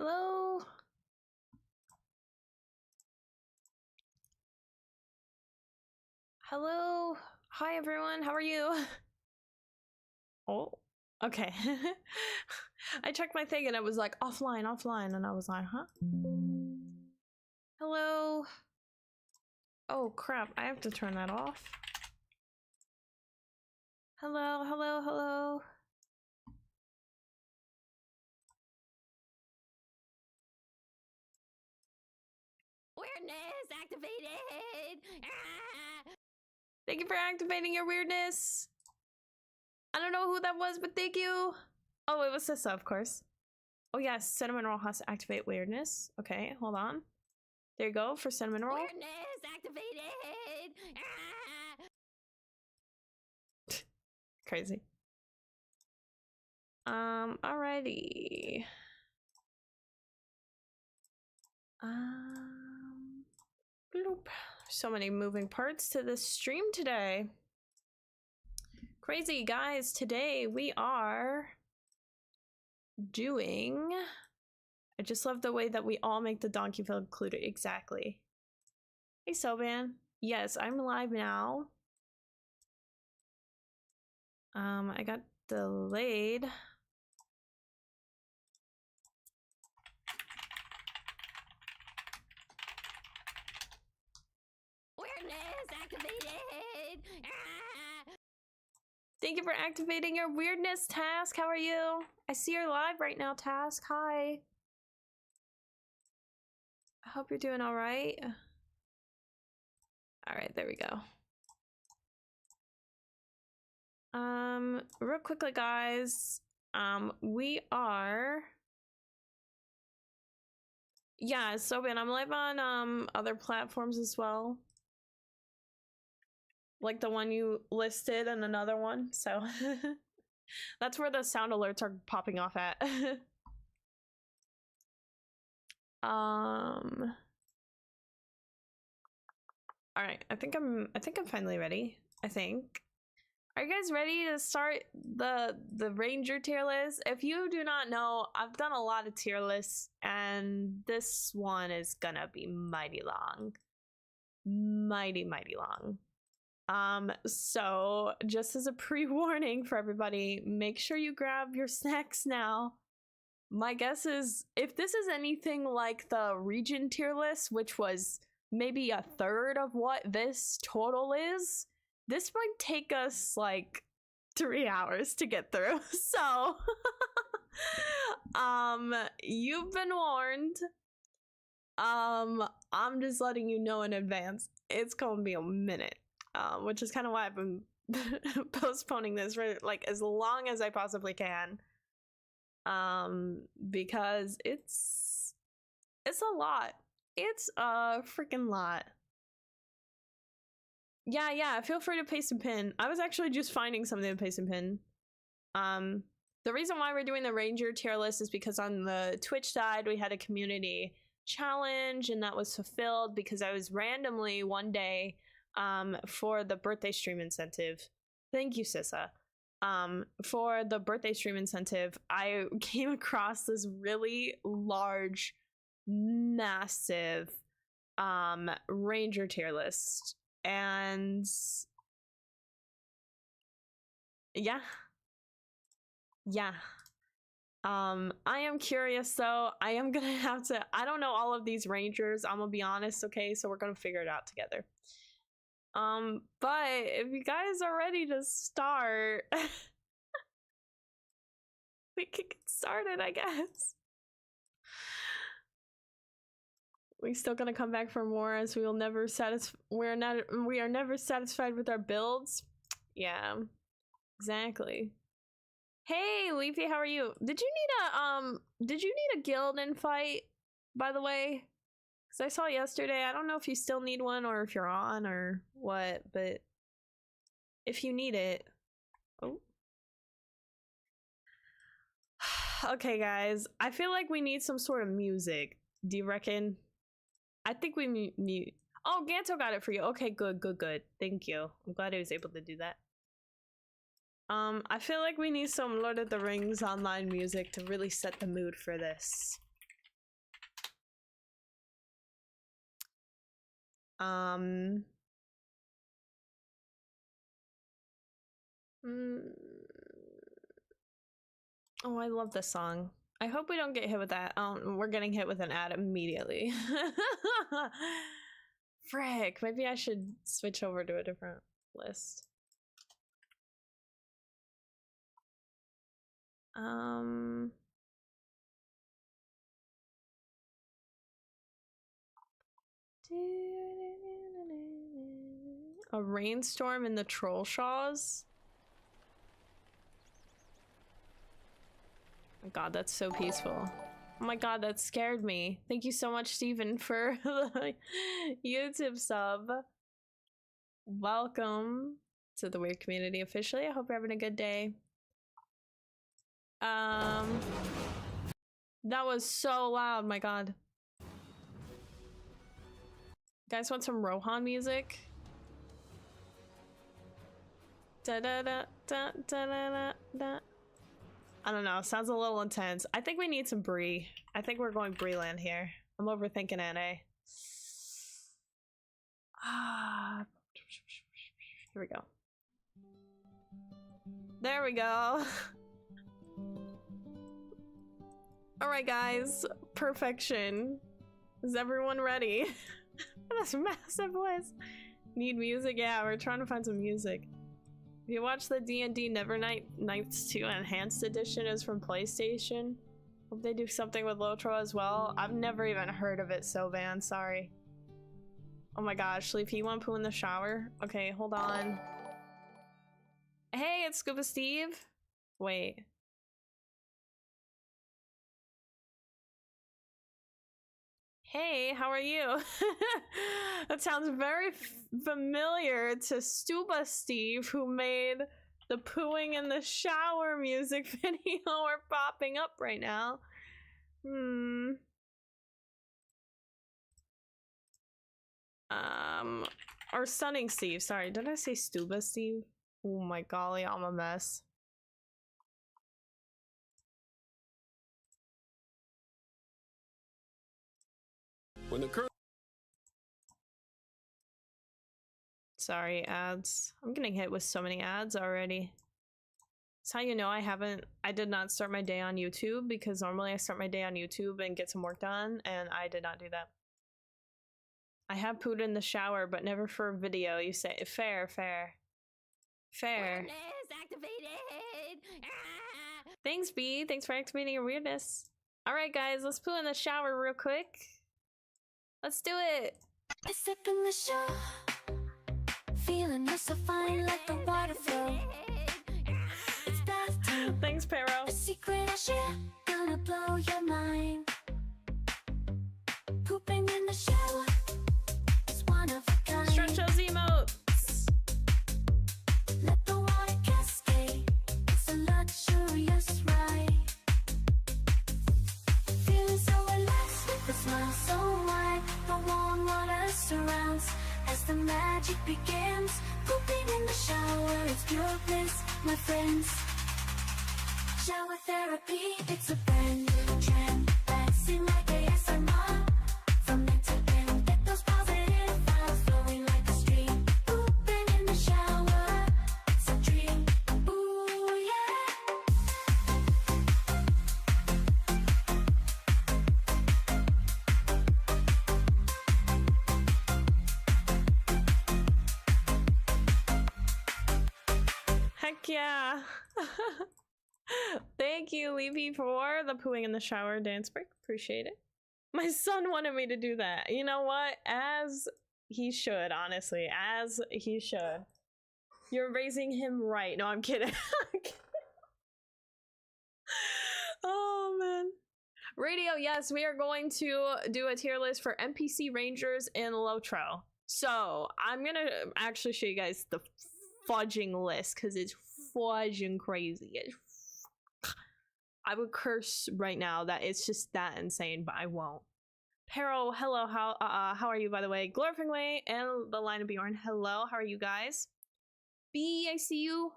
Hello? Hello? Hi everyone, how are you? Oh, okay. I checked my thing and it was like offline, and I was like, huh? Hello? Oh crap, I have to turn that off. Hello, hello, hello. Weirdness activated! Ah! Thank you for activating your weirdness. I don't know who that was, but thank you. Oh, it was Sissa, of course. Oh yes, cinnamon roll has to activate weirdness. Okay, hold on. There you go for cinnamon roll. Weirdness activated! Ah! Crazy. Alrighty. Bloop. So many moving parts to this stream today. Crazy guys, today we are doing... I just love the way that we all make the donkey feel included. Exactly. Hey Soban. Yes, I'm live now. I got delayed. Weirdness activated! Ah! Thank you for activating your weirdness, Task. How are you? I see you're live right now, Task. Hi. I hope you're doing all right. All right, there we go. Real quickly, guys. We are... Yeah, Soban, I'm live on other platforms as well. Like the one you listed and another one, so that's where the sound alerts are popping off at. All right, I think I'm finally ready. I think. Are you guys ready to start the Ranger tier list? If you do not know, I've done a lot of tier lists, and this one is gonna be mighty long. Mighty long. So just as a pre-warning for everybody, make sure you grab your snacks now. My guess is if this is anything like the region tier list, which was maybe a third of what this total is, this might take us like 3 hours to get through. So you've been warned. I'm just letting you know in advance. It's gonna be a minute. Which is kind of why I've been postponing this for like as long as I possibly can. Because it's a lot. It's a freaking lot. Yeah, feel free to paste and pin. I was actually just finding something to paste and pin. The reason why we're doing the Ranger tier list is because on the Twitch side we had a community challenge and that was fulfilled because I was randomly one day for the birthday stream incentive. Thank you, Sissa. For the birthday stream incentive, I came across this really large, massive Ranger tier list. And yeah. I am curious though. I am gonna have to, I don't know all of these Rangers, I'm gonna be honest, okay? So we're gonna figure it out together. But if you guys are ready to start, we can get started, I guess. We're still gonna come back for more as we will never we are never satisfied with our builds. Yeah, exactly. Hey Leafy, how are you? Did you need a guild invite, by the way? Because I saw yesterday, I don't know if you still need one or if you're on or what, but if you need it. Oh. Okay, guys. I feel like we need some sort of music. Do you reckon? I think we need... Oh, Ganto got it for you. Okay, good. Thank you. I'm glad I was able to do that. I feel like we need some Lord of the Rings online music to really set the mood for this. Um. Oh, I love this song. I hope we don't get hit with that. Oh, we're getting hit with an ad immediately. Frick, maybe I should switch over to a different list. A rainstorm in the troll shaws. Oh my god, that's so peaceful. Oh my god, that scared me. Thank you so much, Steven, for the YouTube sub. Welcome to the Weird Community officially. I hope you're having a good day. That was so loud, my god. You guys want some Rohan music? Da da da da da da da. I don't know, sounds a little intense. I think we need some Bree. I think we're going Bree land here. I'm overthinking NA. Here we go. There we go. Alright guys, perfection. Is everyone ready? That's a massive list. Need music? Yeah, we're trying to find some music. If you watch the D&D Nevernight Nights 2 Enhanced Edition is from PlayStation. Hope they do something with LOTRO as well. I've never even heard of it, so Van, sorry. Oh my gosh, Sleepy, you want poo in the shower? Okay, hold on. Hey, it's Scuba Steve. Wait. Hey, how are you? That sounds very familiar to Stuba Steve, who made the pooing in the shower music video we're popping up right now. Or Sunning Steve. Sorry, did I say Stuba Steve? Oh my golly, I'm a mess. When the Sorry, ads. I'm getting hit with so many ads already. That's how you know I did not start my day on YouTube, because normally I start my day on YouTube and get some work done, and I did not do that. I have pooed in the shower, but never for a video. You say fair. Weirdness activated. Ah! Thanks, B. Thanks for activating your weirdness. Alright guys, let's poo in the shower real quick. Let's do it. I step in the shower, feeling so fine like the water flow. It's bath time. Thanks, Pero. A secret I share, gonna blow your mind. Pooping in the shower is one of a kind. Stretch those emotes. Let the water cascade, it's a luxurious ride. Feeling so relaxed with a smile so wide. The warm water surrounds as the magic begins. Pooping in the shower is pure bliss, my friends. Shower therapy, it's a brand new trend. Dancing like ASMR. From end to end, get those positive vibes flowing like a stream. Pooping in the shower, it's a dream. Ooh, yeah. Heck yeah. Thank you, Levy, for the pooing in the shower dance break. Appreciate it. My son wanted me to do that. You know what? As he should, honestly. As he should. You're raising him right. No, I'm kidding. Oh, man. Radio, yes, we are going to do a tier list for NPC Rangers in LOTRO. So, I'm gonna actually show you guys the fudging list, because it's fudging crazy. I would curse right now that it's just that insane, but I won't. Pero, hello, how are you, by the way? Glorfing Way and the line of Bjorn, hello, how are you guys? B, I see you.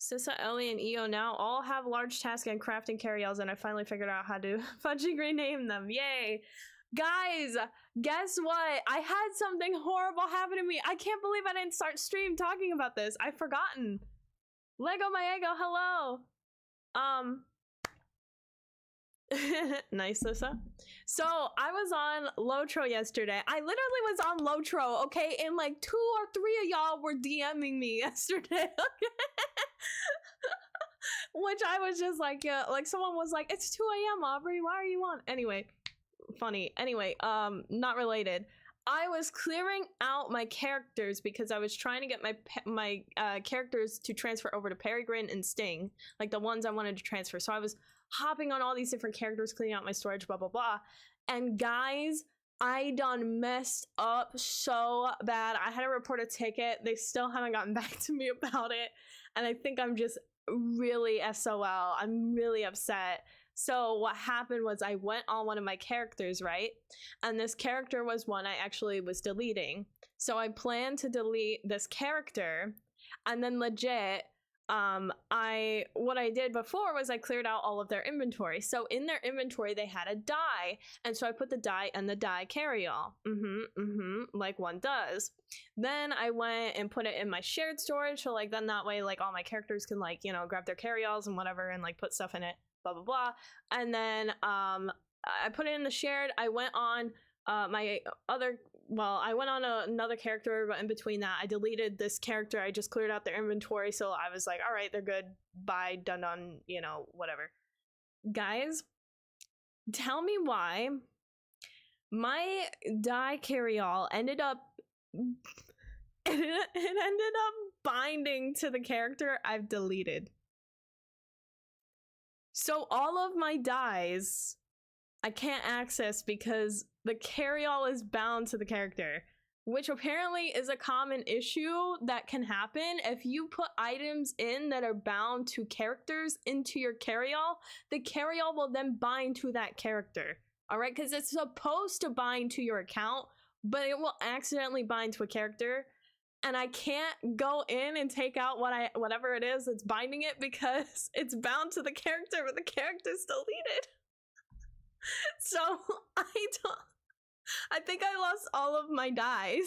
Sissa, Ellie, and EO now all have large task and crafting carryalls, and I finally figured out how to fudging rename them. Yay! Guys, guess what? I had something horrible happen to me. I can't believe I didn't start stream talking about this. I've forgotten. Lego my ego, hello. Nice, Lissa. So I was on LOTRO yesterday. I literally was on LOTRO, okay? And like 2 or 3 of y'all were DMing me yesterday, okay? Which I was just like, yeah, like someone was like, it's 2 a.m. Aubrey, why are you on? Anyway, funny. Anyway, not related. I was clearing out my characters because I was trying to get my characters to transfer over to Peregrine and Sting, like the ones I wanted to transfer. So I was hopping on all these different characters, cleaning out my storage, blah, blah, blah. And guys, I done messed up so bad. I had to report a ticket. They still haven't gotten back to me about it. And I think I'm just really SOL. I'm really upset. So what happened was I went on one of my characters, right? And this character was one I actually was deleting. So I planned to delete this character, and then legit, what I did before was I cleared out all of their inventory. So in their inventory, they had a die. And so I put the die in the die carry-all. Like one does. Then I went and put it in my shared storage. So like then that way, like all my characters can like, you know, grab their carry-alls and whatever and like put stuff in it, blah, blah, blah. And then I put it in the shared. I went on I went on another character, but in between that, I deleted this character. I just cleared out their inventory, so I was like, all right, they're good. Bye, done, you know, whatever. Guys, tell me why my die carry-all ended up binding to the character I've deleted. So all of my dies I can't access because the carry-all is bound to the character, which apparently is a common issue that can happen. If you put items in that are bound to characters into your carry-all, the carry-all will then bind to that character. All right, because it's supposed to bind to your account, but it will accidentally bind to a character. And I can't go in and take out whatever it is that's binding it because it's bound to the character, but the character's deleted. So I think I lost all of my dies.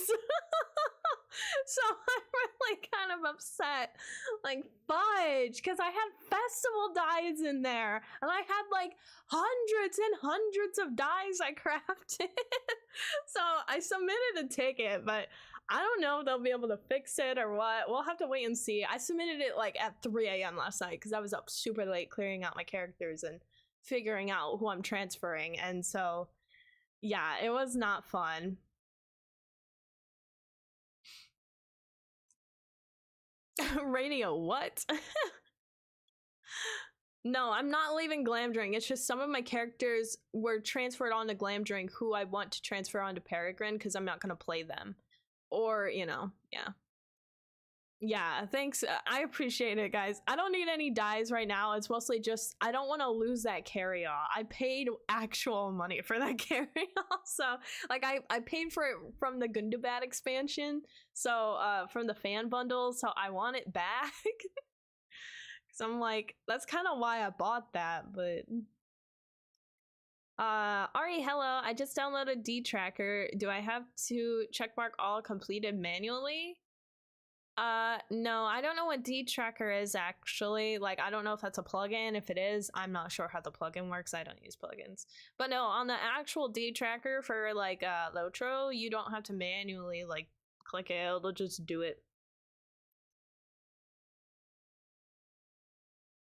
So I'm really kind of upset. Like, fudge, because I had festival dies in there. And I had like hundreds and hundreds of dies I crafted. So I submitted a ticket, but I don't know if they'll be able to fix it or what. We'll have to wait and see. I submitted it like at 3 a.m. last night because I was up super late clearing out my characters and figuring out who I'm transferring, and so yeah, it was not fun. Radio, what? No, I'm not leaving Glamdring. It's just some of my characters were transferred onto Glamdring who I want to transfer onto Peregrine because I'm not going to play them. Or, you know, yeah. Yeah, thanks. I appreciate it, guys. I don't need any dies right now. It's mostly just I don't want to lose that carry-all. I paid actual money for that carry-all. So, like, I paid for it from the Gundabad expansion. So, from the fan bundle. So, I want it back. Because I'm like, that's kind of why I bought that. But, Ari, hello. I just downloaded D-Tracker. Do I have to checkmark all completed manually? No, I don't know what D-Tracker is actually. Like, I don't know if that's a plugin. If it is, I'm not sure how the plugin works. I don't use plugins. But no, on the actual D-Tracker for like LOTRO, you don't have to manually like click it. It'll just do it.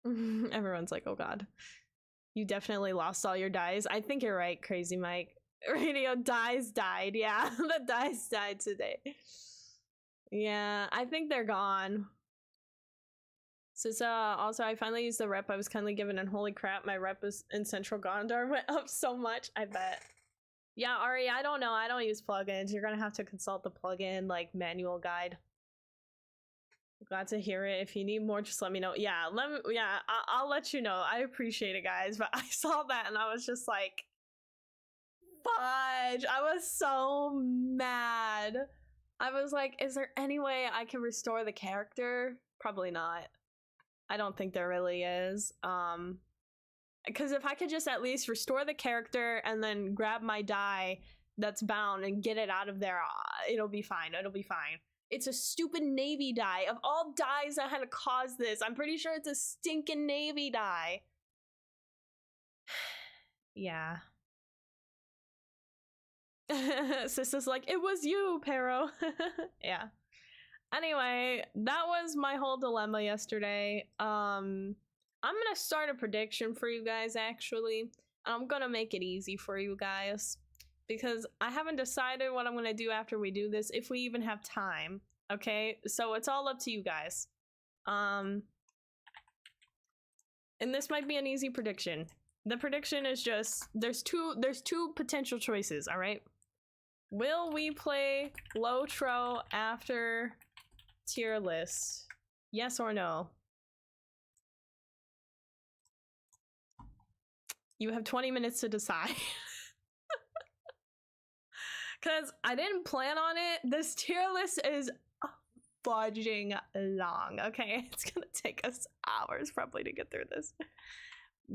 Everyone's like, oh god. You definitely lost all your dies. I think you're right, Crazy Mike. Radio dies died. Yeah, the dies died today. Yeah, I think they're gone. So also I finally used the rep I was kindly given, and holy crap, my rep is in Central Gondar went up so much, I bet. Yeah, Ari, I don't know. I don't use plugins. You're gonna have to consult the plugin like manual guide. Glad to hear it. If you need more, just let me know. Yeah, I'll let you know. I appreciate it, guys. But I saw that and I was just like, fudge. I was so mad. I was like, is there any way I can restore the character? Probably not. I don't think there really is. Because if I could just at least restore the character and then grab my die that's bound and get it out of there, it'll be fine. It'll be fine. It's a stupid navy die. Of all dies that had to cause this, I'm pretty sure it's a stinking navy die. Yeah. Sister's like, it was you, Pero. Yeah. Anyway, that was my whole dilemma yesterday. I'm gonna start a prediction for you guys, actually. I'm gonna make it easy for you guys, because I haven't decided what I'm gonna do after we do this, if we even have time. Okay, so it's all up to you guys. And this might be an easy prediction. The prediction is just, there's two potential choices, all right? Will we play LOTRO after tier list? Yes or no? You have 20 minutes to decide. Because I didn't plan on it. This tier list is fudging long, okay? It's gonna take us hours probably to get through this.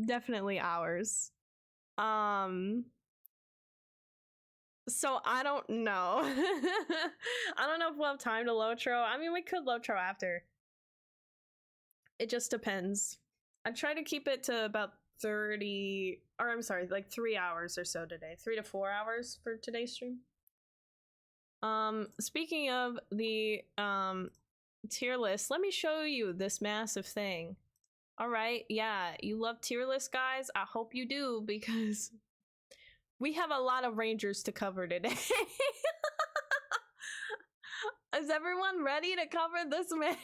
Definitely hours. So I don't know. I don't know if we'll have time to LOTRO. I mean, we could LOTRO after. It just depends. I try to keep it to about 3 hours or so today. 3 to 4 hours for today's stream. Speaking of the tier list, let me show you this massive thing. All right, yeah, you love tier list, guys. I hope you do, because we have a lot of rangers to cover today. Is everyone ready to cover this many?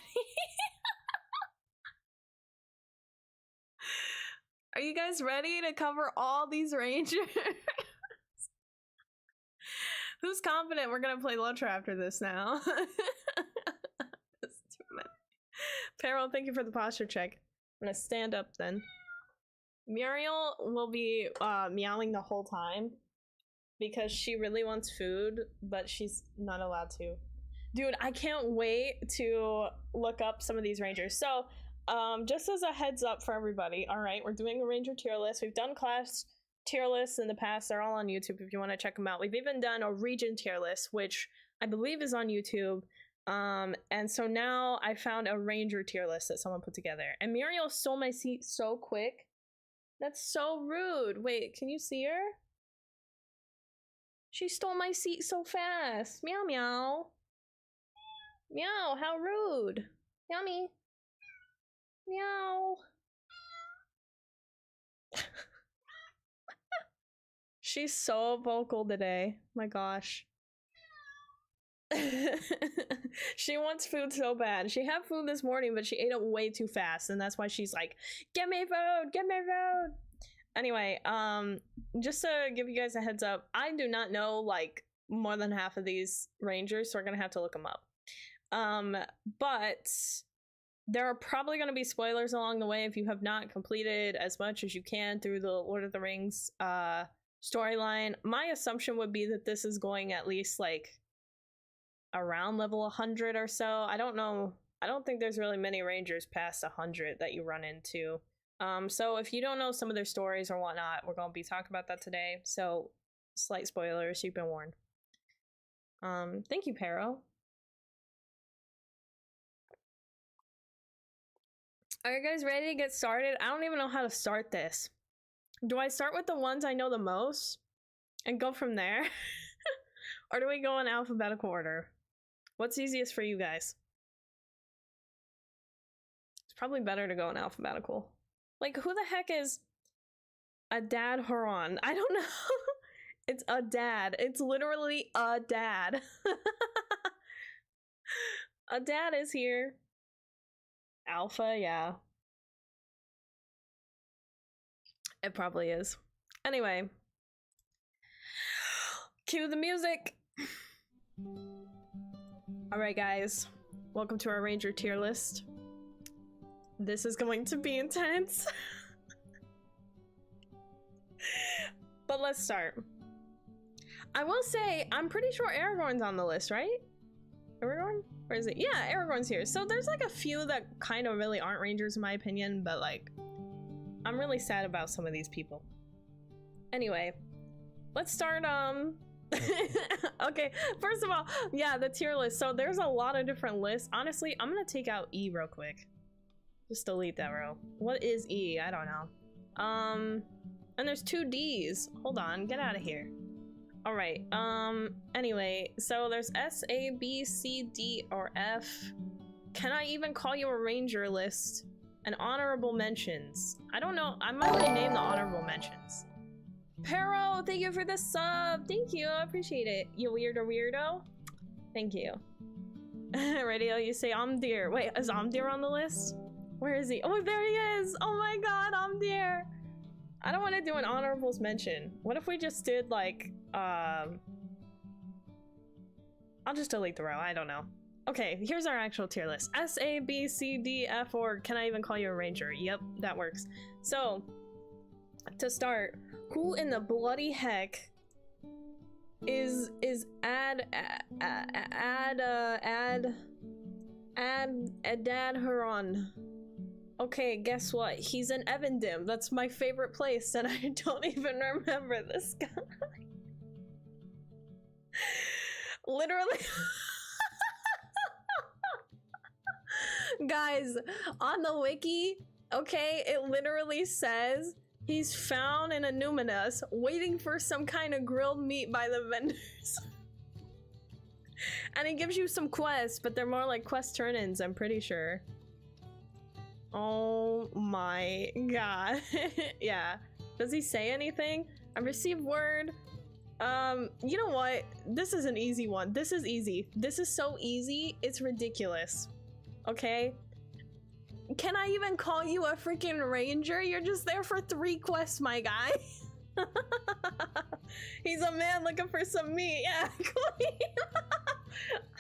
Are you guys ready to cover all these rangers? Who's confident we're gonna play LOTRO after this now? That's too many. Peril, thank you for the posture check. I'm gonna stand up then. Muriel will be meowing the whole time because she really wants food, but she's not allowed to. Dude, I can't wait to look up some of these rangers. So, just as a heads up for everybody, all right, we're doing a ranger tier list. We've done class tier lists in the past. They're all on YouTube if you want to check them out. We've even done a region tier list, which I believe is on YouTube. And so now I found a ranger tier list that someone put together. And Muriel stole my seat so quick. That's so rude. Wait, can you see her? She stole my seat so fast. Meow meow. Meow, how rude. Yummy. Meow. She's so vocal today. My gosh. She wants food so bad. She had food this morning, but she ate it way too fast, and that's why she's like, get me food, get me food. Anyway, just to give you guys a heads up, I do not know like more than half of these rangers, so we're gonna have to look them up. But there are probably going to be spoilers along the way if you have not completed as much as you can through the Lord of the Rings storyline. My assumption would be that this is going at least like around level 100 or so. I don't know. I don't think there's really many rangers past 100 that you run into. So if you don't know some of their stories or whatnot, we're going to be talking about that today. So slight spoilers, you've been warned. Thank you, Pero. Are you guys ready to get started? I don't even know how to start this. Do I start with the ones I know the most and go from there? Or do we go in alphabetical order? What's easiest for you guys? It's probably better to go in alphabetical. Like, who the heck is a dad Huron? I don't know. It's a dad. It's literally a dad. A dad is here. Alpha, yeah. It probably is. Anyway. Cue the music! Alright guys, welcome to our ranger tier list. This is going to be intense. But let's start. I will say, I'm pretty sure Aragorn's on the list, right? Aragorn? Where is it? Yeah, Aragorn's here. So there's like a few that kind of really aren't rangers in my opinion, but like, I'm really sad about some of these people. Anyway, let's start, okay, first of all, yeah, the tier list. So there's a lot of different lists. Honestly, I'm gonna take out E real quick. Just delete that row. What is E? I don't know. And there's 2 Ds. Hold on, get out of here. All right, anyway, so there's S, A, B, C, D, or F. Can I even call you a ranger list? And honorable mentions. I don't know, I might rename the honorable mentions. Pero, thank you for the sub. Thank you, I appreciate it. You weirdo. Thank you. Radio, you say Omdear. Wait, is Omdear on the list? Where is he? Oh, there he is. Oh my god, Omdear. I don't want to do an honorables mention. What if we just did like, I'll just delete the row, I don't know. Okay, here's our actual tier list. S, A, B, C, D, F, or can I even call you a ranger? Yep, that works. So, to start, who in the bloody heck is Adadharon? Okay, guess what? He's in Evendim. That's my favorite place, and I don't even remember this guy. Literally. Guys, on the wiki, okay, it literally says he's found in Anuminas, waiting for some kind of grilled meat by the vendors. And it gives you some quests, but they're more like quest turn-ins, I'm pretty sure. Oh my god. Yeah. Does he say anything? I received word. You know what? This is an easy one. This is easy. This is so easy, it's ridiculous. Okay? Can I even call you a freaking ranger? You're just there for 3 quests, my guy. He's a man looking for some meat. Yeah, Queen.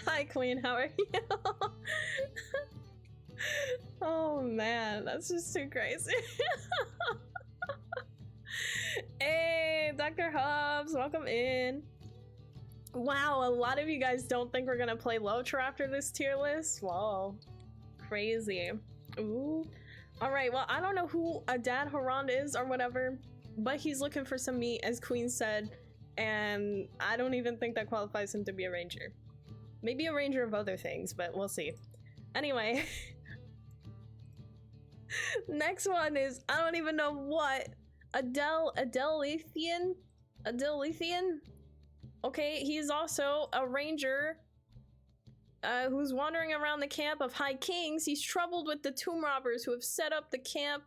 Hi, Queen. How are you? Oh man, that's just too crazy. Hey, Dr. Hubs, welcome in. Wow, a lot of you guys don't think we're gonna play LOTRO after this tier list? Whoa, crazy. Ooh. All right, well, I don't know who Adadharon is or whatever, but he's looking for some meat, as Queen said, and I don't even think that qualifies him to be a ranger. Maybe a ranger of other things, but we'll see. Anyway. Next one is, I don't even know what. Adelethian? Okay, he's also a ranger who's wandering around the camp of High Kings. He's troubled with the tomb robbers who have set up the camp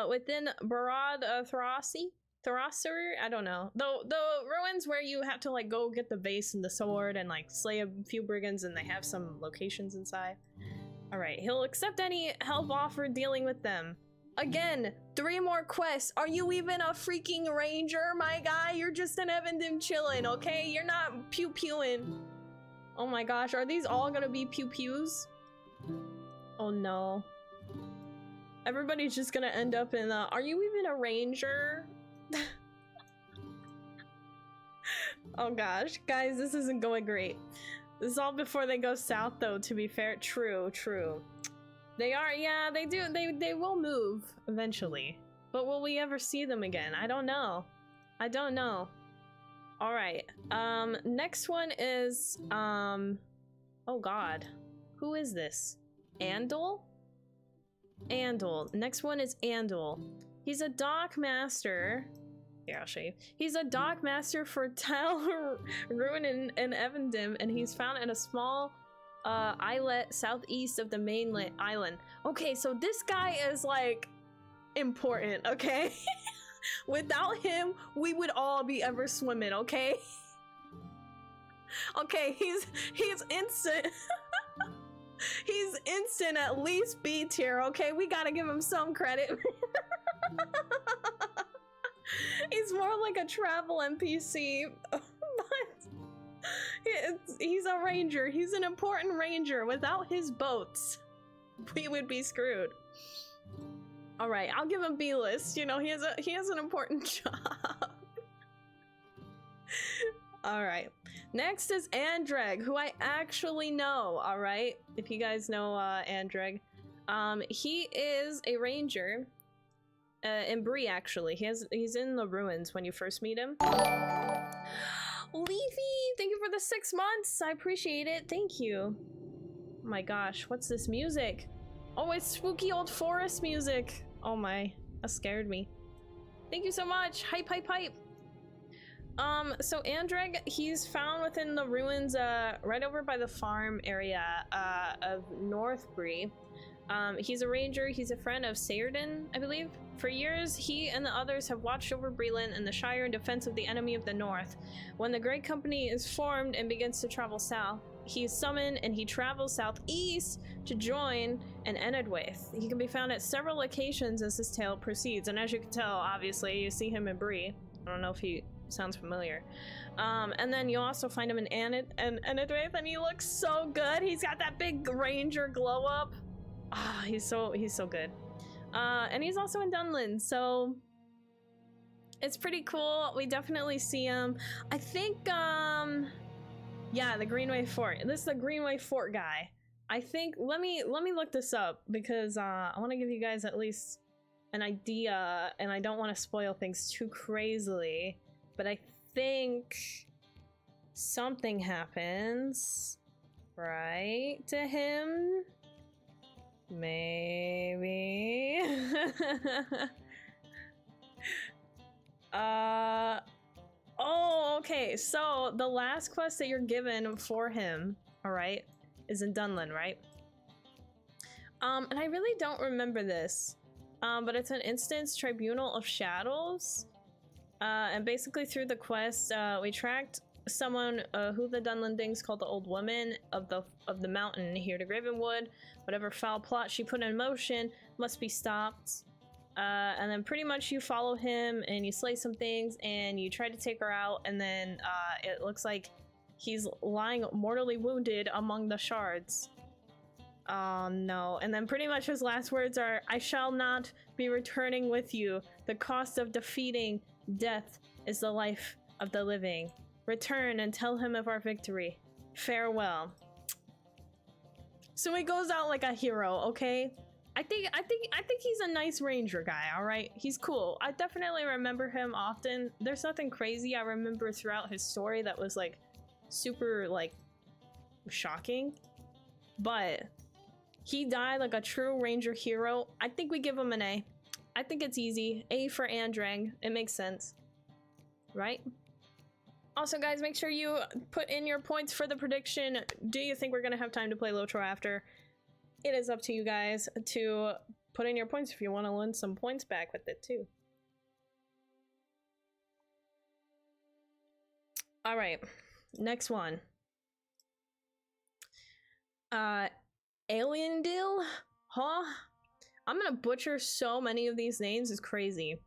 within Barad Thrasir? I don't know. The ruins where you have to like go get the vase and the sword and like slay a few brigands, and they have some locations inside. Alright, he'll accept any help offered dealing with them. Again, 3 more quests. Are you even a freaking ranger, my guy? You're just an Evendim chillin', okay? You're not pew-pewing. Oh my gosh, are these all gonna be pew-pews? Oh no. Everybody's just gonna end up in the, are you even a ranger? Oh gosh, guys, this isn't going great. This is all before they go south, though, to be fair. True. They are, yeah, they do, they will move eventually. But will we ever see them again? I don't know. Alright, next one is, oh god. Who is this? Andal? Andal. Next one is Andal. He's a dock master. Here, I'll show you. He's a dock master for Tal Ruin in Evendim, and he's found in a small islet southeast of the mainland island. Okay, so this guy is like important, okay? Without him, we would all be ever swimming, okay? Okay, he's instant. He's instant at least B tier, okay? We gotta give him some credit. He's more like a travel NPC, but he's a ranger. He's an important ranger. Without his boats, we would be screwed. All right, I'll give him B list. You know, he has an important job. All right, next is Andreg, who I actually know. All right, if you guys know Andreg, he is a ranger. in Bree, actually. He's in the ruins when you first meet him. Leafy, thank you for the 6 months. I appreciate it. Thank you. Oh my gosh, what's this music? Oh, it's spooky old forest music. Oh my, that scared me. Thank you so much. Hype, hype, hype. So Andreg, he's found within the ruins, right over by the farm area, of North Bree. He's a ranger, he's a friend of Sayrden, I believe. For years, he and the others have watched over Breland and the Shire in defense of the enemy of the North. When the Great Company is formed and begins to travel south, he is summoned and he travels southeast to join and end it with. He can be found at several locations as this tale proceeds, and as you can tell, obviously, you see him in Bree. I don't know if he sounds familiar. And then you'll also find him in Enedwaith, and he looks so good. He's got that big ranger glow up. Ah, he's so good. And he's also in Dunland, so it's pretty cool. We definitely see him. I think, yeah, the Greenway Fort. This is the Greenway Fort guy. I think, let me look this up, because I want to give you guys at least an idea, and I don't want to spoil things too crazily, but I think something happens, right, to him? Maybe. Oh, okay. So the last quest that you're given for him, all right, is in Dunland, right? And I really don't remember this. But it's an instance tribunal of shadows. And basically through the quest, we tracked someone who the Dunlandings called the Old Woman of the mountain here to Gravenwood. Whatever foul plot she put in motion must be stopped. And then pretty much you follow him and you slay some things and you try to take her out, and then it looks like he's lying mortally wounded among the shards. Oh no. And then pretty much his last words are, "I shall not be returning with you. The cost of defeating death is the life of the living. Return and tell him of our victory. Farewell." So he goes out like a hero, okay? I think he's a nice ranger guy, all right? He's cool. I definitely remember him often. There's nothing crazy I remember throughout his story that was like super like shocking, but he died like a true ranger hero. I think we give him an A. I think it's easy. A for Andrang. It makes sense, right? Also, guys, make sure you put in your points for the prediction. Do you think we're gonna have time to play Lotro after? It is up to you guys to put in your points if you want to win some points back with it too. All right, next one. Aliendil? Huh? I'm gonna butcher so many of these names, it's crazy.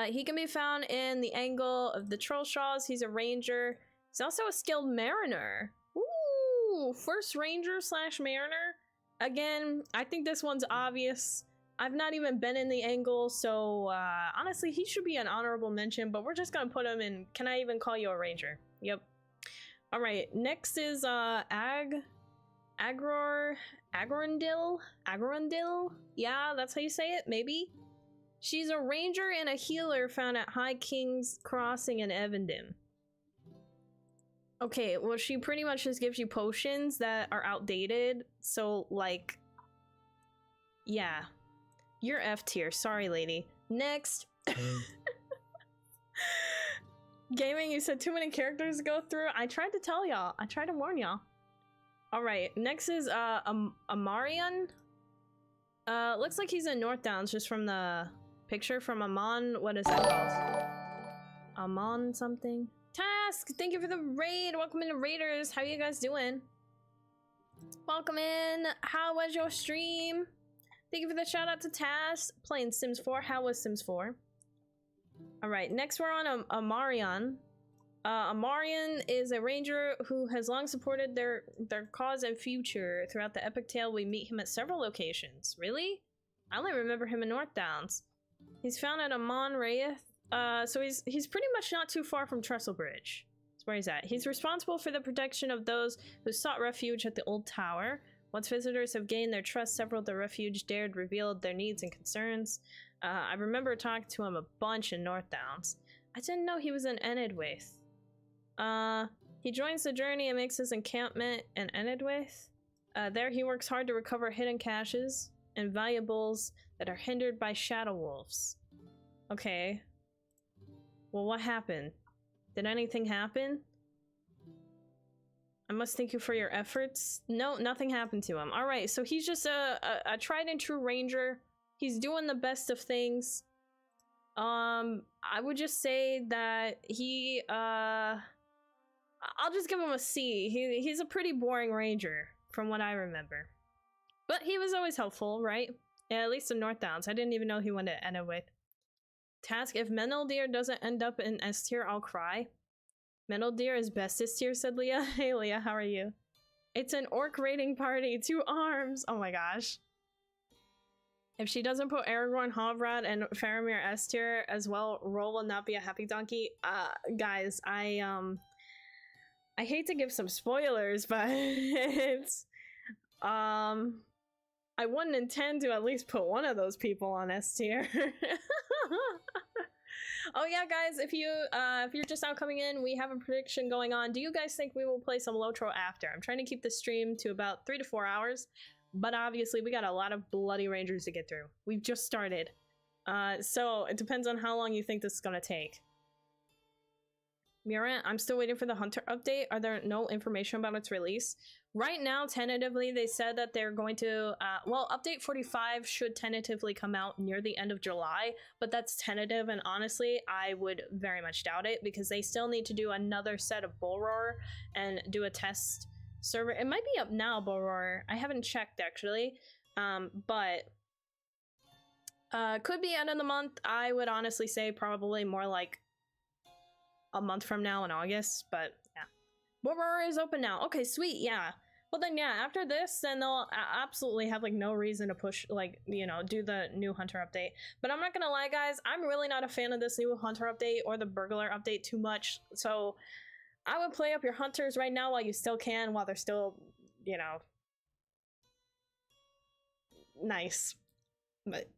He can be found in the angle of the Trollshaws. He's a ranger. He's also a skilled mariner. Ooh, first ranger slash mariner. Again, I think this one's obvious. I've not even been in the angle, so honestly, he should be an honorable mention, but we're just gonna put him in, can I even call you a ranger? Yep. All right, next is Agorndil? Yeah, that's how you say it, maybe? She's a ranger and a healer found at High King's Crossing in Evendon. Okay, well, she pretty much just gives you potions that are outdated, so, like, yeah. You're F tier, sorry, lady. Next. Gaming, you said too many characters to go through. I tried to tell y'all. I tried to warn y'all. Alright, next is, Amarian. Looks like he's in North Downs just from the picture from Amon. What is that called? Amon something? Task! Thank you for the raid! Welcome into Raiders! How you guys doing? Welcome in! How was your stream? Thank you for the shout out to Task. Playing Sims 4. How was Sims 4? Alright, next we're on Amarian. Amarian is a ranger who has long supported their cause and future. Throughout the epic tale, we meet him at several locations. Really? I only remember him in North Downs. He's found at Amon Raeth. So he's pretty much not too far from Trestlebridge. That's where he's at. He's responsible for the protection of those who sought refuge at the old tower. Once visitors have gained their trust, several of the refuge dared reveal their needs and concerns. I remember talking to him a bunch in North Downs. I didn't know he was in Enidwaith. He joins the journey and makes his encampment in Enidwaith. There he works hard to recover hidden caches and valuables that are hindered by shadow wolves. Okay. Well, what happened? Did anything happen? I must thank you for your efforts. No, nothing happened to him. Alright, so he's just a tried and true ranger. He's doing the best of things. I would just say that he, I'll just give him a C. He's a pretty boring ranger, from what I remember. But he was always helpful, right? Yeah, at least in North Downs. I didn't even know he went to Enidwaith. Task: if Meneldir doesn't end up in S tier, I'll cry. Meneldir is bestest tier, said Leah. Hey Leah, how are you? It's an orc raiding party, 2 arms. Oh my gosh. If she doesn't put Aragorn, Halbarad, and Faramir S tier as well, Roll will not be a happy donkey. Guys, I hate to give some spoilers, but it's I wouldn't intend to at least put one of those people on S tier. Oh yeah, guys, if you're just now coming in, we have a prediction going on. Do you guys think we will play some LOTRO after? I'm trying to keep the stream to about 3 to 4 hours, but obviously we got a lot of bloody rangers to get through. We've just started. So it depends on how long you think this is gonna take. Mirant, I'm still waiting for the Hunter update. Are there no information about its release? Right now, tentatively, they said that they're going to, well, update 45 should tentatively come out near the end of July, but that's tentative, and honestly, I would very much doubt it, because they still need to do another set of Bull Roar and do a test server. It might be up now, Bull Roar. I haven't checked, actually, but could be end of the month. I would honestly say probably more like a month from now in August, but yeah. Boror is open now. Okay, sweet, yeah. Well then, yeah, after this, then they'll absolutely have, like, no reason to push, like, you know, do the new Hunter update. But I'm not gonna lie, guys, I'm really not a fan of this new Hunter update or the Burglar update too much, so I would play up your Hunters right now while you still can, while they're still, you know, nice. But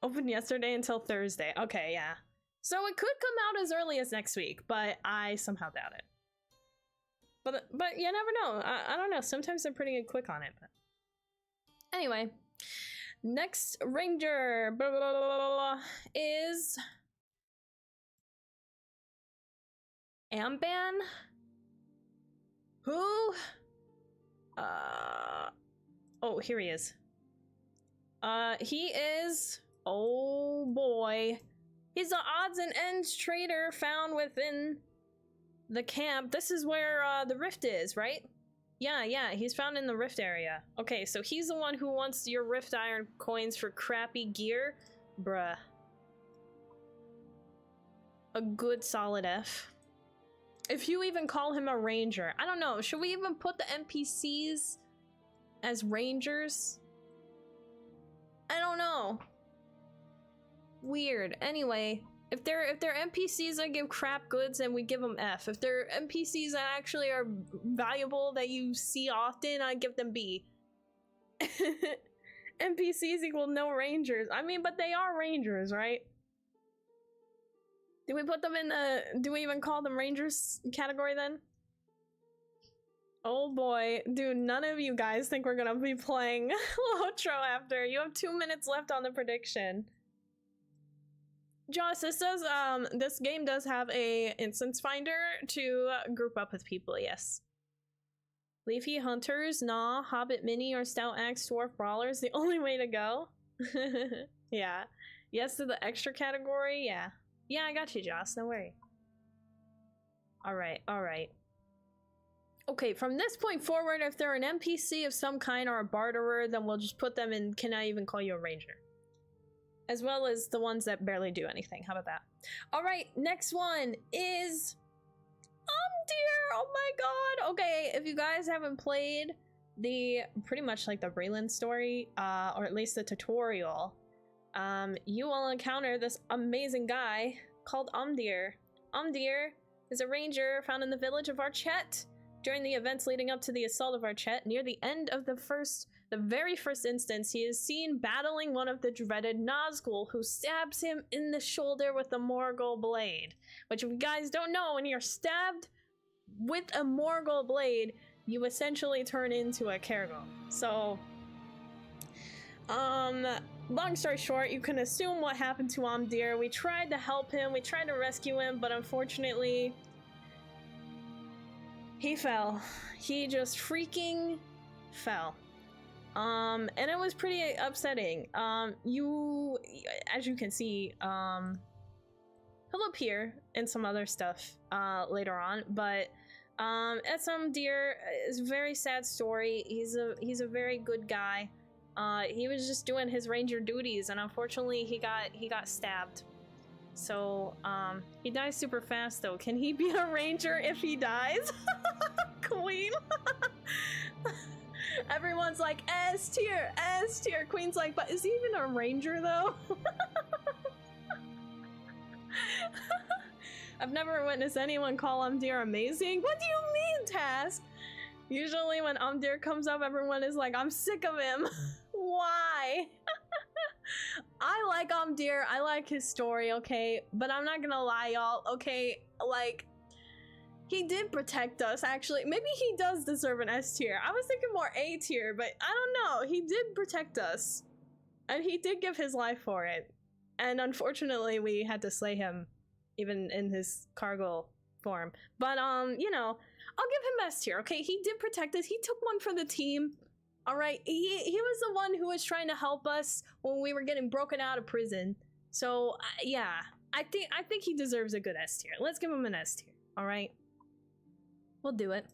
open yesterday until Thursday. Okay, yeah. So it could come out as early as next week, but I somehow doubt it. But you never know. I don't know. Sometimes they're pretty quick on it. But anyway, next ranger is Amban. Who? Oh, here he is. He is. Oh boy. He's the odds and ends trader found within the camp. This is where the rift is, right? Yeah, he's found in the rift area. Okay, so he's the one who wants your rift iron coins for crappy gear. Bruh. A good solid F. If you even call him a ranger. I don't know, should we even put the NPCs as rangers? I don't know. Weird. Anyway, if they're NPCs that give crap goods, then we give them F. If they're NPCs that actually are valuable that you see often, I give them B. NPCs equal no rangers. I mean, but they are rangers, right? Do we put them in the... do we even call them rangers category then? Oh boy. Dude, none of you guys think we're gonna be playing LOTRO after. You have 2 minutes left on the prediction. Joss, this game does have a instance finder to group up with people, yes. Leafy Hunters, nah. Hobbit Mini or Stout Axe Dwarf Brawlers, the only way to go. Yeah. Yes to the extra category, yeah. Yeah, I got you, Joss, no worry. Alright. Okay, from this point forward, if they're an NPC of some kind or a barterer, then we'll just put them in, can I even call you a ranger? As well as the ones that barely do anything. How about that? All right, next one is Omdear. Oh my god. Okay, if you guys haven't played the pretty much like the Breland story, or at least the tutorial, you will encounter this amazing guy called Omdear. Omdear is a ranger found in the village of Archet. During the events leading up to the assault of Archet, near the end of the very first instance, he is seen battling one of the dreaded Nazgul, who stabs him in the shoulder with the Morgul blade. Which, if you guys don't know, when you're stabbed with a Morgul blade, you essentially turn into a Kergul. So, long story short, you can assume what happened to Omdear. We tried to help him, we tried to rescue him, but unfortunately, he fell. He just freaking fell. And it was pretty upsetting. As you can see, he'll appear in some other stuff, later on, but, it's Omdear. It's a very sad story. He's a very good guy. He was just doing his ranger duties, and unfortunately he got stabbed. So, he dies super fast though. Can he be a ranger if he dies? Queen? Everyone's like, S tier, S tier. Queen's like, but is he even a ranger though? I've never witnessed anyone call Omdear amazing. What do you mean, Task? Usually when Omdear comes up, everyone is like, I'm sick of him. Why? I like Omdear. I like his story, okay? But I'm not gonna lie, y'all, okay? Like, he did protect us, actually. Maybe he does deserve an S tier. I was thinking more A tier, but I don't know. He did protect us. And he did give his life for it. And unfortunately, we had to slay him, even in his cargo form. But, you know, I'll give him S tier, okay? He did protect us. He took one for the team. All right, he was the one who was trying to help us when we were getting broken out of prison. So, yeah, I think he deserves a good S tier. Let's give him an S tier, all right? We'll do it.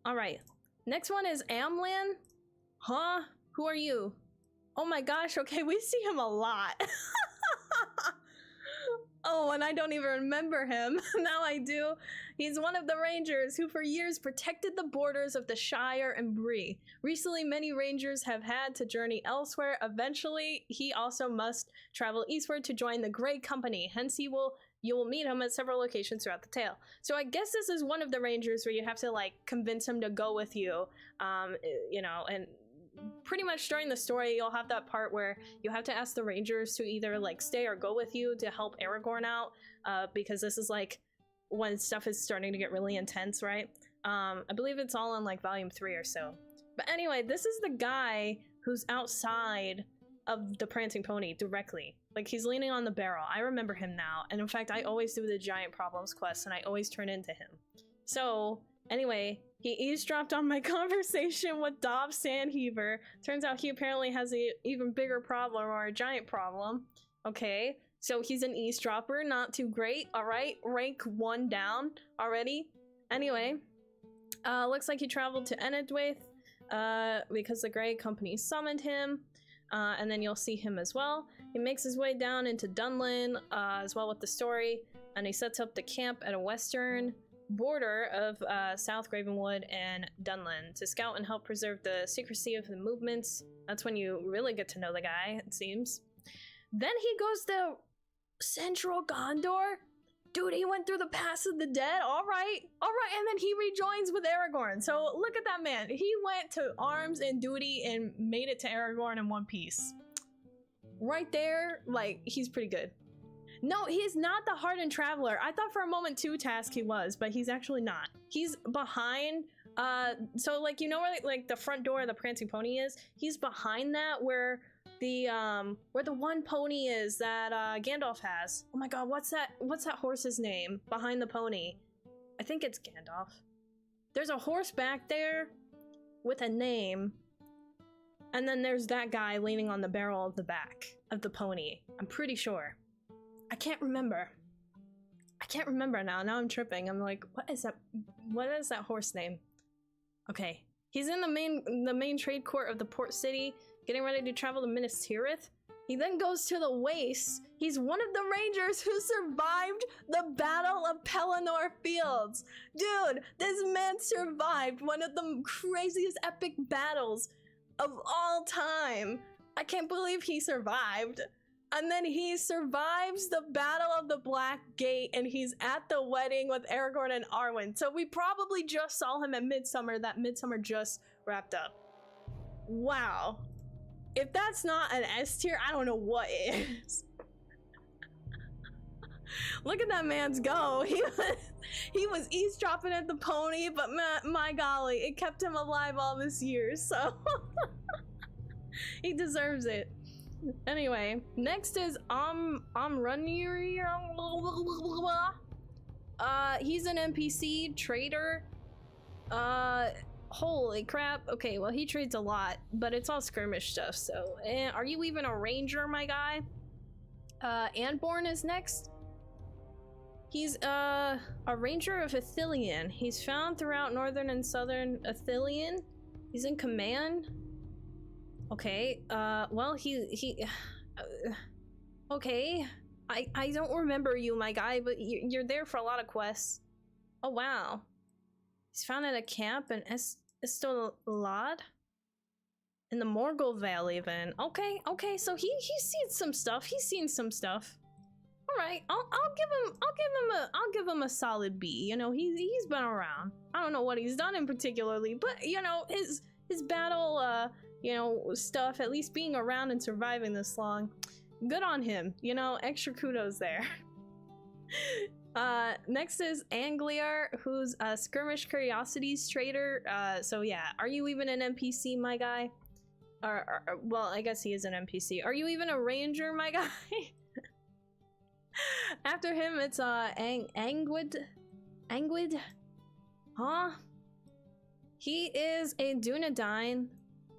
All right, next one is Amlan. Huh? Who are you? Oh my gosh, okay, we see him a lot. Oh, and I don't even remember him. Now I do. He's one of the rangers who for years protected the borders of the Shire and Bree. Recently, many rangers have had to journey elsewhere. Eventually, he also must travel eastward to join the Grey Company. Hence, you will meet him at several locations throughout the tale. So I guess this is one of the rangers where you have to, like, convince him to go with you, you know, and pretty much during the story, you'll have that part where you have to ask the rangers to either like stay or go with you to help Aragorn out, because this is like when stuff is starting to get really intense, right? I believe it's all in like volume 3 or so. But anyway, this is the guy who's outside of the Prancing Pony directly. Like, he's leaning on the barrel. I remember him now. And in fact, I always do the Giant Problems quest and I always turn into him. So anyway, he eavesdropped on my conversation with Dob Sandheaver. Turns out he apparently has an even bigger problem, or a giant problem. Okay, so he's an eavesdropper, not too great. All right, rank 1 down already. Anyway, looks like he traveled to Enedwaith because the Grey Company summoned him. And then you'll see him as well. He makes his way down into Dunlin as well with the story, and he sets up the camp at a western border of South Gravenwood and Dunlin to scout and help preserve the secrecy of the movements. That's when you really get to know the guy, it seems. Then he goes to Central Gondor. Dude, he went through the Pass of the Dead. All right, and then he rejoins with Aragorn. So look at that man. He went to arms and duty and made it to Aragorn in one piece. Right there, like, he's pretty good. No, he's not the hardened traveler. I thought for a moment too, Task, he was, but he's actually not. He's behind, so like, you know where like the front door of the Prancing Pony is? He's behind that where the one pony is that Gandalf has. Oh my god, what's that horse's name behind the pony? I think it's Gandalf. There's a horse back there with a name, and then there's that guy leaning on the barrel of the back of the pony. I'm pretty sure. I can't remember now. Now I'm tripping. I'm like, what is that horse name? Okay. He's in the main trade court of the port city, getting ready to travel to Minas Tirith. He then goes to the Waste. He's one of the rangers who survived the Battle of Pelennor Fields. Dude, this man survived one of the craziest epic battles of all time. I can't believe he survived. And then he survives the Battle of the Black Gate, and he's at the wedding with Aragorn and Arwen. So we probably just saw him at Midsummer. That Midsummer just wrapped up. Wow. If that's not an S tier, I don't know what is. Look at that man's go. He was eavesdropping at the pony, but my golly, it kept him alive all this year, so he deserves it. Anyway, next is Runir. He's an NPC trader. Holy crap. Okay, well he trades a lot, but it's all skirmish stuff, so are you even a ranger, my guy? Anborn is next. He's a ranger of Ithilien. He's found throughout northern and southern Ithilien. He's in command. Okay, well, okay. I don't remember you, my guy, but you're there for a lot of quests. Oh, wow. He's found at a camp in Estolad? In the Morgul Valley, then. Okay, so he's seen some stuff. He's seen some stuff. Alright, I'll give him a solid B. You know, he's been around. I don't know what he's done in particularly, but you know, his battle you know, stuff, at least being around and surviving this long, good on him, you know, extra kudos there. Next is Angliar, who's a skirmish curiosities trader. So yeah, are you even an NPC, my guy? Well, I guess he is an NPC. Are you even a ranger, my guy? After him, it's Angwid? Huh? He is a Dunedain,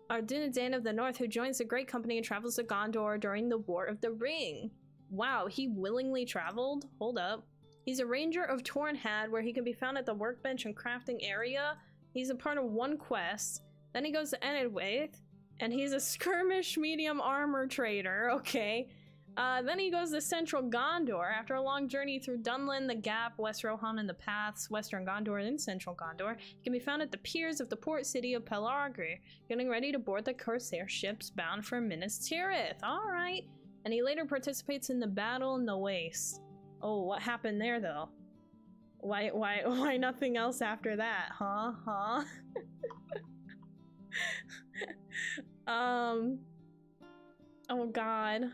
or Dunedain of the North, who joins the Great Company and travels to Gondor during the War of the Ring. Wow, he willingly traveled? Hold up. He's a ranger of Tornhad, where he can be found at the workbench and crafting area. He's a part of one quest. Then he goes to Enedwaith, and he's a skirmish medium armor trader, okay. Then he goes to Central Gondor. After a long journey through Dunlin, the Gap, West Rohan, and the Paths, Western Gondor and Central Gondor, he can be found at the piers of the port city of Pelargir, getting ready to board the Corsair ships bound for Minas Tirith. Alright. And he later participates in the battle in the Waste. Oh, what happened there, though? Why nothing else after that, huh? Oh god.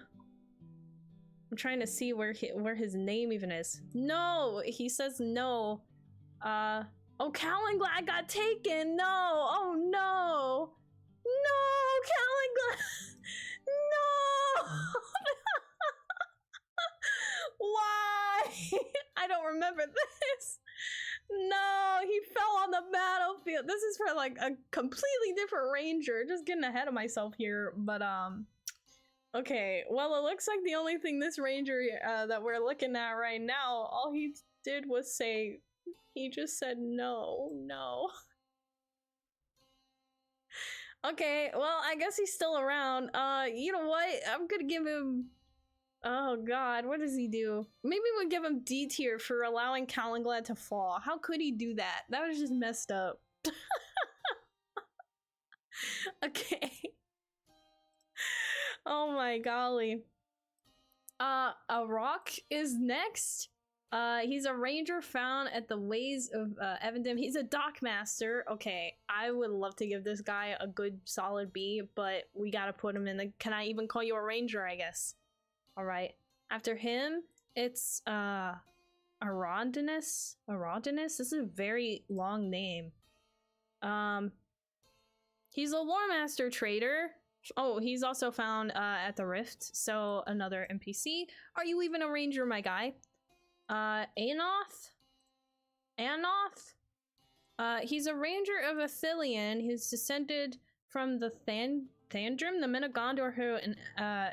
I'm trying to see where his name even is. No! He says no. Oh, Kalenlad got taken! No! Oh no! No! Kalenlad! No! Why? I don't remember this. No, he fell on the battlefield. This is for like a completely different ranger. Just getting ahead of myself here, but okay, well, it looks like the only thing this ranger that we're looking at right now, all he did was say, he just said no. Okay, well, I guess he's still around. You know what? I'm gonna give him... Oh god, what does he do? Maybe we'll give him D tier for allowing Kalenlad to fall. How could he do that? That was just messed up. Okay. Oh my golly. A rock is next. He's a ranger found at the ways of Evendim. He's a dockmaster. Okay, I would love to give this guy a good solid B, but we gotta put him in the... Can I even call you a ranger, I guess? Alright. After him, it's Arodinus? This is a very long name. He's a lore master trader. Oh, he's also found at the Rift, so another NPC. Are you even a ranger, my guy? Anoth? He's a ranger of Ithilien. He's descended from the Thandrim, the men of Gondor who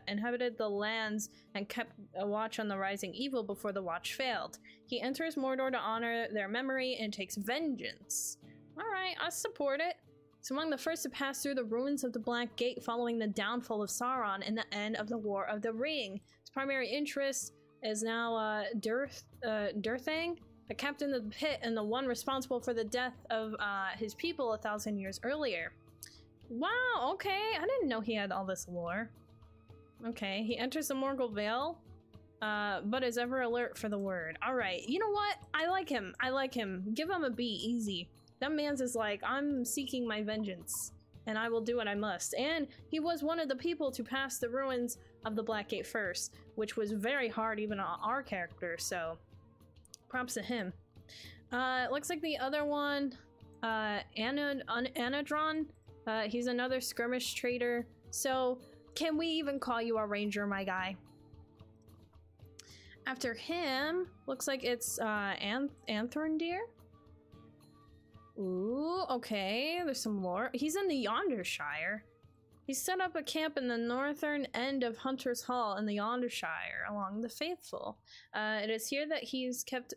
inhabited the lands and kept a watch on the rising evil before the watch failed. He enters Mordor to honor their memory and takes vengeance. Alright, I support it. He's among the first to pass through the ruins of the Black Gate following the downfall of Sauron and the end of the War of the Ring. His primary interest is now Durthang, the captain of the pit and the one responsible for the death of his people 1,000 years earlier. Wow, okay, I didn't know he had all this lore. Okay, he enters the Morgul Vale, but is ever alert for the word. All right, you know what? I like him. I like him. Give him a B, easy. That man's is like, I'm seeking my vengeance, and I will do what I must. And he was one of the people to pass the ruins of the Black Gate first, which was very hard even on our character, so props to him. Looks like the other one, Anadron, he's another skirmish trader. So, can we even call you a ranger, my guy? After him, looks like it's Lothender. Ooh, okay, there's some lore. He's in the Yonder Shire. He set up a camp in the northern end of Hunter's Hall in the Yonder Shire, along the Faithful. It is here that he's kept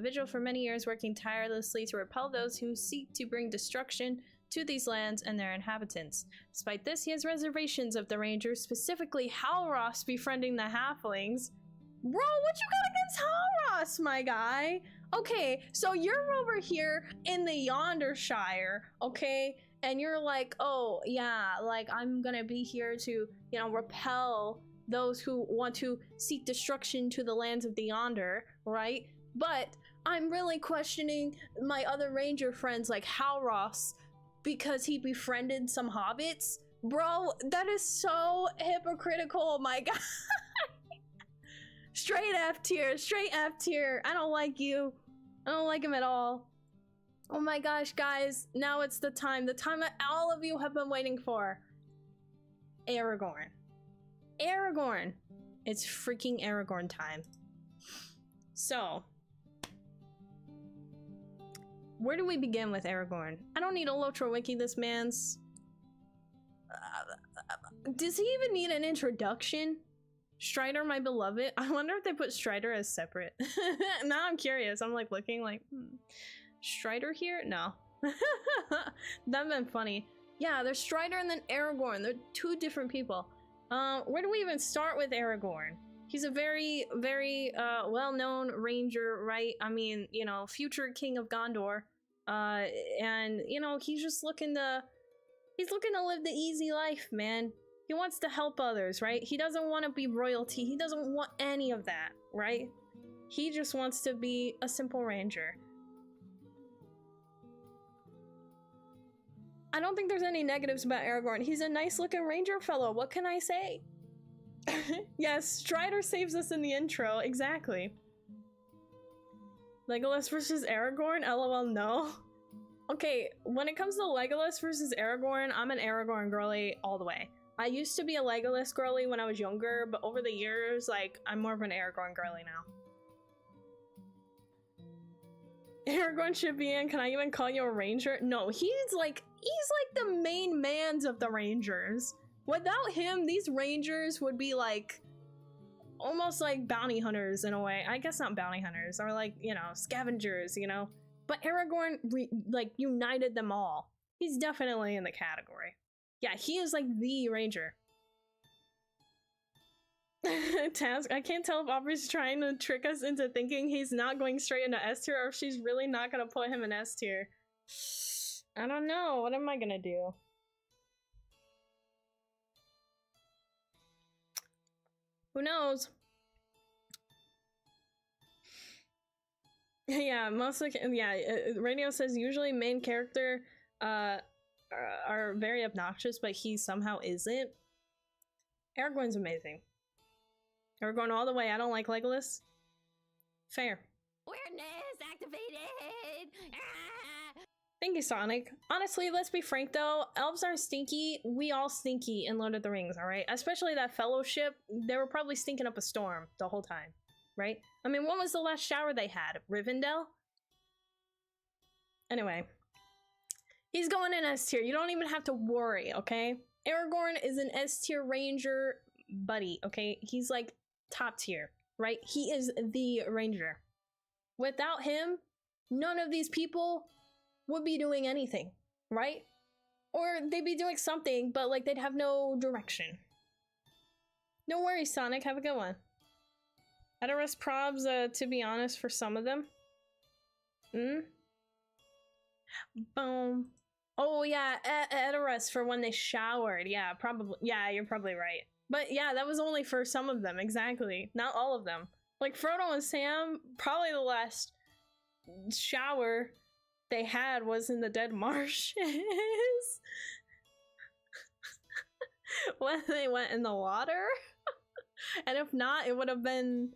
vigil for many years, working tirelessly to repel those who seek to bring destruction to these lands and their inhabitants. Despite this, he has reservations of the Rangers, specifically Halros befriending the Halflings. Bro, what you got against Halros, my guy? Okay, so you're over here in the Yonder Shire, okay? And you're like, oh, yeah, like, I'm gonna be here to, you know, repel those who want to seek destruction to the lands of the Yonder, right? But I'm really questioning my other ranger friends like Halros because he befriended some hobbits. Bro, that is so hypocritical, my God. Straight F tier, straight F tier. I don't like you. I don't like him at all. Oh my gosh, guys, now it's the time that all of you have been waiting for. Aragorn. Aragorn. It's freaking Aragorn time. So, where do we begin with Aragorn? I don't need a LOTRO wiki, this man's. Does he even need an introduction? Strider, my beloved. I wonder if they put Strider as separate. Now I'm curious. I'm like looking like, Strider here? No. That'd been funny. Yeah, there's Strider and then Aragorn. They're two different people. Where do we even start with Aragorn? He's a very, very well-known ranger, right? I mean, you know, future king of Gondor. And, you know, he's just looking to... He's looking to live the easy life, man. He wants to help others, right? He doesn't want to be royalty. He doesn't want any of that, right? He just wants to be a simple ranger. I don't think there's any negatives about Aragorn. He's a nice looking ranger fellow. What can I say? Yes, Strider saves us in the intro. Exactly. Legolas versus Aragorn? LOL, no. Okay, when it comes to Legolas versus Aragorn, I'm an Aragorn girly all the way. I used to be a Legolas girly when I was younger, but over the years, like, I'm more of an Aragorn girly now. Aragorn should be in. Can I even call you a ranger? No, he's like the main mans of the rangers. Without him, these rangers would be like almost like bounty hunters in a way. I guess not bounty hunters, or like, you know, scavengers, you know. But Aragorn like united them all. He's definitely in the category. Yeah, he is like the ranger. Task. I can't tell if Aubrey's trying to trick us into thinking he's not going straight into S tier or if she's really not gonna put him in S tier. I don't know. What am I gonna do? Who knows? Yeah, mostly. Yeah, radio says usually main character are very obnoxious, but he somehow isn't. Aragorn's amazing. Aragorn all the way. I don't like Legolas. Fair. Awareness activated. Thank you, Sonic. Honestly, let's be frank though, elves are stinky. We all stinky in Lord of the Rings, alright? Especially that fellowship. They were probably stinking up a storm the whole time, right? I mean, when was the last shower they had? Rivendell? Anyway. He's going in S tier. You don't even have to worry, okay? Aragorn is an S tier ranger buddy, okay? He's like top tier, right? He is the ranger. Without him, none of these people would be doing anything, right? Or they'd be doing something, but like they'd have no direction. No worries, Sonic. Have a good one. I'd arrest probs, to be honest, for some of them. Boom. Oh yeah, at arrest for when they showered. Yeah, probably. Yeah, you're probably right. But yeah, that was only for some of them, exactly. Not all of them. Like Frodo and Sam, probably the last shower they had was in the dead marshes. When they went in the water. And if not, it would have been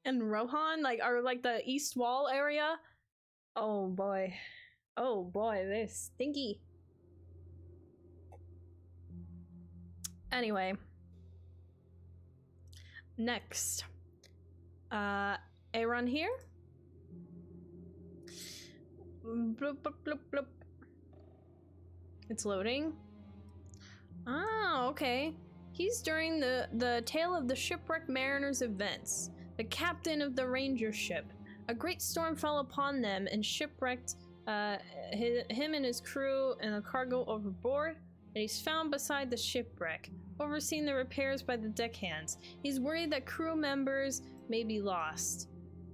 in Rohan, like, or like the East Wall area. Oh boy. Oh boy, they're stinky. Anyway. Next. Aaron here. Bloop, bloop, bloop, bloop. It's loading. Oh, okay. He's during the Tale of the Shipwrecked Mariners events. The captain of the ranger ship. A great storm fell upon them and shipwrecked him and his crew and the cargo overboard. And he's found beside the shipwreck, overseeing the repairs by the deckhands. He's worried that crew members may be lost.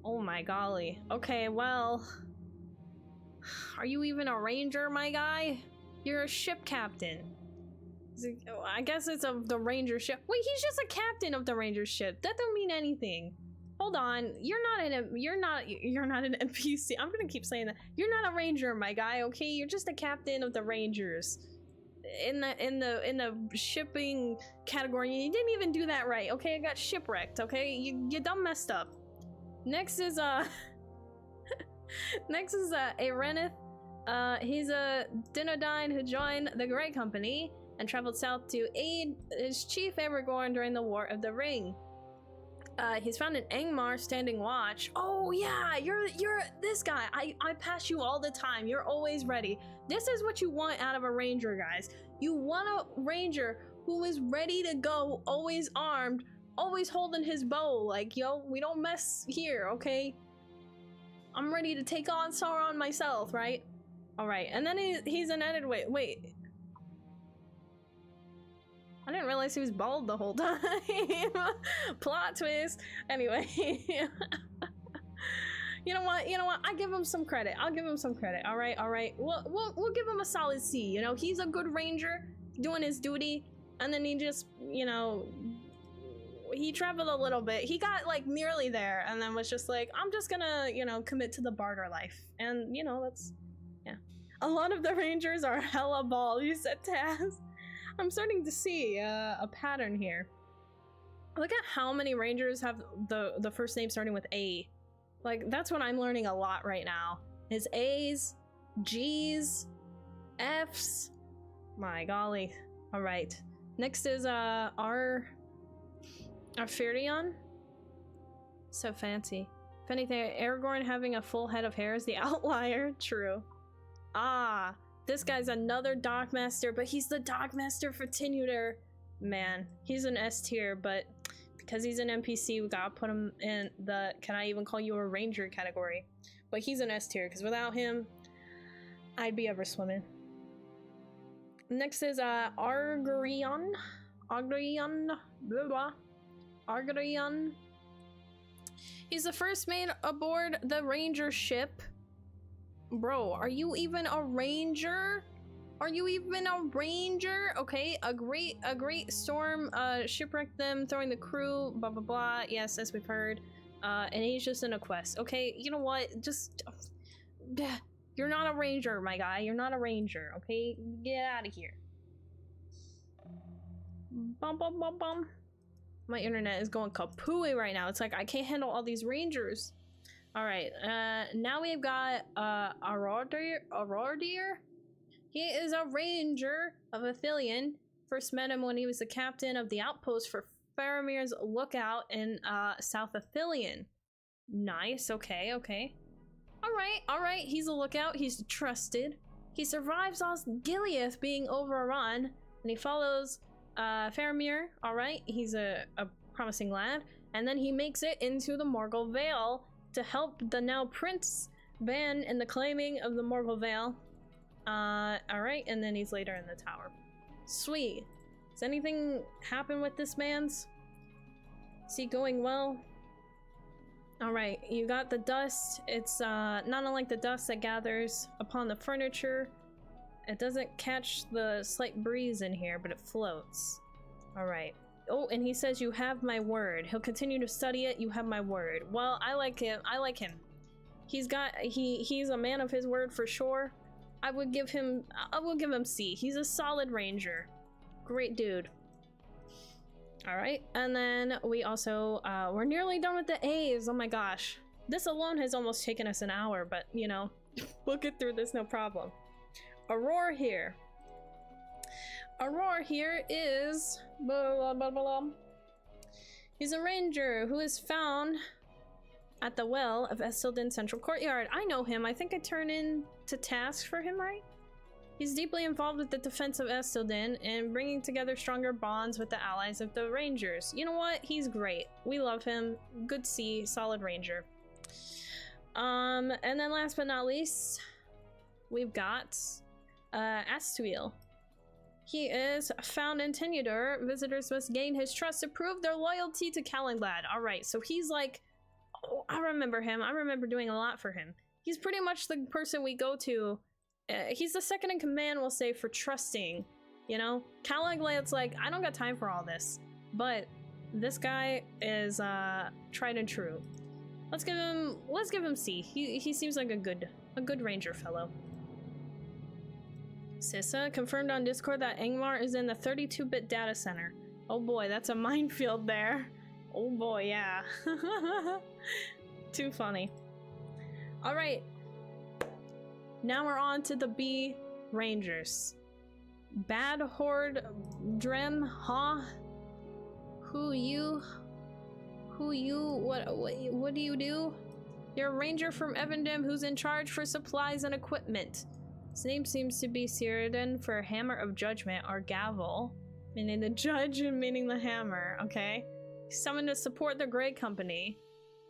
Oh my golly. Okay, well... Are you even a ranger, my guy? You're a ship captain. I guess it's of the ranger ship. Wait, he's just a captain of the ranger ship. That don't mean anything. Hold on. You're not an NPC. I'm gonna keep saying that. You're not a ranger, my guy, okay? You're just a captain of the rangers. In the shipping category, you didn't even do that right, okay? I got shipwrecked, okay? You done messed up. Next is Arenith. He's a Dinodyne who joined the Grey Company and traveled south to aid his chief Aragorn during the War of the Ring. He's found in Angmar standing watch. Oh yeah, you're this guy. I pass you all the time. You're always ready. This is what you want out of a ranger, guys. You want a ranger who is ready to go, always armed, always holding his bow. Like, yo, we don't mess here, okay? I'm ready to take on Sauron myself, right? All right, and then he's an edit. Wait. I didn't realize he was bald the whole time. Plot twist. Anyway. You know what? I give him some credit. I'll give him some credit. All right. We'll give him a solid C. You know, he's a good ranger doing his duty, and then he just, you know, he traveled a little bit. He got like nearly there, and then was just like, I'm just gonna, you know, commit to the barter life. And you know, that's, yeah. A lot of the rangers are hella bald. You said, Taz. I'm starting to see a pattern here. Look at how many rangers have the first name starting with A. Like, that's what I'm learning a lot right now. Is A's, G's, F's. My golly. All right. Next is Arfirion. So fancy. If anything, Aragorn having a full head of hair is the outlier. True. Ah. This guy's another Dockmaster, but he's the Dockmaster for Tinuter. Man, he's an S tier, but because he's an NPC, we gotta put him in the can I even call you a ranger category. But he's an S tier, because without him, I'd be ever swimming. Next is Aragorn. Aragorn. He's the first man aboard the ranger ship. Bro, are you even a ranger? Are you even a ranger? Okay, a great storm shipwrecked them, throwing the crew, blah blah blah. Yes, as we've heard. And he's just in a quest. Okay, you know what? Just you're not a ranger, my guy. You're not a ranger, okay? Get out of here. Bum bum bum bum. My internet is going kapooey right now. It's like I can't handle all these rangers. Alright, now we've got Aradir. He is a ranger of Ithilien. First met him when he was the captain of the outpost for Faramir's lookout in South Ithilien. Nice, okay. Alright, he's a lookout, he's trusted. He survives Osgiliath being overrun, and he follows Faramir. Alright, he's a promising lad. And then he makes it into the Morgul Vale to help the now Prince Ban in the claiming of the Morgul Vale. Alright, and then he's later in the tower. Sweet. Does anything happen with this man's? Is he going well? Alright, you got the dust. It's not unlike the dust that gathers upon the furniture. It doesn't catch the slight breeze in here, but it floats. Alright. Oh, and he says, you have my word. He'll continue to study it. You have my word. Well, I like him. I like him. He's a man of his word for sure. I will give him C. He's a solid ranger. Great dude. All right, and then we also, we're nearly done with the A's. Oh my gosh. This alone has almost taken us an hour, but you know, we'll get through this, no problem. Aurora here. Aurora here is... Blah, blah, blah, blah. He's a ranger who is found at the well of Estelden Central Courtyard. I know him. I think I turn in to tasks for him, right? He's deeply involved with the defense of Estelden and bringing together stronger bonds with the allies of the Rangers. You know what? He's great. We love him. Good C, solid ranger. And then last but not least, we've got Astuil. He is found in Tenudur. Visitors must gain his trust to prove their loyalty to Kalenlad. All right, so he's like, oh, I remember him. I remember doing a lot for him. He's pretty much the person we go to. He's the second in command, we'll say, for trusting. You know, Kalenlad's like, I don't got time for all this, but this guy is tried and true. Let's give him C. He seems like a good ranger fellow. Sissa confirmed on Discord that Angmar is in the 32-bit data center. Oh boy, that's a minefield there. Oh boy, yeah. Too funny. All right. Now we're on to the B Rangers. Bad Horde Drem, huh? What do you do? You're a ranger from Evendem who's in charge for supplies and equipment. His name seems to be Cyrodian for Hammer of Judgment, or Gavel, meaning the judge and meaning the hammer, okay? He's summoned to support the Grey Company.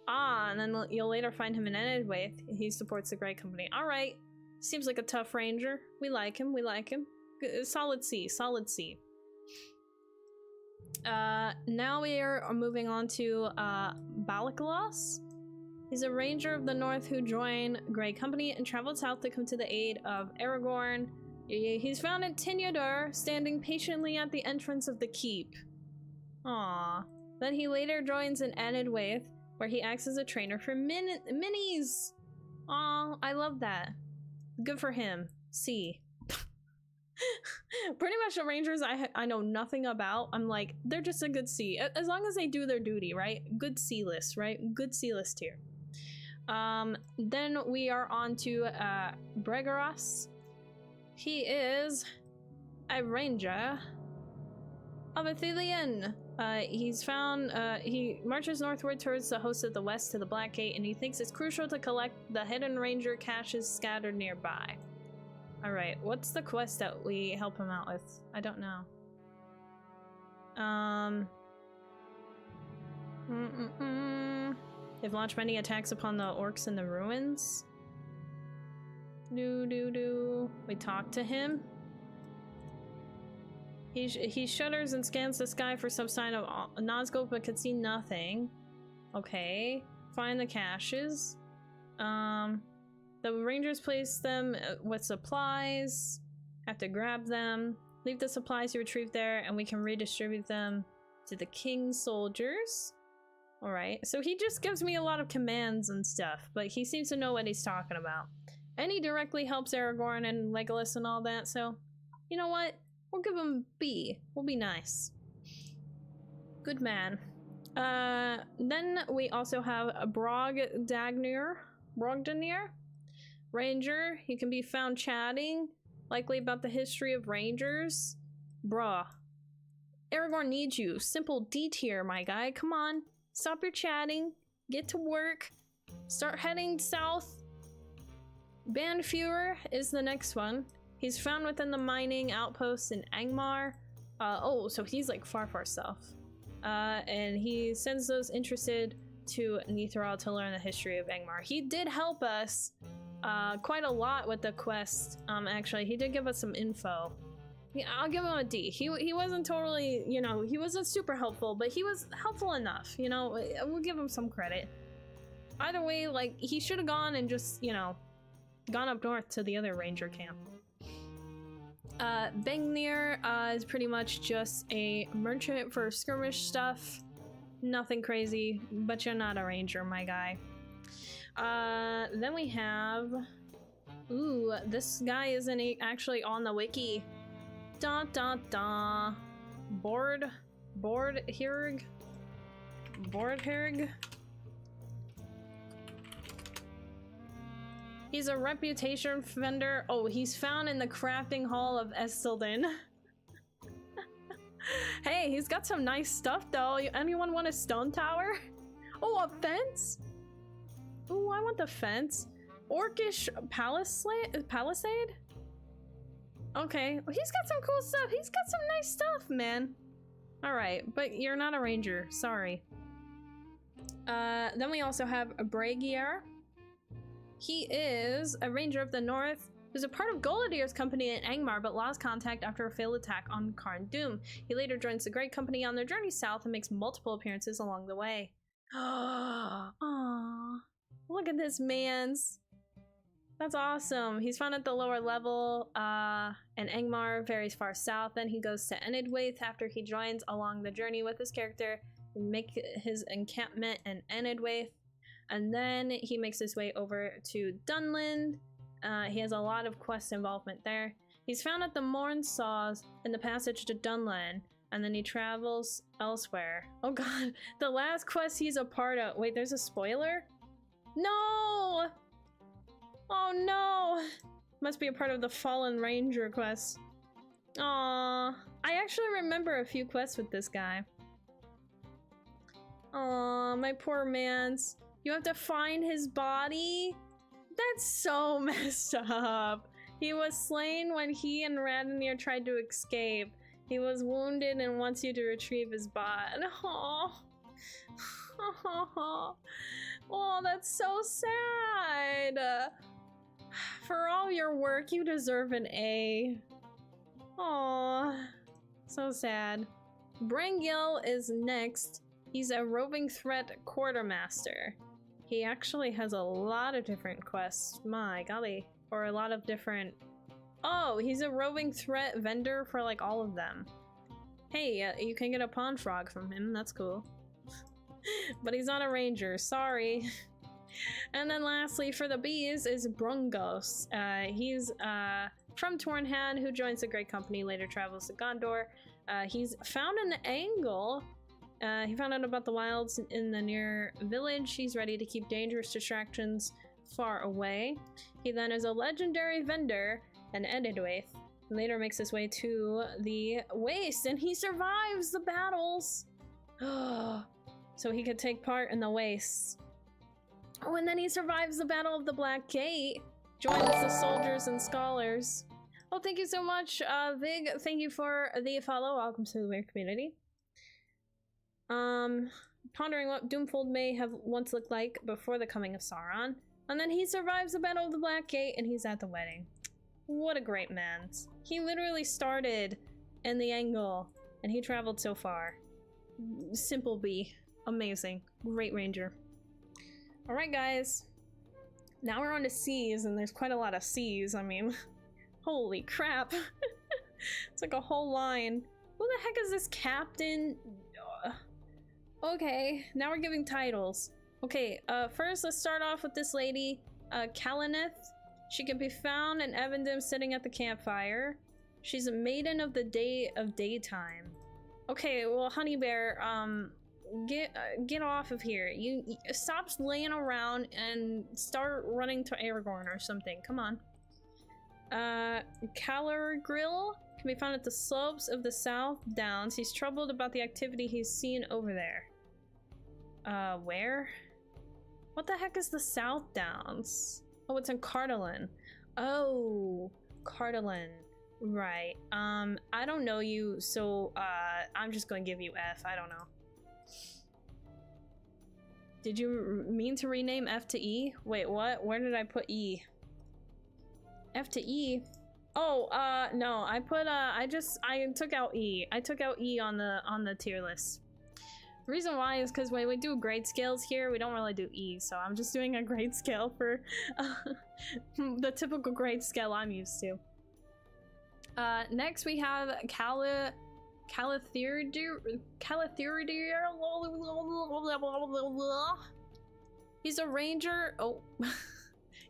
Ah, and then you'll later find him in Edwaith. He supports the Grey Company. Alright. Seems like a tough ranger. We like him, we like him. Solid C, solid C. Now we are moving on to Balakalos. He's a ranger of the north who joined Grey Company and traveled south to come to the aid of Aragorn. He's found in Tenudur, standing patiently at the entrance of the keep. Aww. Then he later joins in Edwaith, where he acts as a trainer for minis. Aw, I love that. Good for him. C. Pretty much the rangers I know nothing about. I'm like, they're just a good C. As long as they do their duty, right? Good C list, right? Good C list here. Then we are on to Bregaros. He is a ranger of Athelion. He's found, he marches northward towards the host of the west to the Black Gate, and he thinks it's crucial to collect the hidden ranger caches scattered nearby. Alright, what's the quest that we help him out with? I don't know. They've launched many attacks upon the orcs in the ruins. We talk to him. He shudders and scans the sky for some sign of Nazgul, but could see nothing. Okay. Find the caches. The rangers place them with supplies. Have to grab them. Leave the supplies you retrieve there, and we can redistribute them to the king's soldiers. Alright, so he just gives me a lot of commands and stuff, but he seems to know what he's talking about. And he directly helps Aragorn and Legolas and all that, so you know what? We'll give him B. We'll be nice. Good man. Then we also have a Brogdanir. Ranger. He can be found chatting, likely about the history of rangers. Bruh. Aragorn needs you. Simple D tier, my guy. Come on. Stop your chatting. Get to work. Start heading south. Bandfuhrer is the next one. He's found within the mining outpost in Angmar. Oh, so he's like far, far south. And he sends those interested to Nithral to learn the history of Angmar. He did help us quite a lot with the quest. Actually, he did give us some info. Yeah, I'll give him a D. He wasn't totally, you know, he wasn't super helpful, but he was helpful enough, you know. We'll give him some credit. Either way, like, he should have gone and just, you know, gone up north to the other ranger camp. Bengnir is pretty much just a merchant for skirmish stuff. Nothing crazy, but you're not a ranger, my guy. Then we have... Ooh, this guy isn't actually on the wiki. Da da da. Bordhirg? He's a reputation vendor. Oh, he's found in the crafting hall of Estelden. Hey, he's got some nice stuff though. Anyone want a stone tower? Oh, a fence? Oh, I want the fence. Orcish palisade? Okay, well, he's got some cool stuff. He's got some nice stuff, man. All right, but you're not a ranger. Sorry. Then we also have Bragier. He is a ranger of the north who's a part of Goladir's company in Angmar but lost contact after a failed attack on Karn Doom. He later joins the Great Company on their journey south and makes multiple appearances along the way. Aww, look at this man's. That's awesome. He's found at the lower level, and Angmar, very far south. Then he goes to Enidwaith after he joins along the journey with his character and make his encampment in Enidwaith. And then he makes his way over to Dunland. He has a lot of quest involvement there. He's found at the Morn Saws in the passage to Dunland, and then he travels elsewhere. Oh god, the last quest he's a part of. Wait, there's a spoiler? No! Oh no! Must be a part of the Fallen Ranger quest. Aww. I actually remember a few quests with this guy. Aww, my poor mans. You have to find his body? That's so messed up. He was slain when he and Radonir tried to escape. He was wounded and wants you to retrieve his body. Oh. Oh, that's so sad. For all your work, you deserve an A. Aw, so sad. Brangil is next. He's a roving threat quartermaster. He actually has a lot of different quests. My golly. Or a lot of different... Oh, he's a roving threat vendor for like all of them. Hey, you can get a pond frog from him. That's cool. But he's not a ranger. Sorry. And then lastly, for the bees, is Brungos. He's from Tornhan, who joins the Great Company, later travels to Gondor. He's found in the Angle. He found out about the wilds in the near village. He's ready to keep dangerous distractions far away. He then is a legendary vendor in Enidwaith, and later makes his way to the Waste, and he survives the battles. So he could take part in the Waste. Oh, and then he survives the Battle of the Black Gate, joins the soldiers and scholars. Oh, thank you so much, Vig. Thank you for the follow. Welcome to the Weird community. Pondering what Doomfold may have once looked like before the coming of Sauron. And then he survives the Battle of the Black Gate, and he's at the wedding. What a great man. He literally started in the Angle, and he traveled so far. Simple B. Amazing. Great ranger. Alright guys, now we're on to C's, and there's quite a lot of C's. I mean, holy crap. It's like a whole line. Who the heck is this captain? Okay, now we're giving titles. Okay, first let's start off with this lady, Kalenlad. She can be found in Evendom sitting at the campfire. She's a maiden of the day of daytime. Okay, well, Honey Bear, get off of here. You stop laying around and start running to Aragorn or something. Come on. Kalergrill can be found at the slopes of the South Downs. He's troubled about the activity he's seen over there. Where? What the heck is the South Downs? Oh, it's in Cardolan. Oh, Cardolan. Right. I don't know you, so I'm just going to give you F. I don't know. Did you mean to rename F to E? Wait, what? Where did I put E? F to E? Oh, no, I put, I took out E. I took out E on the tier list. The reason why is because when we do grade scales here, we don't really do E, so I'm just doing a grade scale for the typical grade scale I'm used to. Next we have Kalenlad. He's a ranger. Oh,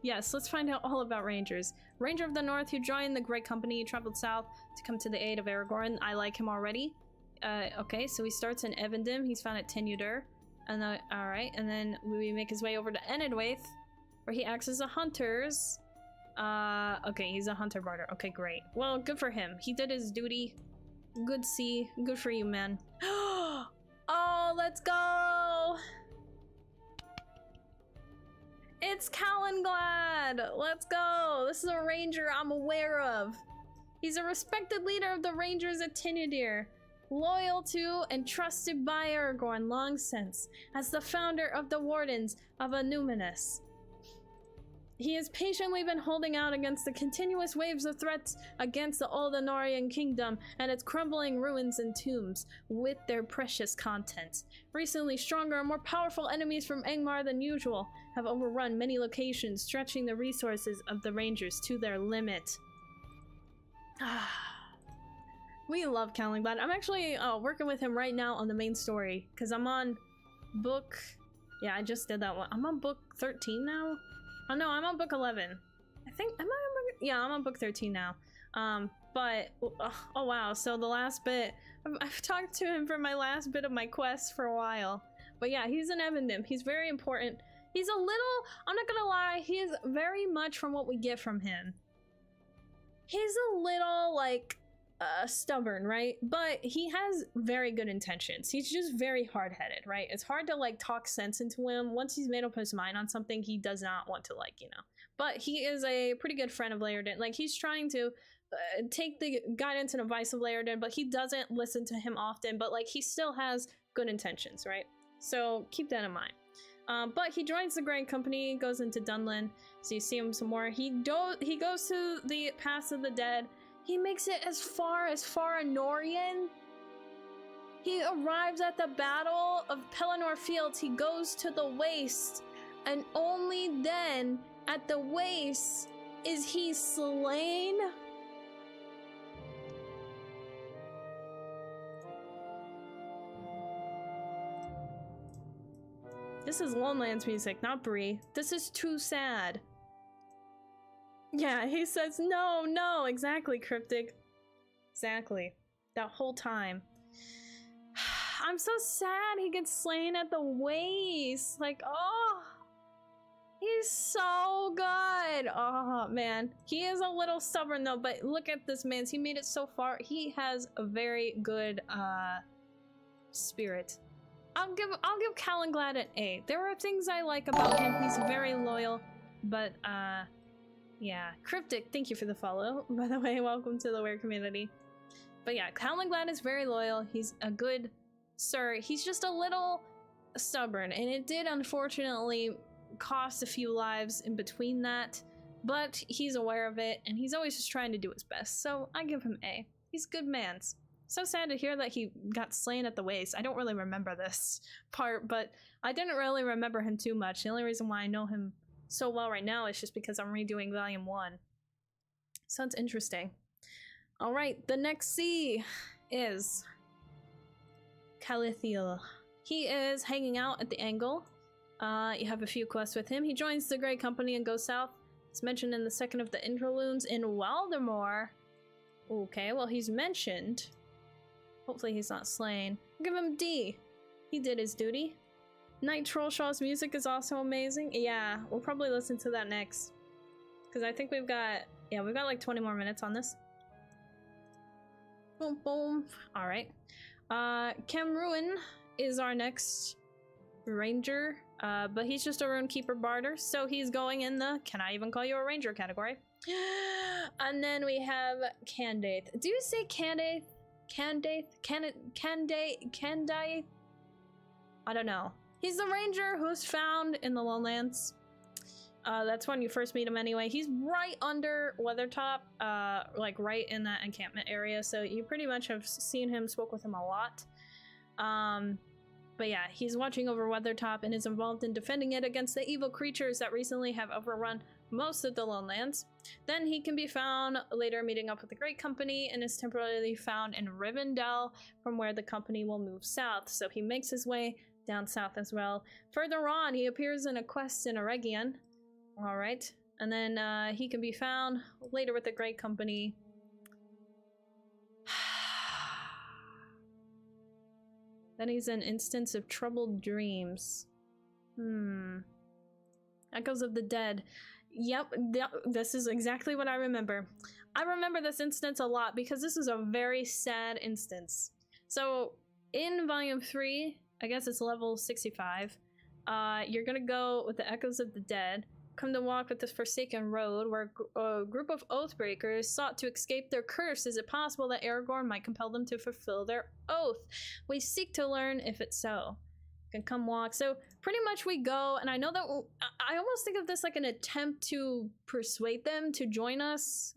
yes, let's find out all about rangers. Ranger of the North who joined the Great Company, traveled south to come to the aid of Aragorn. I like him already. Okay, so he starts in Evendim. He's found at Tenudur. And alright, and then we make his way over to Enedwaith, where he acts as a hunter's. Okay, he's a hunter barter. Okay, great. Well, good for him. He did his duty. Good see. Good for you, man. Oh, let's go! It's Kalenlad! Let's go! This is a ranger I'm aware of. He's a respected leader of the rangers at Tenudur, loyal to and trusted by Aragorn long since, as the founder of the Wardens of Anuminus. He has patiently been holding out against the continuous waves of threats against the old Anorian kingdom and its crumbling ruins and tombs with their precious contents. Recently, stronger and more powerful enemies from Angmar than usual have overrun many locations, stretching the resources of the Rangers to their limit. We love Kalenlad. I'm actually working with him right now on the main story, because I'm on book... Yeah, I just did that one. I'm on book 13 now? Oh no, I'm on book 11. I think, am I on book? Yeah, I'm on book 13 now. But, oh wow, so the last bit, I've talked to him for my last bit of my quest for a while. But yeah, he's an Evendim. He's very important. He's a little, I'm not gonna lie, he is very much from what we get from him. He's a little, like, stubborn, right? But he has very good intentions. He's just very hard-headed, right? It's hard to like talk sense into him. Once he's made up his mind on something, he does not want to, like, you know. But he is a pretty good friend of Laerden. Like, he's trying to take the guidance and advice of Laerden, but he doesn't listen to him often. But like, he still has good intentions, right? So keep that in mind. But he joins the Great Company, goes into Dunlin, so you see him some more. He goes to the Pass of the Dead. He makes it as far as Faramir. He arrives at the Battle of Pelennor Fields. He goes to the Waste, and only then, at the Waste, is he slain. This is Lonelands music, not Bree. This is too sad. Yeah, he says, no, no, exactly, Cryptic. Exactly. That whole time. I'm so sad he gets slain at the Waste. Like, oh, he's so good. Oh, man. He is a little stubborn, though, but look at this, man. He made it so far. He has a very good, spirit. I'll give Kalenlad an A. There are things I like about him. He's very loyal, but, yeah. Cryptic, thank you for the follow. By the way, welcome to the Weird community. But yeah, Kalenlad is very loyal. He's a good sir. He's just a little stubborn, and it did unfortunately cost a few lives in between that, but he's aware of it, and he's always just trying to do his best, so I give him A. He's good mans. So sad to hear that he got slain at the Waste. I don't really remember this part, but I didn't really remember him too much. The only reason why I know him so well right now is just because I'm redoing Volume 1. Sounds interesting. Alright, the next C is Kalenlad. He is hanging out at the Angle. You have a few quests with him. He joins the Great Company and goes south. It's mentioned in the second of the interludes in Waldemar. Okay, well, he's mentioned. Hopefully he's not slain. I'll give him D. He did his duty. Night Trollshaw's music is also amazing. Yeah, we'll probably listen to that next. Because I think we've got like 20 more minutes on this. Boom, boom. Alright. Camruin is our next ranger. But he's just a Runekeeper barter. So he's going in the can I even call you a ranger category. And then we have Candaith. Do you say Candaith? Candaith? Candaith? I don't know. He's the ranger who's found in the Lowlands. That's when you first meet him anyway. He's right under Weathertop, like right in that encampment area. So you pretty much have seen him, spoke with him a lot. But yeah, he's watching over Weathertop and is involved in defending it against the evil creatures that recently have overrun most of the Lowlands. Then he can be found later meeting up with the Great Company and is temporarily found in Rivendell, from where the company will move south. So he makes his way down south as well. Further on, he appears in a quest in Eregion. Alright. And then he can be found later with the Great Company. Then he's an instance of troubled dreams. Echoes of the Dead. Yep, this is exactly what I remember. I remember this instance a lot because this is a very sad instance. So in Volume 3, I guess it's level 65, you're gonna go with the Echoes of the Dead, come to walk with the Forsaken Road, where a group of Oathbreakers sought to escape their curse. Is it possible that Aragorn might compel them to fulfill their oath? We seek to learn if it's so. Can come walk. So pretty much we go, and I know that I almost think of this like an attempt to persuade them to join us,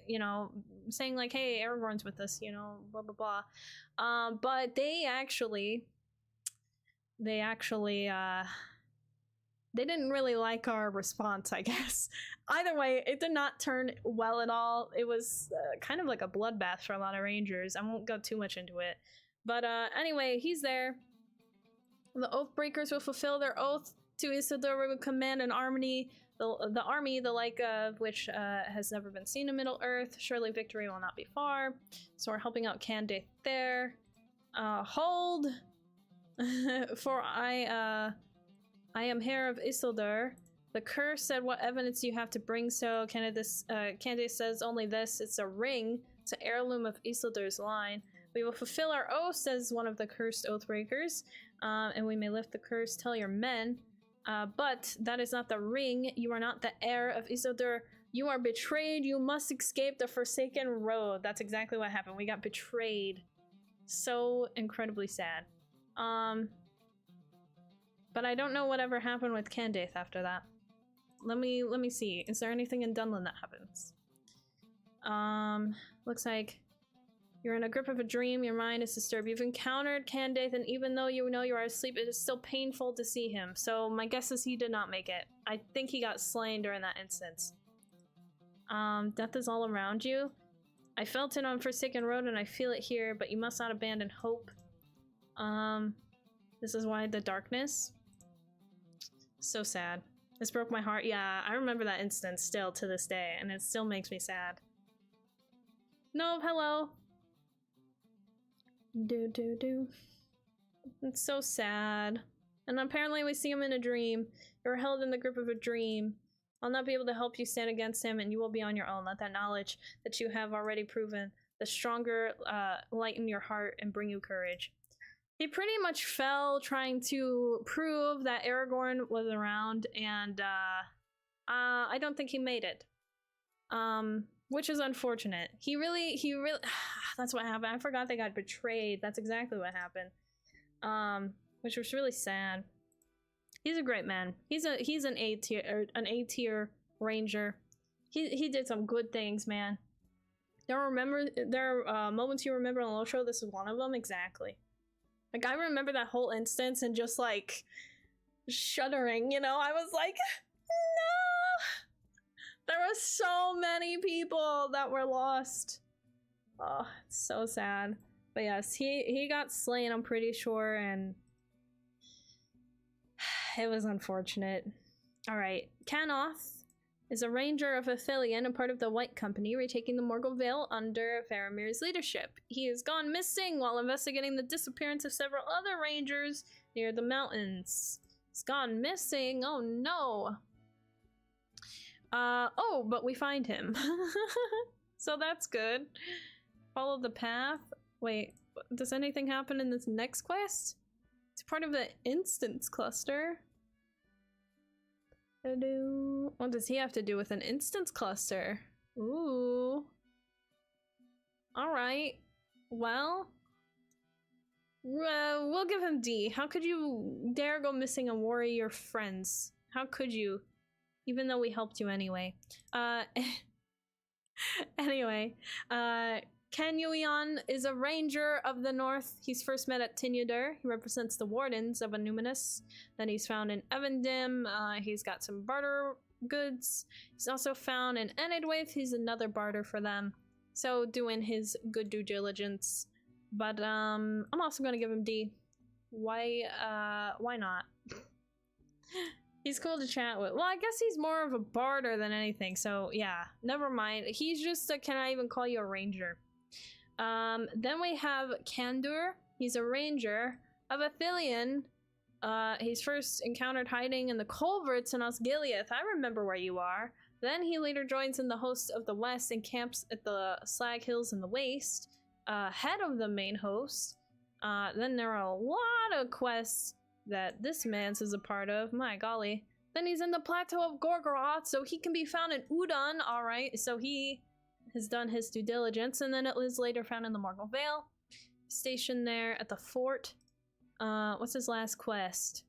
you know, saying like, hey, Aragorn's with us, you know, blah blah blah. But they didn't really like our response, I guess. Either way, it did not turn well at all. It was kind of like a bloodbath for a lot of rangers. I won't go too much into it, but anyway, he's there. The Oathbreakers will fulfill their oath to Isildur. We will command an army, the army, the like of which has never been seen in Middle Earth. Surely victory will not be far. So we're helping out Candide there. Hold, for I am heir of Isildur. The curse said what evidence you have to bring. So Candide says only this. It's a ring. It's an heirloom of Isildur's line. We will fulfill our oath, says one of the cursed Oathbreakers. And we may lift the curse, tell your men. But that is not the ring. You are not the heir of Isildur. You are betrayed. You must escape the Forsaken Road. That's exactly what happened. We got betrayed. So incredibly sad. But I don't know whatever happened with Candide after that. Let me see. Is there anything in Dunland that happens? Looks like you're in a grip of a dream, your mind is disturbed. You've encountered Candide, and even though you know you are asleep, it is still painful to see him. So my guess is he did not make it. I think he got slain during that instance. Death is all around you. I felt it on Forsaken Road and I feel it here, but you must not abandon hope. This is why the darkness. So sad. This broke my heart. Yeah, I remember that instance still to this day, and it still makes me sad. No, hello. Do. It's so sad. And apparently we see him in a dream. You're held in the grip of a dream. I'll not be able to help you stand against him, and you will be on your own. Let that knowledge that you have already proven the stronger lighten your heart and bring you courage. He pretty much fell trying to prove that Aragorn was around, and I don't think he made it. Which is unfortunate. He really that's what happened. I forgot they got betrayed. That's exactly what happened. Which was really sad. He's a great man. He's an A tier ranger. He did some good things, man. There are moments you remember on LOTRO. This is one of them. Exactly. Like, I remember that whole instance and just like shuddering, you know. I was like, no. There were so many people that were lost. Oh, it's so sad. But yes, he got slain, I'm pretty sure, and it was unfortunate. Alright, Canoth is a ranger of Athelion and part of the White Company, retaking the Morgul Vale under Faramir's leadership. He has gone missing while investigating the disappearance of several other rangers near the mountains. He's gone missing, oh no. Oh, but we find him. So that's good. Follow the path. Wait, does anything happen in this next quest? It's part of the instance cluster. What does he have to do with an instance cluster? Ooh. Alright. Well, we'll give him D. How could you dare go missing and worry your friends? How could you? Even though we helped you anyway. Anyway, Ken Yuion is a ranger of the north. He's first met at Tinyadur. He represents the wardens of Anuminus. Then he's found in Evendim. He's got some barter goods. He's also found an Enidwaith. He's another barter for them. So doing his good due diligence. But I'm also gonna give him D. Why not? He's cool to chat with. Well, I guess he's more of a barter than anything, so yeah, never mind. He's just a, can I even call you a ranger? Then we have Kandur. He's a ranger of Athelion. He's first encountered hiding in the culverts in Osgiliath. I remember where you are. Then he later joins in the host of the West and camps at the Slag Hills in the Waste, head of the main host. Then there are a lot of quests that this man's is a part of. My golly. Then he's in the Plateau of Gorgoroth, so he can be found in Udon. Alright, so he has done his due diligence, and then it was later found in the Morgul Vale. Stationed there at the fort. What's his last quest?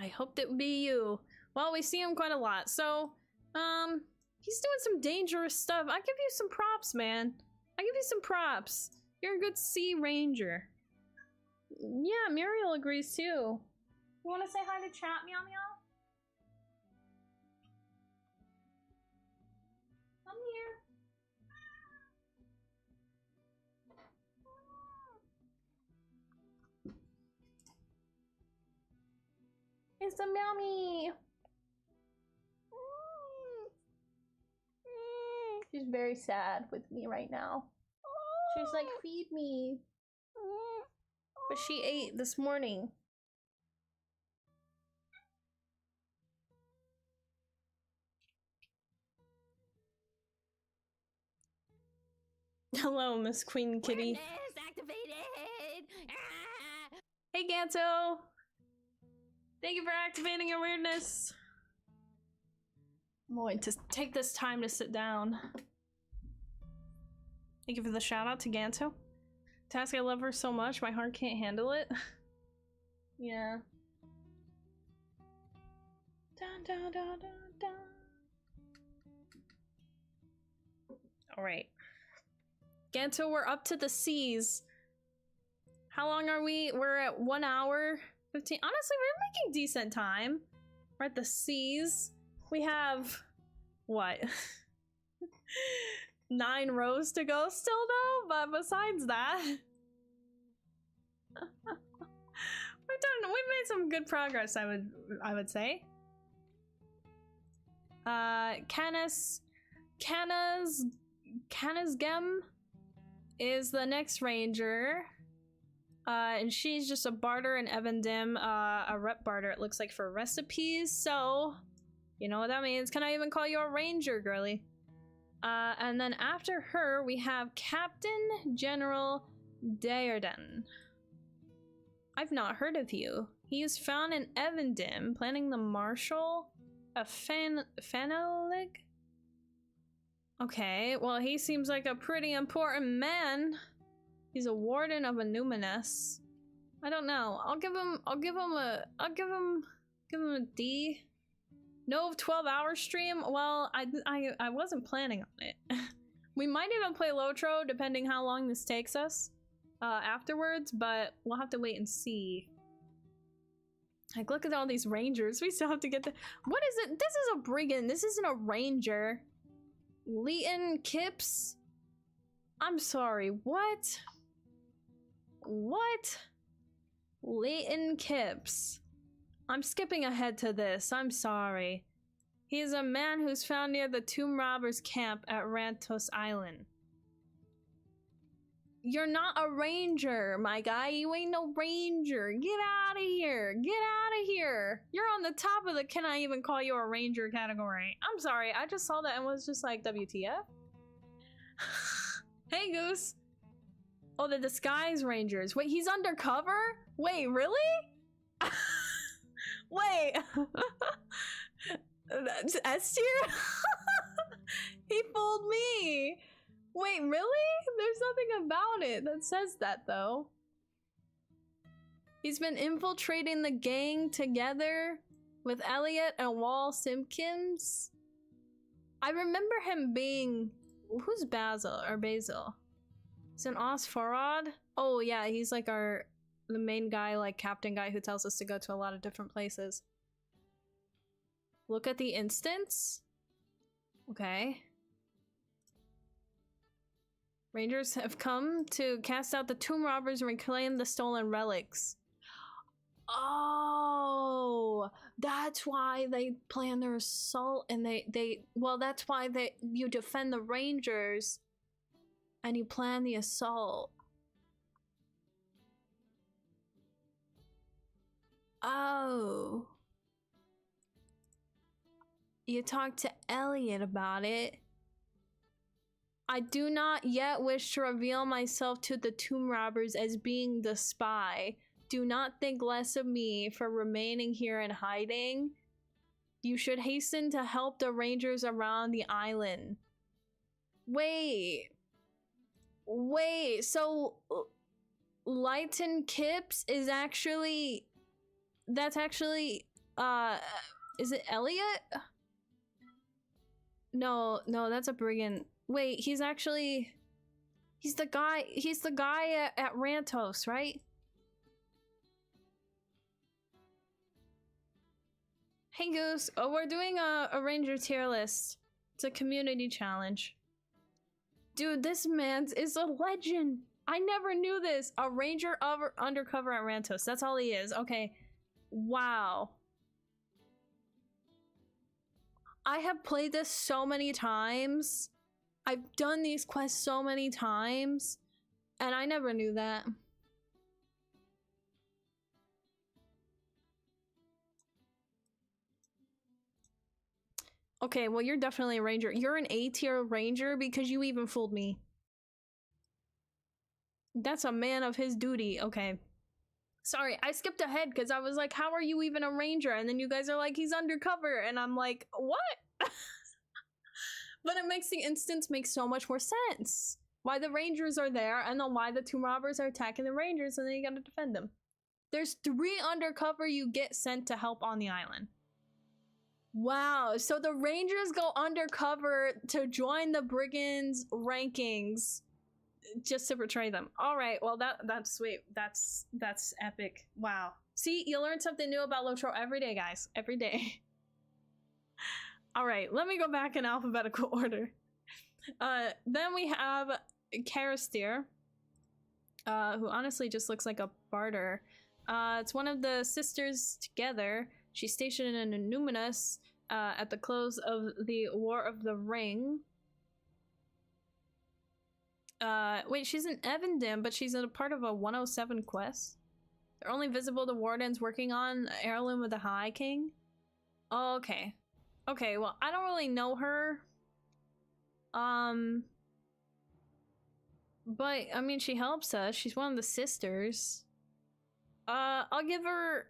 I hoped it would be you. Well, we see him quite a lot, so, he's doing some dangerous stuff. I give you some props, man. I give you some props. You're a good sea ranger. Yeah, Muriel agrees too. You want to say hi to chat, meow meow? Come here. It's a meow. She's very sad with me right now. She's like, feed me. But she ate this morning. Hello, Miss Queen Kitty. Weirdness activated. Ah! Hey, Ganto. Thank you for activating your weirdness. I'm going to take this time to sit down. Thank you for the shout out to Ganto. Task, I love her so much, my heart can't handle it. Yeah. Dun, dun, dun, dun, dun. Alright. Ganto, we're up to the seas. How long are we? We're at 1 hour 15. Honestly, we're making decent time. We're at the seas. We have what? 9 rows to go still though, but besides that, we've made some good progress, I would say. Canasgem is the next ranger. And she's just a barter in Evendim, a rep barter, it looks like, for recipes, so you know what that means. Can I even call you a ranger, girly? And then after her, we have Captain General Daerden. I've not heard of you. He is found in Evendim, planning the Marshal of Fanalig? Okay, well, he seems like a pretty important man. He's a warden of a numinous. I don't know. I'll give him a D. No 12-hour stream? Well, I wasn't planning on it. We might even play Lotro, depending how long this takes us afterwards, but we'll have to wait and see. Like, look at all these rangers. We still have to get the— what is it? This is a brigand. This isn't a ranger. Leighton Kips? I'm sorry, what? What? Leighton Kips. I'm skipping ahead to this, I'm sorry. He is a man who's found near the Tomb Robbers camp at Rantos Island. You're not a ranger, my guy. You ain't no ranger. Get out of here. Get out of here. You're on the top of the can I even call you a ranger category. I'm sorry, I just saw that and was just like, WTF? Hey, Goose. Oh, the disguise rangers. Wait, he's undercover? Wait, really? Wait. That's S tier? He fooled me. Wait, really? There's nothing about it that says that, though. He's been infiltrating the gang together with Elliot and Wall Simpkins. I remember him being— who's Basil or Basil? He's an Osfarad. Oh yeah, he's like the main guy, like captain guy who tells us to go to a lot of different places. Look at the instance. Okay. Rangers have come to cast out the tomb robbers and reclaim the stolen relics. Oh, that's why they plan their assault, and well, that's why you defend the Rangers and you plan the assault. Oh. You talked to Elliot about it. I do not yet wish to reveal myself to the tomb robbers as being the spy. Do not think less of me for remaining here and hiding. You should hasten to help the Rangers around the island. Wait, so Lighten Kips is actually, that's actually, is it Elliot? No, that's a brigand. Wait, he's the guy at Rantos, right? Hey Goose, oh, we're doing a ranger tier list. It's a community challenge. Dude, this man is a legend. I never knew this. A ranger undercover at Rantos. That's all he is. Okay. Wow. I have played this so many times. I've done these quests so many times, and I never knew that. Okay, well, you're definitely a ranger. You're an A-tier ranger because you even fooled me. That's a man of his duty. Okay. Sorry, I skipped ahead because I was like, how are you even a ranger? And then you guys are like, he's undercover. And I'm like, what? But it makes the instance make so much more sense. Why the rangers are there, and then why the tomb robbers are attacking the rangers, and then you gotta defend them. There's 3 undercover you get sent to help on the island. Wow, so the rangers go undercover to join the brigands' rankings just to betray them. All right, well that's sweet. That's epic. Wow. See, you learn something new about LOTRO every day, guys. Every day. All right, let me go back in alphabetical order. Then we have Karastir, who honestly just looks like a barter. It's one of the sisters together. She's stationed in Numinous at the close of the War of the Ring. Wait, she's in Evendam, but she's a part of a 107 quest. They're only visible to wardens working on Heirloom of the High King. Oh, okay. Okay, well, I don't really know her. But, I mean, she helps us. She's one of the sisters. I'll give her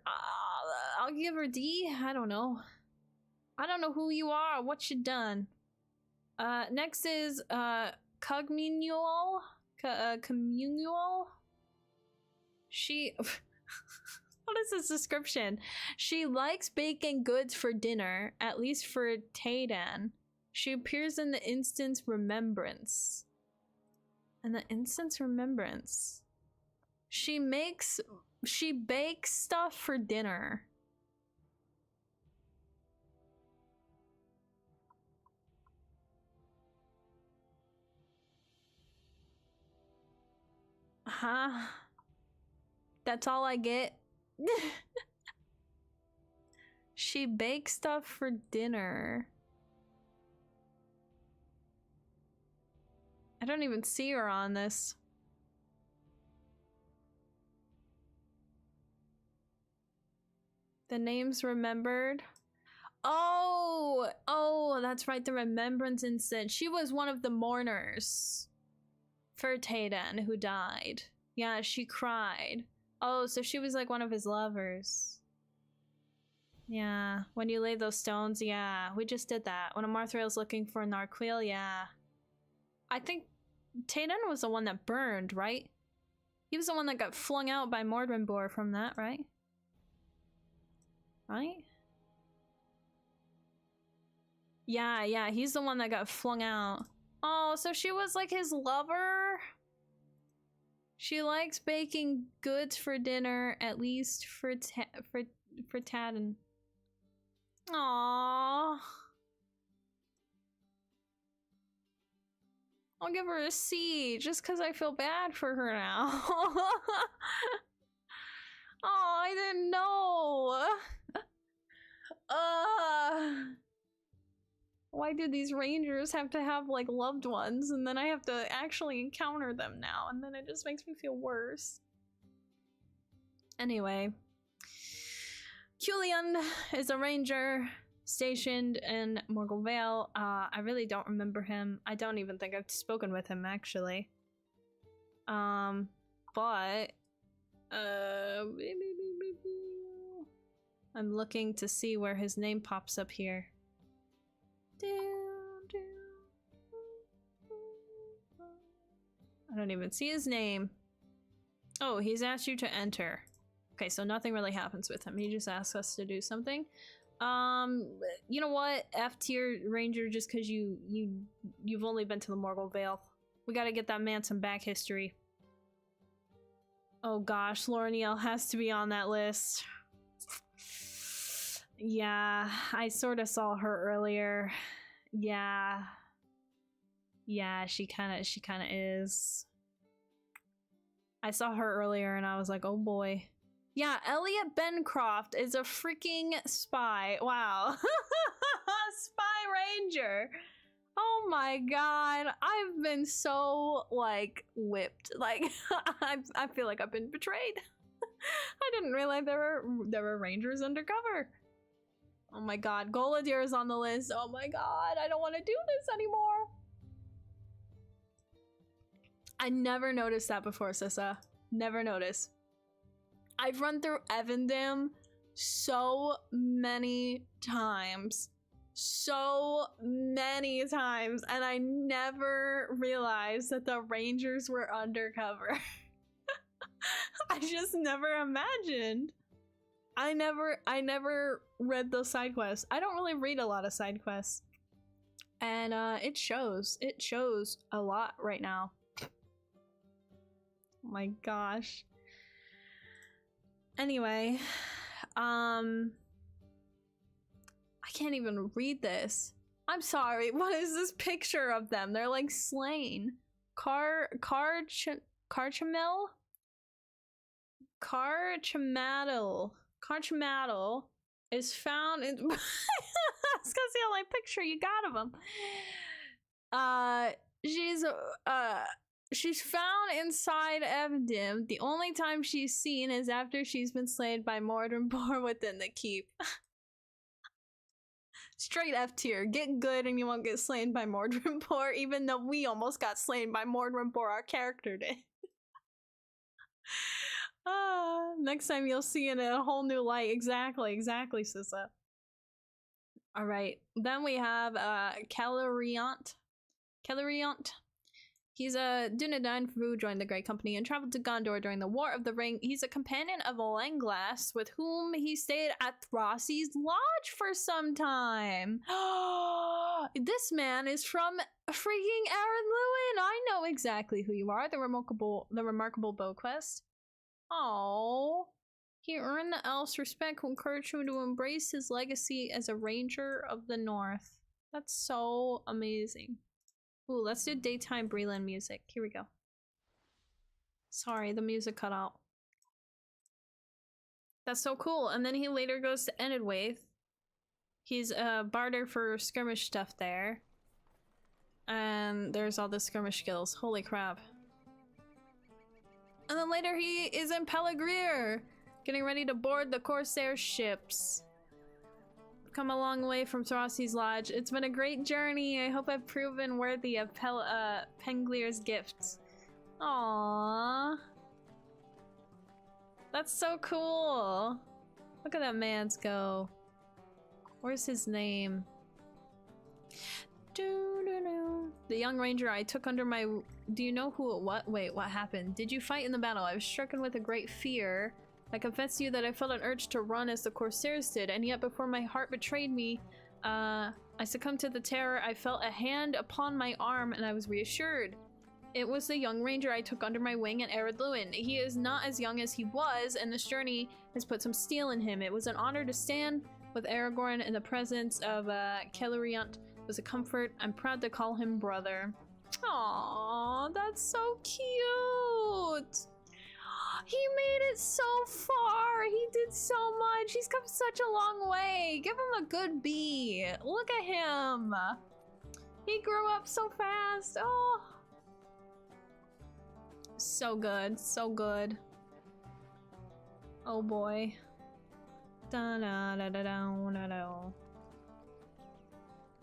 D. I don't know. I don't know who you are, what you done. Next is, Cogmunual? Communal? She... What is this description? She likes baking goods for dinner, at least for Taydan. She appears in the instance Remembrance. And the instance Remembrance. She bakes stuff for dinner. Huh? That's all I get? She bakes stuff for dinner. I don't even see her on this. The name's remembered. Oh, that's right, the Remembrance Incident. She was one of the mourners for Taydan who died. Yeah, she cried. Oh, so she was like one of his lovers. Yeah, when you lay those stones, yeah, we just did that. When Amarthrael's looking for Narquil, yeah. I think Taydan was the one that burned, right? He was the one that got flung out by Mordrinbor from that, right? Right? Yeah, he's the one that got flung out. Oh, so she was like his lover? She likes baking goods for dinner, at least for Tadden. Aww. I'll give her a C just because I feel bad for her now. Oh, I didn't know. Why do these rangers have to have like loved ones and then I have to actually encounter them now and then it just makes me feel worse. Anyway, Culion is a ranger stationed in Morgul Vale. I really don't remember him. I don't even think I've spoken with him actually. But I'm looking to see where his name pops up here. I don't even see his name. Oh, he's asked you to enter. Okay, so nothing really happens with him. He just asks us to do something. You know what? F tier ranger, just because you've only been to the Morgul Vale. We gotta get that man some back history. Oh gosh, Loreniel has to be on that list. Yeah, I sort of saw her earlier. Yeah, she kind of is. I saw her earlier and I was like, oh boy. Yeah, Elliot Bencroft is a freaking spy. Wow. Spy ranger. Oh my god. I've been so, like, whipped. Like, I feel like I've been betrayed. I didn't realize there were rangers undercover. Oh my god. Goladir is on the list. Oh my god. I don't want to do this anymore. I never noticed that before, Sissa. Never noticed. I've run through Evandam so many times. So many times. And I never realized that the Rangers were undercover. I just never imagined. I never read those side quests. I don't really read a lot of side quests. And it shows. It shows a lot right now. Oh my gosh. Anyway, I can't even read this. I'm sorry. What is this picture of them? They're like slain. Carchamadel is found in. It's because the only picture you got of him. She's found inside Evdim. The only time she's seen is after she's been slain by Mordrenbor within the keep. Straight F tier. Get good and you won't get slain by Mordrenbor, even though we almost got slain by Mordrenbor, our character did. Next time you'll see it in a whole new light. Exactly, Sissa. Alright, then we have Caleriant. He's a Dunedain who joined the Great Company and traveled to Gondor during the War of the Ring. He's a companion of Langlass, with whom he stayed at Throssi's Lodge for some time. This man is from freaking Aaron Lewin. I know exactly who you are. The remarkable bow quest. Oh, he earned the elf's respect who encouraged him to embrace his legacy as a ranger of the North. That's so amazing. Ooh, let's do daytime Breland music. Here we go. Sorry, the music cut out. That's so cool. And then he later goes to Enidwaith. He's a barter for skirmish stuff there. And there's all the skirmish skills. Holy crap. And then later he is in Pelagrir, getting ready to board the Corsair ships. Come a long way from Throssi's Lodge. It's been a great journey. I hope I've proven worthy of Penglir's gifts. Aww. That's so cool. Look at that man's go. Where's his name? The young ranger I took under my... Do you know who it was? Wait, what happened? Did you fight in the battle? I was stricken with a great fear. I confess to you that I felt an urge to run as the Corsairs did, and yet before my heart betrayed me, I succumbed to the terror. I felt a hand upon my arm, and I was reassured. It was the young ranger I took under my wing at Ered Luin. He is not as young as he was, and this journey has put some steel in him. It was an honor to stand with Aragorn in the presence of Kalenlad was a comfort. I'm proud to call him brother. Aww, that's so cute. He made it so far. He did so much. He's come such a long way. Give him a good B. Look at him. He grew up so fast. Oh. So good. So good. Oh boy. Da da da da da da da.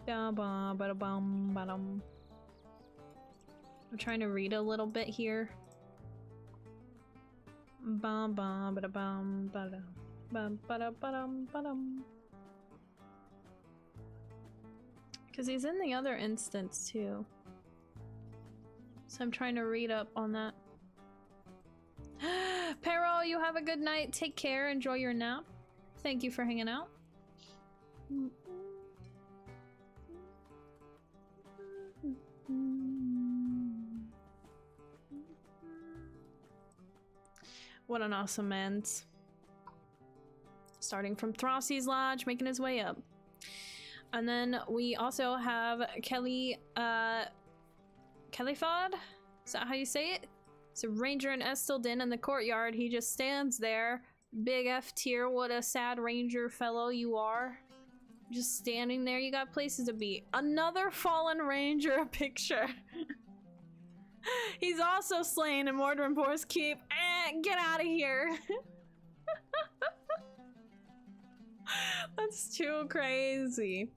Da ba ba da bum ba dum. I'm trying to read a little bit here. Bum bum ba da bum ba da bum ba da ba dum ba dum. Because he's in the other instance too. So I'm trying to read up on that. Pero, you have a good night. Take care. Enjoy your nap. Thank you for hanging out. What an awesome end. Starting from Throssy's Lodge, making his way up. And then we also have Kalenlad? Is that how you say it? It's a ranger in Estelden in the courtyard. He just stands there. Big F tier. What a sad ranger fellow you are. Just standing there. You got places to be. Another fallen ranger picture. He's also slain in Mordrenbor's Keep. Get out of here. That's too crazy.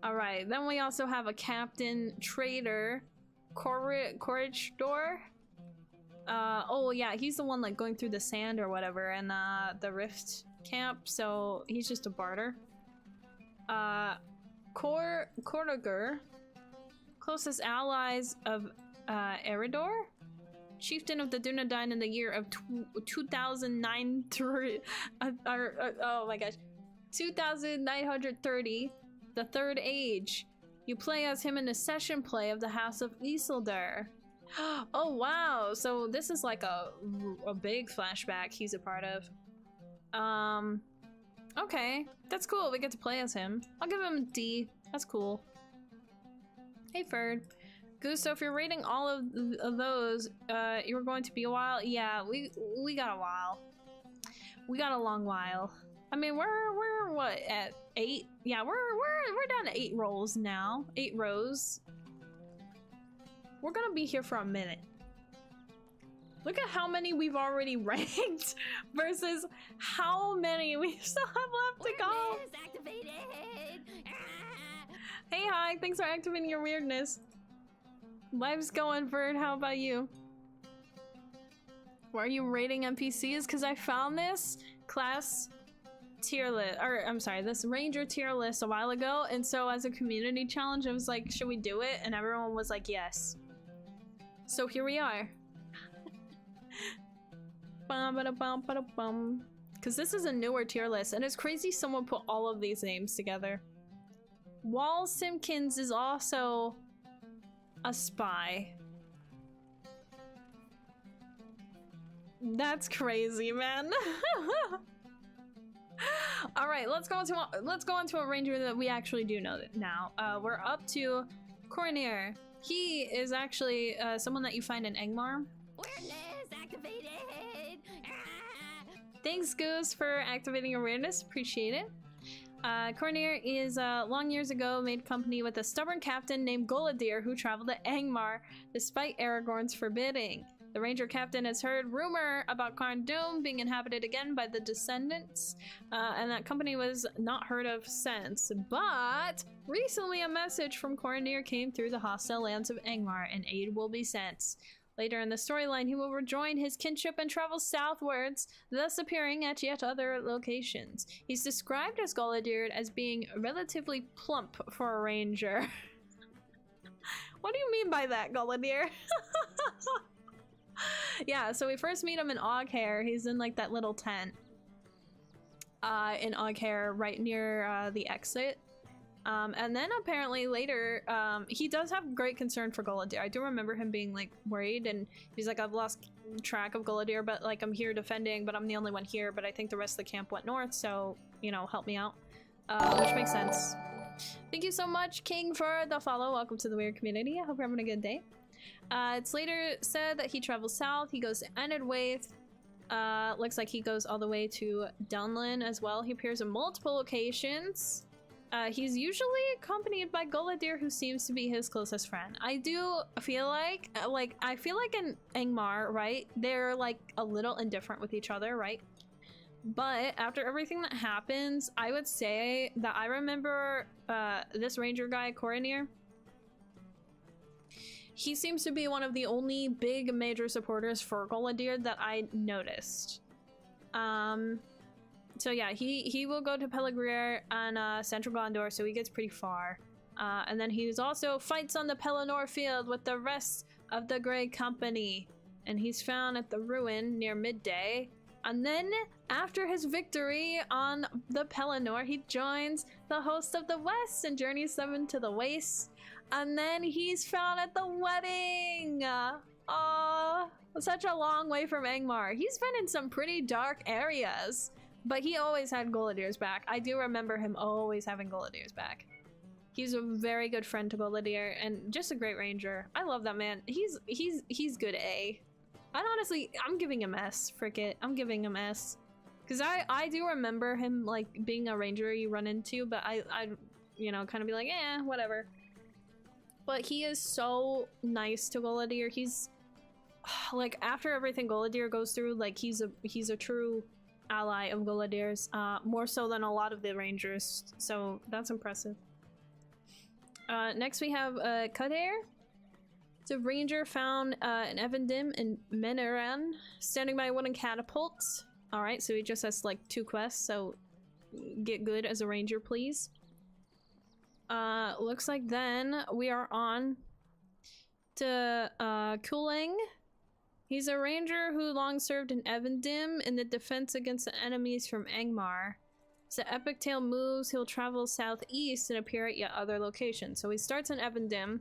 Alright, then we also have a captain trader. Courage Door. Oh yeah, he's the one like going through the sand or whatever and the rift camp, so he's just a barter. Corriger, closest allies of Eridor, chieftain of the Dunedain in the year of 2009 oh my gosh, 2930, the Third Age. You play as him in the session play of the House of Isildur. Oh wow, so this is like a big flashback he's a part of. Okay, that's cool. We get to play as him. I'll give him a D. That's cool. Hey Ferd. Goose, so if you're rating all of those, you were going to be a while. Yeah, we got a while. We got a long while. I mean, we're what, at 8? Yeah, we're down to 8 rolls now. 8 rows. We're gonna be here for a minute. Look at how many we've already ranked versus how many we still have left to go. Weirdness activated. Hey, hi, thanks for activating your weirdness. Life's going, Bird. How about you? Why are you rating NPCs? Because I found this class tier list, or I'm sorry, this ranger tier list a while ago, and so as a community challenge, I was like, should we do it? And everyone was like, yes. So here we are. Because this is a newer tier list, and it's crazy someone put all of these names together. Wall Simpkins is also a spy. That's crazy, man. All right, let's go into a ranger that we actually do know now. We're up to Coronir. He is actually someone that you find in Angmar. Weirdness activated. Thanks, Goose, for activating your weirdness. Appreciate it. Coronir is long years ago made company with a stubborn captain named Goladir who traveled to Angmar despite Aragorn's forbidding. The ranger captain has heard rumor about Carn Dûm being inhabited again by the descendants, and that company was not heard of since. But recently a message from Coronir came through the hostile lands of Angmar, and aid will be sent. Later in the storyline, he will rejoin his kinship and travel southwards, thus appearing at yet other locations. He's described as Goladir as being relatively plump for a ranger. What do you mean by that, Goladir? Yeah, so we first meet him in Oghair. He's in like that little tent in Oghair right near the exit. And then apparently later, he does have great concern for Goladir. I do remember him being like worried, and he's like, I've lost track of Goladir, but like I'm here defending, but I'm the only one here, but I think the rest of the camp went north, so, you know, help me out. which makes sense. Thank you so much, King, for the follow. Welcome to the Weird community. I hope you're having a good day. It's later said that he travels south. He goes to Enedwaith. Looks like he goes all the way to Dunlin as well. He appears in multiple locations. He's usually accompanied by Goladir, who seems to be his closest friend. I do feel like I feel like in Angmar, right? They're like a little indifferent with each other, right? But after everything that happens, I would say that I remember this ranger guy, Coronir. He seems to be one of the only big major supporters for Goladir that I noticed. So yeah, he will go to Peligrir and Central Gondor, so he gets pretty far. And then he's also fights on the Pelennor field with the rest of the Grey Company. And he's found at the ruin near midday. And then, after his victory on the Pelennor, he joins the host of the West and journeys them into the Waste. And then he's found at the wedding! Such a long way from Angmar. He's been in some pretty dark areas, but he always had Goladir's back. I do remember him always having Goladir's back. He's a very good friend to Goladir and just a great ranger. I love that man. He's good A. And honestly, I'm giving him S. Frick it. I'm giving him S. Because I do remember him, like, being a ranger you run into, but I you know, kind of be like, eh, whatever. But he is so nice to Goladir. He's, like, after everything Goladir goes through, like, he's a true ally of Goladir's, more so than a lot of the rangers. So that's impressive. Next we have Kader. It's a ranger found in Evendim in Meneran, standing by a wooden catapult. Alright, so he just has like 2 quests, so get good as a ranger, please. Looks like then we are on to Kuling. He's a ranger who long served in Evendim in the defense against the enemies from Angmar. As the epic tale moves, he'll travel southeast and appear at yet other locations. So he starts in Evendim.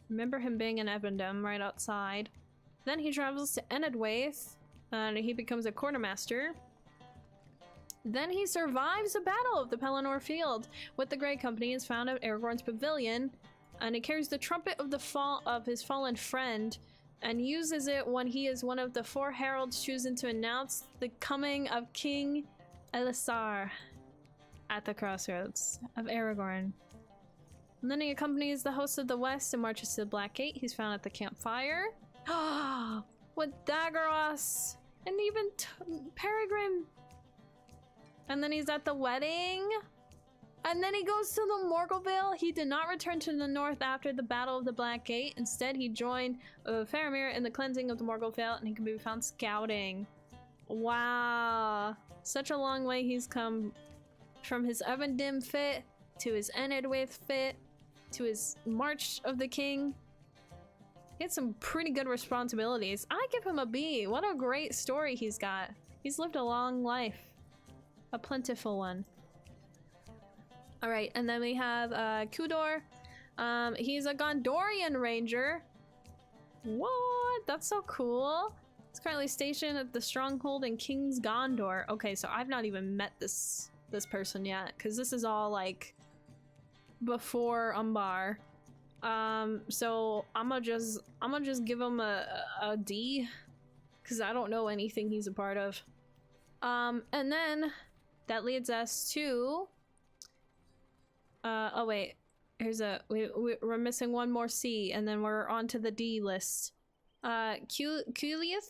Remember him being in Evendim right outside. Then he travels to Enedwaith and he becomes a quartermaster. Then he survives a battle of the Pelennor Field with the Grey Company, is found at Aragorn's pavilion, and he carries the trumpet of the fall of his fallen friend and uses it when he is one of the 4 heralds chosen to announce the coming of King Elisar at the crossroads of Aragorn. And then he accompanies the host of the West and marches to the Black Gate. He's found at the campfire. Ah, with Daggeros and even Peregrine. And then he's at the wedding. And then he goes to the Morgulvale. He did not return to the north after the Battle of the Black Gate. Instead, he joined Faramir in the cleansing of the Morgulvale, and he can be found scouting. Wow. Such a long way he's come from his Evendim fit to his Enedwaith fit to his March of the King. He had some pretty good responsibilities. I give him a B. What a great story he's got. He's lived a long life. A plentiful one. Alright, and then we have Kudor. He's a Gondorian ranger. What? That's so cool. He's currently stationed at the stronghold in King's Gondor. Okay, so I've not even met this person yet, because this is all like before Umbar. So I'm gonna just give him a D, because I don't know anything he's a part of. And then that leads us to oh wait, here's we're missing one more C, and then we're on to the D list. Kuliath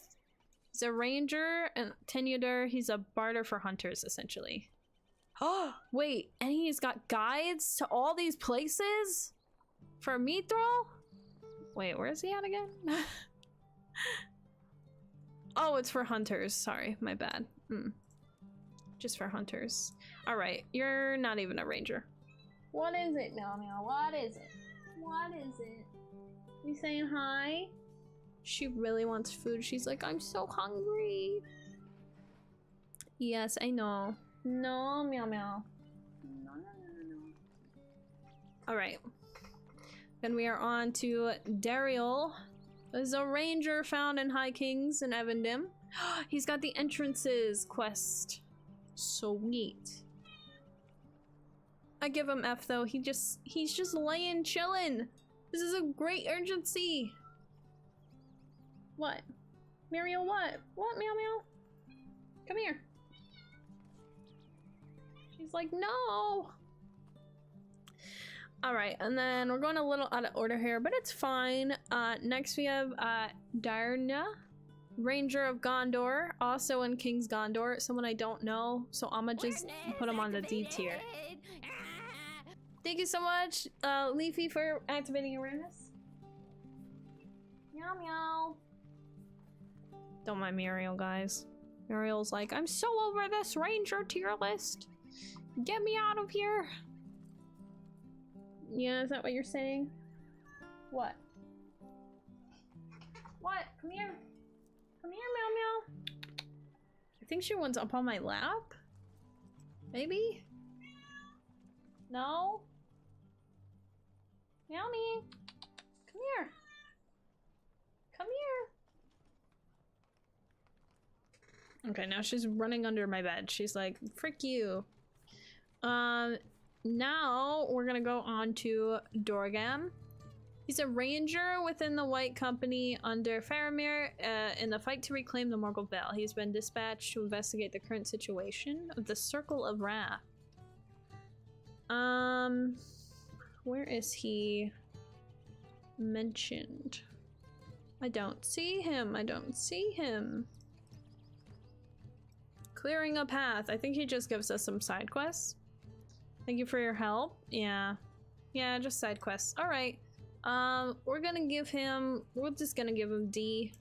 is a ranger and Tenuder. He's a barter for hunters, essentially. Oh wait, and he's got guides to all these places for Mithril? Wait, where is he at again? Oh, it's for hunters. Sorry, my bad. Just for hunters. Alright, you're not even a ranger. What is it, Meow Meow? What is it? What is it? You saying hi? She really wants food. She's like, I'm so hungry. Yes, I know. No, Meow Meow. No. Alright. Then we are on to Dariel. There's a ranger found in High Kings in Evendim. He's got the entrances quest. Sweet. I give him F though. He's just laying chillin'. This is a great urgency. What? Muriel, what? What, meow meow? Come here. She's like, no. Alright, and then we're going a little out of order here, but it's fine. Next we have Darna, Ranger of Gondor, also in King's Gondor, someone I don't know, so I'ma just put him on the D tier. Thank you so much, Leafy, for activating awareness. Meow meow. Don't mind Muriel, guys. Muriel's like, I'm so over this Ranger tier list. Get me out of here. Yeah, is that what you're saying? What? What? Come here. Come here, meow meow. I think she wants up on my lap? Maybe? No? Meow me. Come here. Come here. Okay, now she's running under my bed. She's like, frick you. Now we're gonna go on to Dorgan. He's a ranger within the White Company under Faramir in the fight to reclaim the Morgul Vale. He's been dispatched to investigate the current situation of the Circle of Wrath. Where is he mentioned? I don't see him. I don't see him. Clearing a path. I think he just gives us some side quests. Thank you for your help. Yeah. Yeah, just side quests. Alright. We're gonna give him... We're just gonna give him D.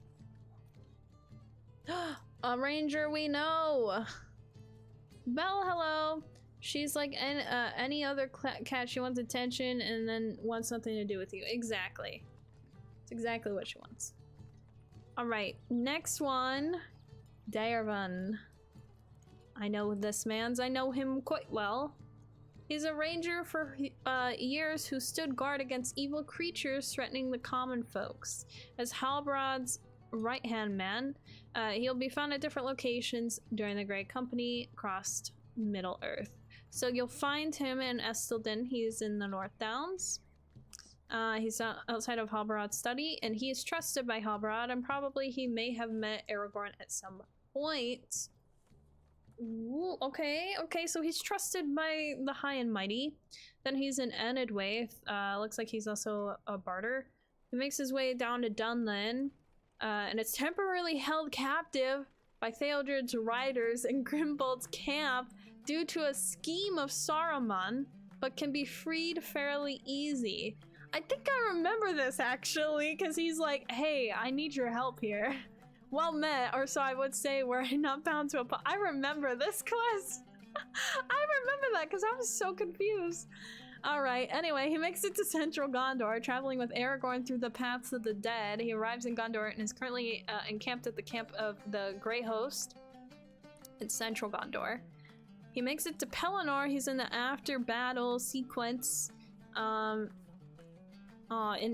A ranger we know! Belle, hello! She's like any other cat. She wants attention and then wants nothing to do with you. Exactly. It's exactly what she wants. Alright, next one. Dairvan. I know this man's. I know him quite well. He's a ranger for years who stood guard against evil creatures threatening the common folks. As Halbarad's right-hand man, he'll be found at different locations during the Great Company crossed Middle-earth. So you'll find him in Estelden. He's in the North Downs. He's outside of Halbarad's study, and he is trusted by Halbarad, and probably he may have met Aragorn at some point. Ooh, okay, so he's trusted by the High and Mighty. Then he's in Enedwaith. Looks like he's also a barter. He makes his way down to Dunlin, and is temporarily held captive by Theodred's riders in Grimbold's camp due to a scheme of Saruman, but can be freed fairly easy. I think I remember this actually, because he's like, hey, I need your help here. Well met, or so I would say, were I not bound to I remember this quest. I remember that because I was so confused. Alright, anyway, he makes it to central Gondor, traveling with Aragorn through the paths of the dead. He arrives in Gondor and is currently encamped at the camp of the Grey Host in central Gondor. He makes it to Pelennor. He's in the after-battle sequence, and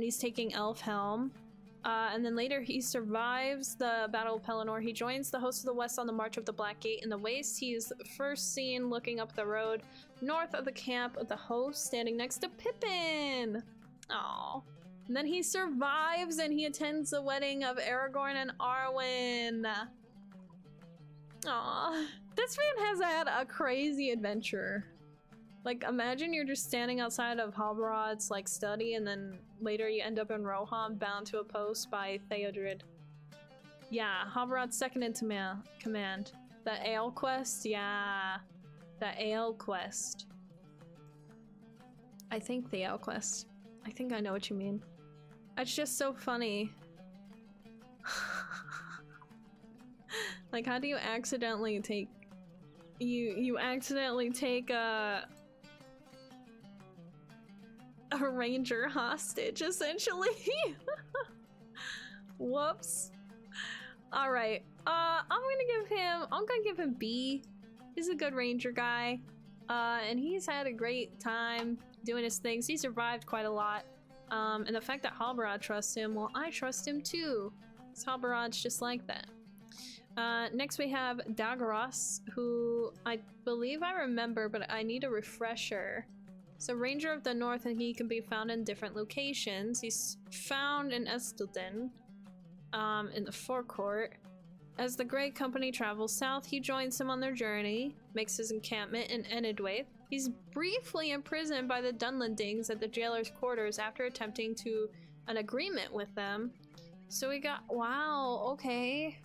he's taking Elfhelm. And then later he survives the Battle of Pelennor. He joins the host of the West on the March of the Black Gate in the Waste. He's first seen looking up the road north of the camp of the host, standing next to Pippin. Aww. And then he survives and he attends the wedding of Aragorn and Arwen. Aww. This man has had a crazy adventure. Like, imagine you're just standing outside of Halbarad's, like, study, and then later you end up in Rohan, bound to a post by Theodred. Yeah, Halbarad's second in command. The Ale quest? Yeah. The Ale quest. I think the Ale quest. I think I know what you mean. It's just so funny. Like, how do you accidentally take... You accidentally take a ranger hostage, essentially. Whoops. Alright, I'm gonna give him B. He's a good ranger guy, and he's had a great time doing his things. He survived quite a lot, and the fact that Halbarad trusts him, well, I trust him too. Halbarad's just like that. Next we have Daggeros, who I believe I remember, but I need a refresher. So Ranger of the North, and he can be found in different locations. He's found in Estelden, in the forecourt. As the Grey Company travels south, he joins them on their journey, makes his encampment in Enedwaith. He's briefly imprisoned by the Dunlendings at the jailer's quarters after attempting to an agreement with them. So he got, wow, okay.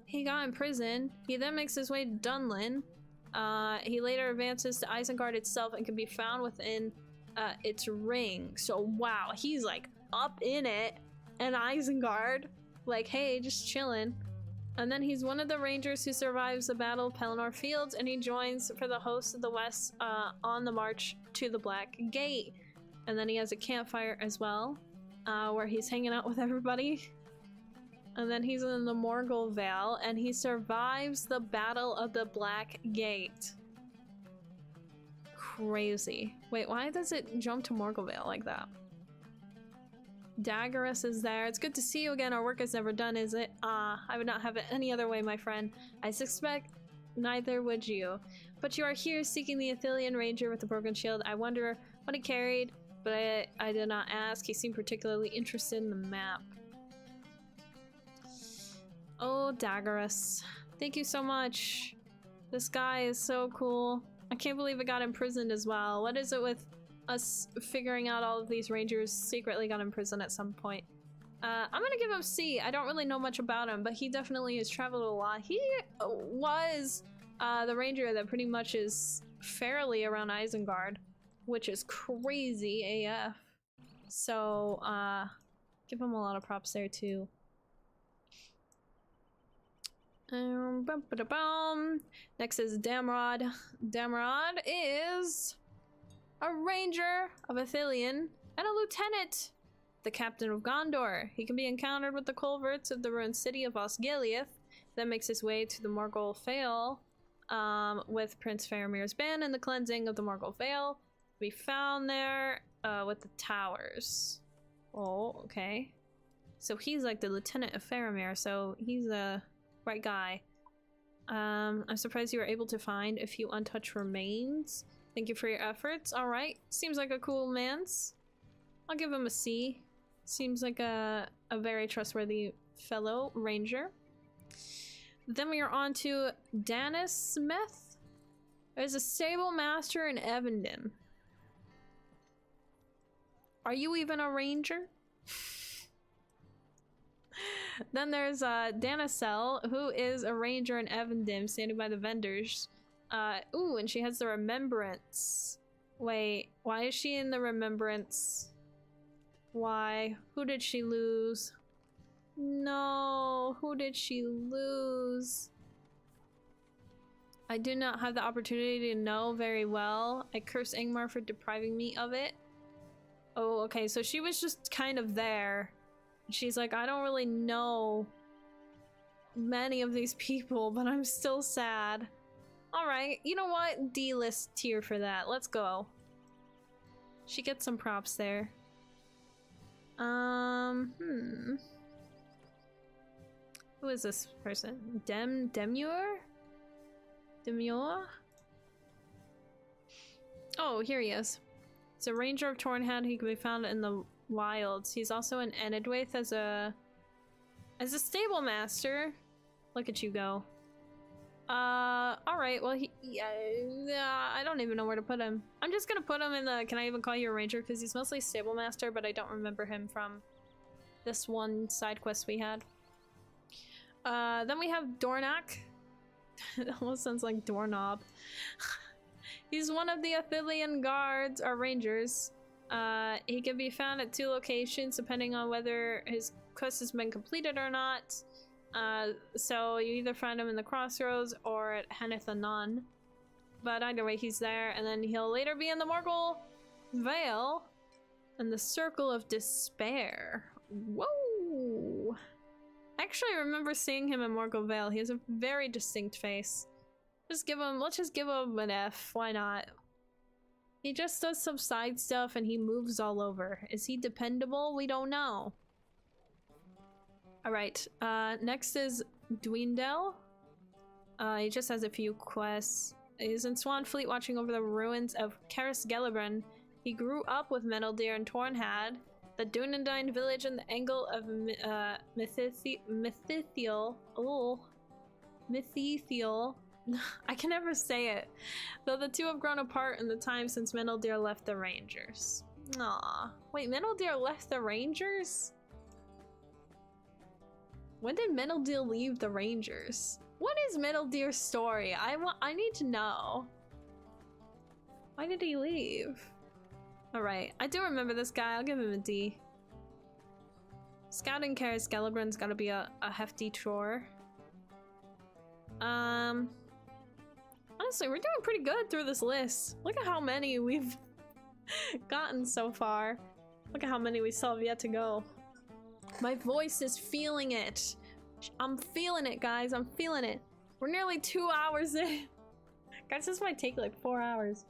He got imprisoned. He then makes his way to Dunlin. He later advances to Isengard itself and can be found within its ring. So wow, he's like up in it, and Isengard, like, hey, just chilling. And then he's one of the rangers who survives the Battle of Pelennor Fields, and he joins for the hosts of the West on the march to the Black Gate. And then he has a campfire as well, where he's hanging out with everybody. And then he's in the Morgul Vale, and he survives the Battle of the Black Gate. Crazy. Wait, why does it jump to Morgul Vale like that? Daggerus is there. It's good to see you again. Our work is never done, is it? I would not have it any other way, my friend. I suspect neither would you. But you are here seeking the Athelian Ranger with the broken shield. I wonder what he carried, but I did not ask. He seemed particularly interested in the map. Oh, Daggerus. Thank you so much. This guy is so cool. I can't believe it got imprisoned as well. What is it with us figuring out all of these rangers secretly got imprisoned at some point? I'm gonna give him C. I don't really know much about him, but he definitely has traveled a lot. He was the ranger that pretty much is fairly around Isengard, which is crazy AF. So, give him a lot of props there too. Next is Damrod. Damrod is a ranger of Athelion and a lieutenant, the captain of Gondor. He can be encountered with the culverts of the ruined city of Osgiliath, then makes his way to the Morgul Vale with Prince Faramir's band and the cleansing of the Morgul Vale. We found there with the towers. Oh, okay. So he's like the lieutenant of Faramir, so he's a right guy. I'm surprised you were able to find a few untouched remains. Thank you for your efforts. All right, seems like a cool man's. I'll give him a C. Seems like a very trustworthy fellow ranger. Then we are on to Danis Smith. There's a stable master in Evenden. Are you even a ranger? Then there's Danicel, who is a ranger in Evenden, standing by the vendors. Ooh, and she has the remembrance. Wait, why is she in the remembrance? Why? Who did she lose? No, who did she lose? I do not have the opportunity to know very well. I curse Ingmar for depriving me of it. Oh, okay, so she was just kind of there. She's like, I don't really know many of these people, but I'm still sad. Alright, you know what? D-list tier for that. Let's go. She gets some props there. Who is this person? Demure? Demure? Oh, here he is. It's a ranger of Tornhead. He can be found in the wilds. He's also in Enedwaith as a stable master. Look at you go. Alright, well, I don't even know where to put him. I'm just gonna put him in the, can I even call you a ranger? Because he's mostly stable master, but I don't remember him from this one side quest we had. Then we have Dornak. It almost sounds like doorknob. He's one of the Athelian guards, or rangers. He can be found at 2 locations depending on whether his quest has been completed or not. So you either find him in the crossroads or at Henethanon. But either way, he's there, and then he'll later be in the Morgul Vale and the Circle of Despair. Whoa! Actually, I remember seeing him in Morgul Vale. He has a very distinct face. Let's just give him an F. Why not? He just does some side stuff and he moves all over. Is he dependable? We don't know. Alright, next is Dwendel. He just has a few quests. He's in Swanfleet watching over the ruins of Karis Gelibran. He grew up with Meneldir and Tornhad, the Dunedine village and the angle of Mythiel. Oh, Mythiel. I can never say it. Though the two have grown apart in the time since Meneldir left the Rangers. Aw. Wait, Meneldir left the Rangers? When did Meneldir leave the Rangers? What is Meneldir's story? I need to know. Why did he leave? Alright, I do remember this guy. I'll give him a D. Scouting Karis Gelibran's gotta be a hefty chore. Honestly, we're doing pretty good through this list. Look at how many we've gotten so far. Look at how many we still have yet to go. My voice is feeling it. I'm feeling it, guys. I'm feeling it. We're nearly 2 hours in. Guys, this might take like 4 hours.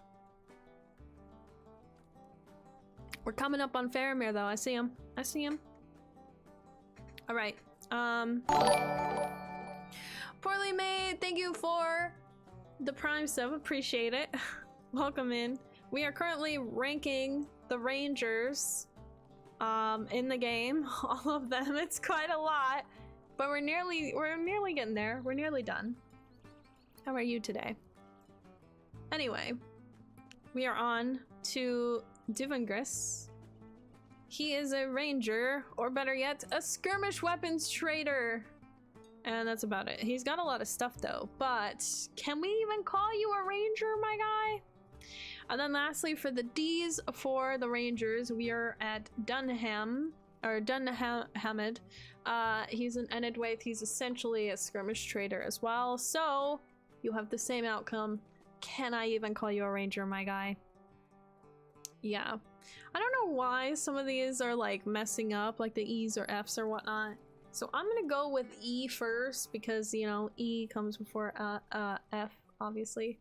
We're coming up on Faramir, though. I see him. I see him. All right. Poorly Made, thank you for the Prime sub. Appreciate it. Welcome in. We are currently ranking the Rangers in the game. All of them. It's quite a lot. But we're nearly getting there. We're nearly done. How are you today? Anyway, we are on to Duvengris. He is a ranger, or better yet, a skirmish weapons trader. And that's about it. He's got a lot of stuff though, but can we even call you a ranger, my guy? And then lastly, for the D's for the Rangers, we are at Dunham, or Dunhamid. He's an Enedwaith. He's essentially a skirmish trader as well. So you have the same outcome. Can I even call you a ranger, my guy? Yeah. I don't know why some of these are like messing up, like the E's or F's or whatnot. So I'm gonna go with E first because, you know, E comes before F, obviously.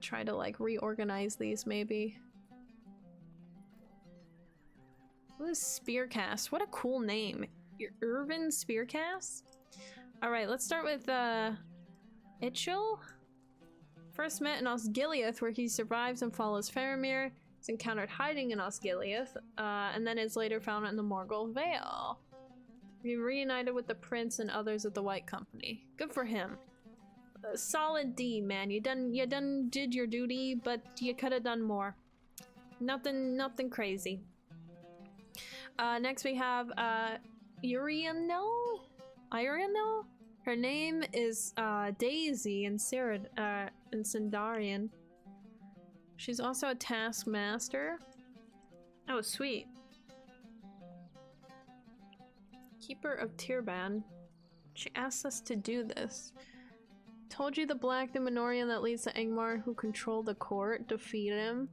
Try to like reorganize these maybe. What is Spearcast? What a cool name. Your Urban Spearcast? Alright, let's start with Itchel. First met in Osgiliath, where he survives and follows Faramir. He's encountered hiding in Osgiliath, and then is later found in the Morgul Vale. He reunited with the prince and others of the White Company. Good for him. Solid D, man. You did your duty, but you could have done more. Nothing crazy. Next we have Urianel? Her name is Daisy in Sindarian. She's also a taskmaster. Oh, sweet. Keeper of Tirban. She asks us to do this. Told you the Black Numenorian that leads to Angmar who control the court. Defeat him.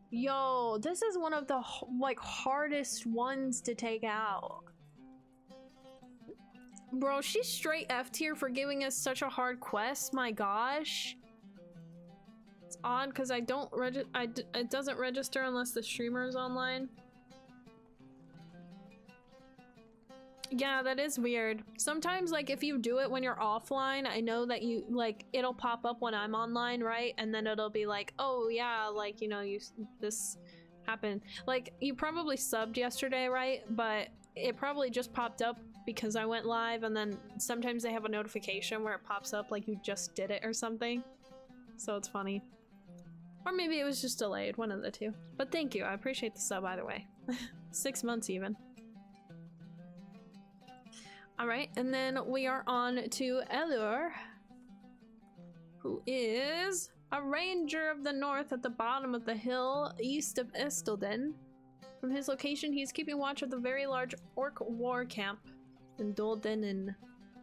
Yo, this is one of the like hardest ones to take out. Bro, she's straight F tier for giving us such a hard quest. My gosh. It's odd because I don't it doesn't register unless the streamer is online. Yeah, that is weird. Sometimes, like, if you do it when you're offline, I know that you, like, it'll pop up when I'm online, right? And then it'll be like, oh, yeah, like, you know, this happened. Like, you probably subbed yesterday, right? But it probably just popped up because I went live, and then sometimes they have a notification where it pops up like you just did it or something. So it's funny. Or maybe it was just delayed, one of the two. But thank you, I appreciate the sub either way. 6 months even. Alright, and then we are on to Elur, who is a ranger of the north at the bottom of the hill east of Estelden. From his location, he is keeping watch of the very large orc war camp in Dolden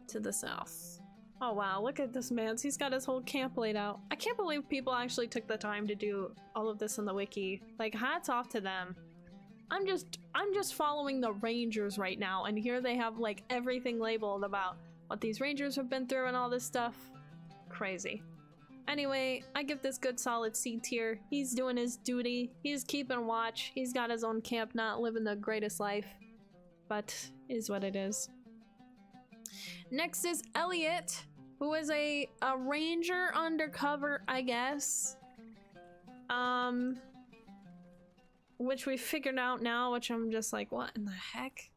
to the south. Oh wow, look at this man. He's got his whole camp laid out. I can't believe people actually took the time to do all of this in the wiki. Like, hats off to them. I'm just following the Rangers right now, and here they have like everything labeled about what these Rangers have been through and all this stuff. Crazy. Anyway, I give this good solid C tier. He's doing his duty. He's keeping watch. He's got his own camp, not living the greatest life, but is what it is. Next is Elliot, who is a ranger undercover, I guess. Which we figured out now, which I'm just like, what in the heck?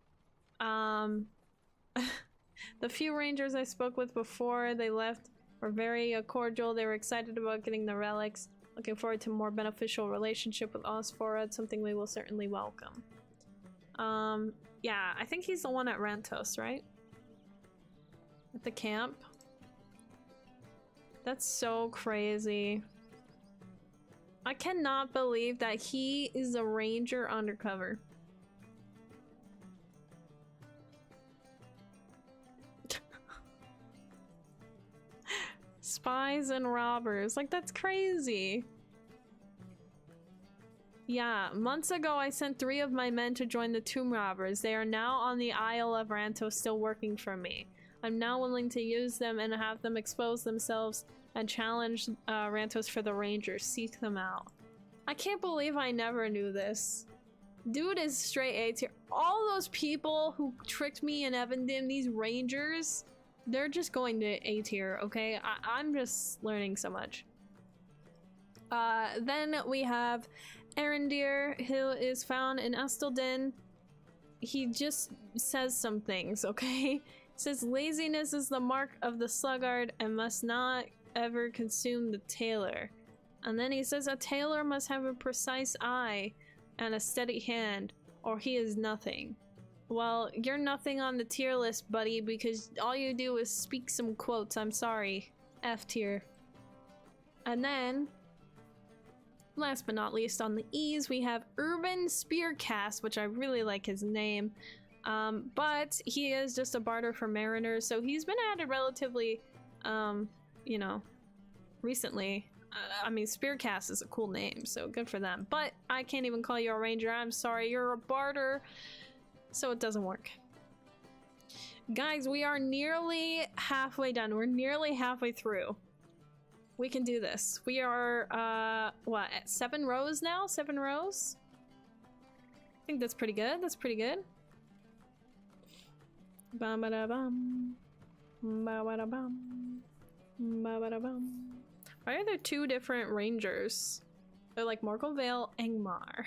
The few rangers I spoke with before they left were very cordial. They were excited about getting the relics. Looking forward to a more beneficial relationship with Osphora, something we will certainly welcome. Yeah, I think he's the one at Rantos, right? At the camp. That's so crazy. I cannot believe that he is a ranger undercover. Spies and robbers. Like, that's crazy. Yeah, months ago I sent 3 of my men to join the tomb robbers. They are now on the Isle of Rantos, still working for me. I'm now willing to use them and have them expose themselves and challenge Rantos for the Rangers. Seek them out. I can't believe I never knew this. Dude is straight A tier. All those people who tricked me in Evendim, these Rangers, they're just going to A tier, okay? I'm just learning so much. Then we have Arendir, who is found in Astelden. He just says some things, okay? Says laziness is the mark of the sluggard and must not ever consume the tailor. And then he says a tailor must have a precise eye and a steady hand, or he is nothing. Well, you're nothing on the tier list, buddy, because all you do is speak some quotes. I'm sorry. F tier. And then, last but not least, on the E's, we have Urban Spearcast, which I really like his name. But he is just a barter for mariners, so he's been added relatively, you know, recently. I mean, Spearcast is a cool name, so good for them. But I can't even call you a ranger. I'm sorry, you're a barter, so it doesn't work. Guys, we are nearly halfway done. We're nearly halfway through. We can do this. We are, what, at 7 rows now? 7 rows? I think that's pretty good. That's pretty good. Ba-ba-da-bum. Ba-ba-da-bum. Ba-ba-da-bum. Why are there 2 different rangers? They're like Morkel Vale, Angmar.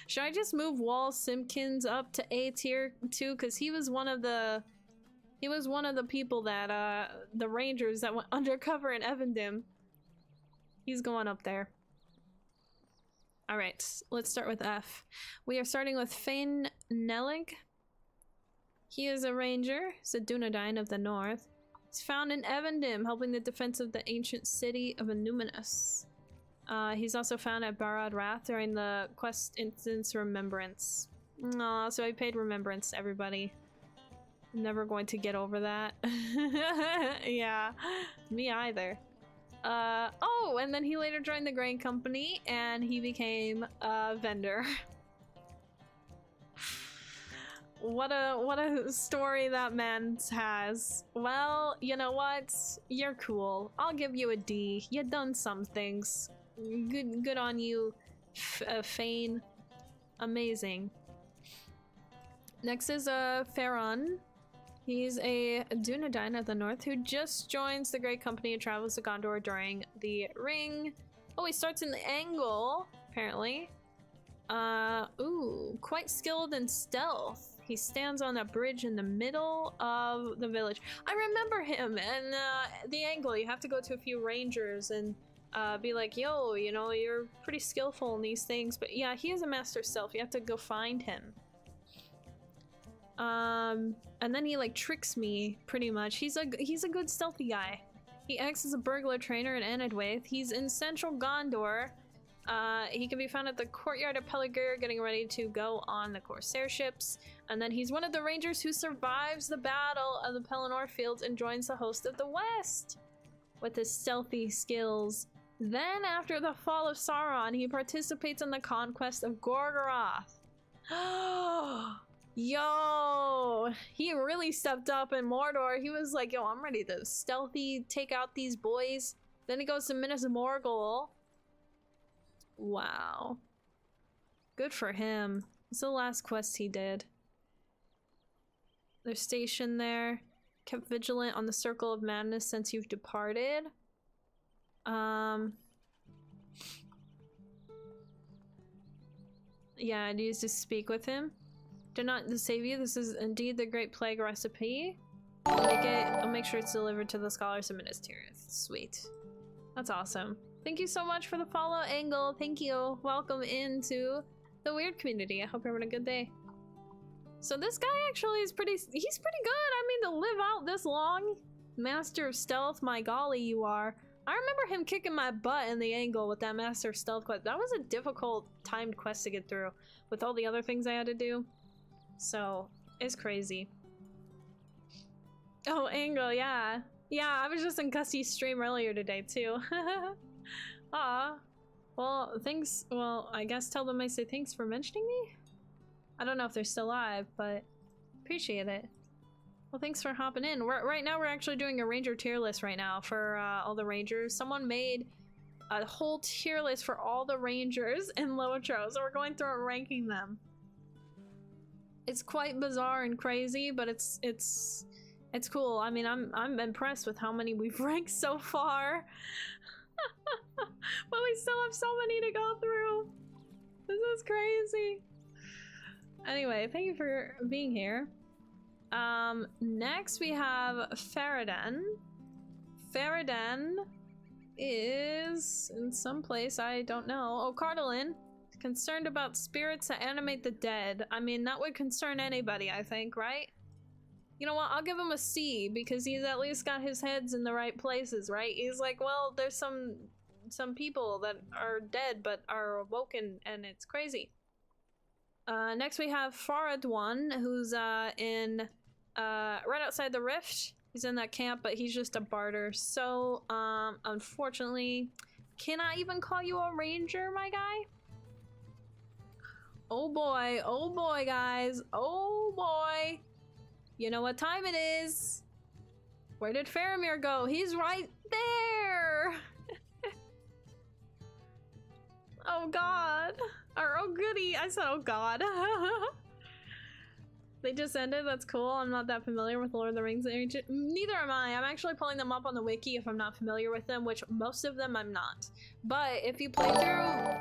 Should I just move Wall Simpkins up to A tier too? Because he was one of the people that the rangers that went undercover in Evendim. He's going up there. Alright, let's start with F. We are starting with Fane Nellig. He is a ranger. He's a Dunedain of the north. He's found in Evendim, helping the defense of the ancient city of Enuminus. He's also found at Barad Wrath during the quest instance Remembrance. Aw, so he paid Remembrance to everybody. I'm never going to get over that. Yeah, me either. Oh, and then he later joined the grain company and he became a vendor. What a story that man has. Well, you know what? You're cool. I'll give you a D. You done some things. Good on you, Fane. Amazing. Next is Faron. He's a Dunedain of the north who just joins the Great Company and travels to Gondor during the Ring. Oh, he starts in the angle, apparently. Ooh, quite skilled in stealth. He stands on a bridge in the middle of the village. I remember him and the angle. You have to go to a few rangers and be like, yo, you know, you're pretty skillful in these things. But yeah, he is a master stealth. You have to go find him. And then he like tricks me pretty much. He's a good stealthy guy. He acts as a burglar trainer in Enedwaith. He's in central Gondor. He can be found at the courtyard of Peligir getting ready to go on the Corsair ships. And then he's one of the rangers who survives the battle of the Pelennor fields and joins the host of the West with his stealthy skills. Then after the fall of Sauron, he participates in the conquest of Gorgoroth. Yo, he really stepped up in Mordor. He was like, yo, I'm ready to stealthy take out these boys. Then he goes to Minas Morgul. Wow. Good for him. It's the last quest he did. They're stationed there. Kept vigilant on the circle of madness since you've departed. Yeah, I'd use to speak with him. Do not save you. This is indeed the great plague recipe. I'll make sure it's delivered to the scholars and ministers. Sweet. That's awesome. Thank you so much for the follow, Angle. Thank you. Welcome into the weird community. I hope you're having a good day. So this guy actually is he's pretty good. I mean, to live out this long. Master of Stealth, my golly, you are. I remember him kicking my butt in the Angle with that Master of Stealth quest. That was a difficult timed quest to get through with all the other things I had to do. So, it's crazy. Oh, Angle, yeah. Yeah, I was just in Gusty's stream earlier today, too. Aw. Well, thanks. Well, I guess tell them I say thanks for mentioning me? I don't know if they're still alive, but appreciate it. Well, thanks for hopping in. Right now, we're actually doing a ranger tier list right now for all the rangers. Someone made a whole tier list for all the rangers in LOTRO, so we're going through and ranking them. It's quite bizarre and crazy, but it's cool. I mean, I'm impressed with how many we've ranked so far. But we still have so many to go through. This is crazy. Anyway, thank you for being here. Next we have Faradan. Faradan is in some place I don't know. Oh, Cardalin. Concerned about spirits that animate the dead. I mean, that would concern anybody, I think, right? You know what? I'll give him a C because he's at least got his heads in the right places, right? He's like, well, there's some people that are dead but are awoken, and it's crazy. Next we have Faradwan, who's in right outside the rift. He's in that camp, but he's just a barter. So, unfortunately, can I even call you a ranger, my guy? Oh boy, guys. Oh boy. You know what time it is. Where did Faramir go? He's right there. Oh god. Or oh goody. I said oh god. They just ended. That's cool. I'm not that familiar with Lord of the Rings. Neither am I. I'm actually pulling them up on the wiki if I'm not familiar with them, which most of them I'm not. But if you play through...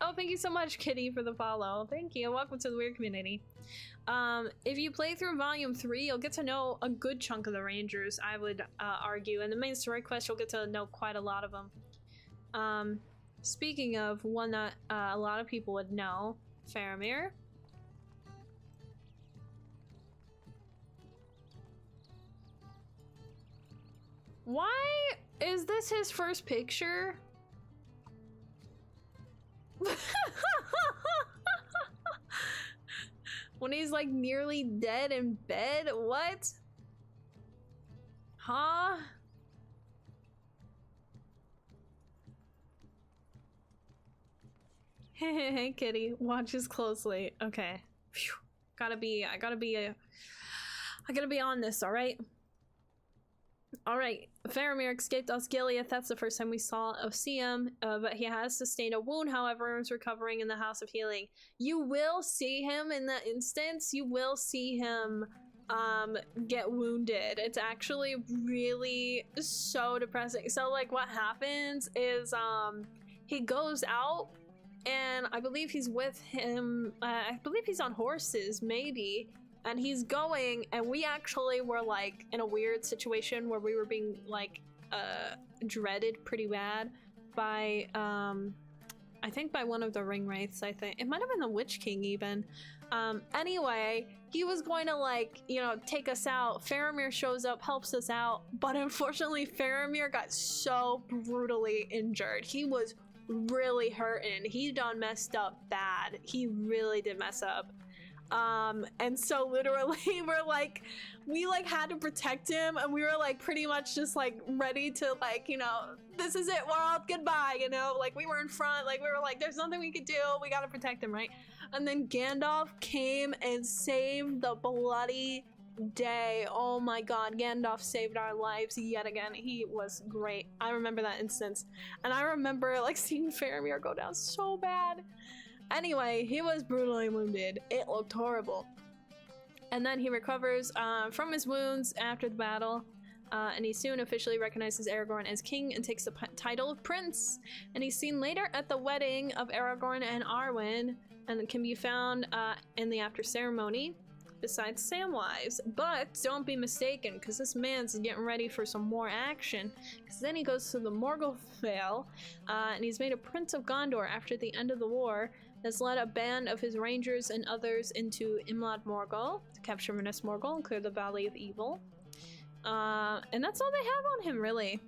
oh, thank you so much, Kitty, for the follow. Thank you. Welcome to the weird community. If you play through Volume 3, you'll get to know a good chunk of the Rangers, I would argue. And the main story quest, you'll get to know quite a lot of them. Speaking of one that a lot of people would know, Faramir. Why is this his first picture? When he's like nearly dead in bed? What? Huh? Hey kitty, watches closely. Okay. Phew. I gotta be on this, alright? Alright, Faramir escaped Osgiliath. That's the first time we see him, but he has sustained a wound, however, is recovering in the House of Healing. You will see him in that instance. You will see him get wounded. It's actually really so depressing. So like what happens is he goes out, and I believe he's with him, I believe he's on horses, maybe. And he's going, and we actually were like in a weird situation where we were being like dreaded pretty bad by I think by one of the ring wraiths. I think it might have been the Witch King even. Anyway, he was going to like, you know, take us out. Faramir shows up, helps us out, but unfortunately Faramir got so brutally injured. He was really hurting. He done messed up bad. He really did mess up. And so literally we had to protect him, and we were like pretty much just like ready to like, you know, this is it, we're all goodbye, you know, like we were in front, like we were like there's nothing we could do, we gotta protect him, right? And then Gandalf came and saved the bloody day. Oh my god, Gandalf saved our lives yet again. He was great. I remember that instance, and I remember like seeing Faramir go down so bad. Anyway, he was brutally wounded. It looked horrible. And then he recovers from his wounds after the battle. And he soon officially recognizes Aragorn as king and takes the title of prince. And he's seen later at the wedding of Aragorn and Arwen, and can be found in the after ceremony besides Samwise. But don't be mistaken, because this man's getting ready for some more action, because then he goes to the Morgul Vale, and he's made a Prince of Gondor after the end of the war, has led a band of his rangers and others into Imlad Morgul to capture Minas Morgul and clear the Valley of Evil. And that's all they have on him, really.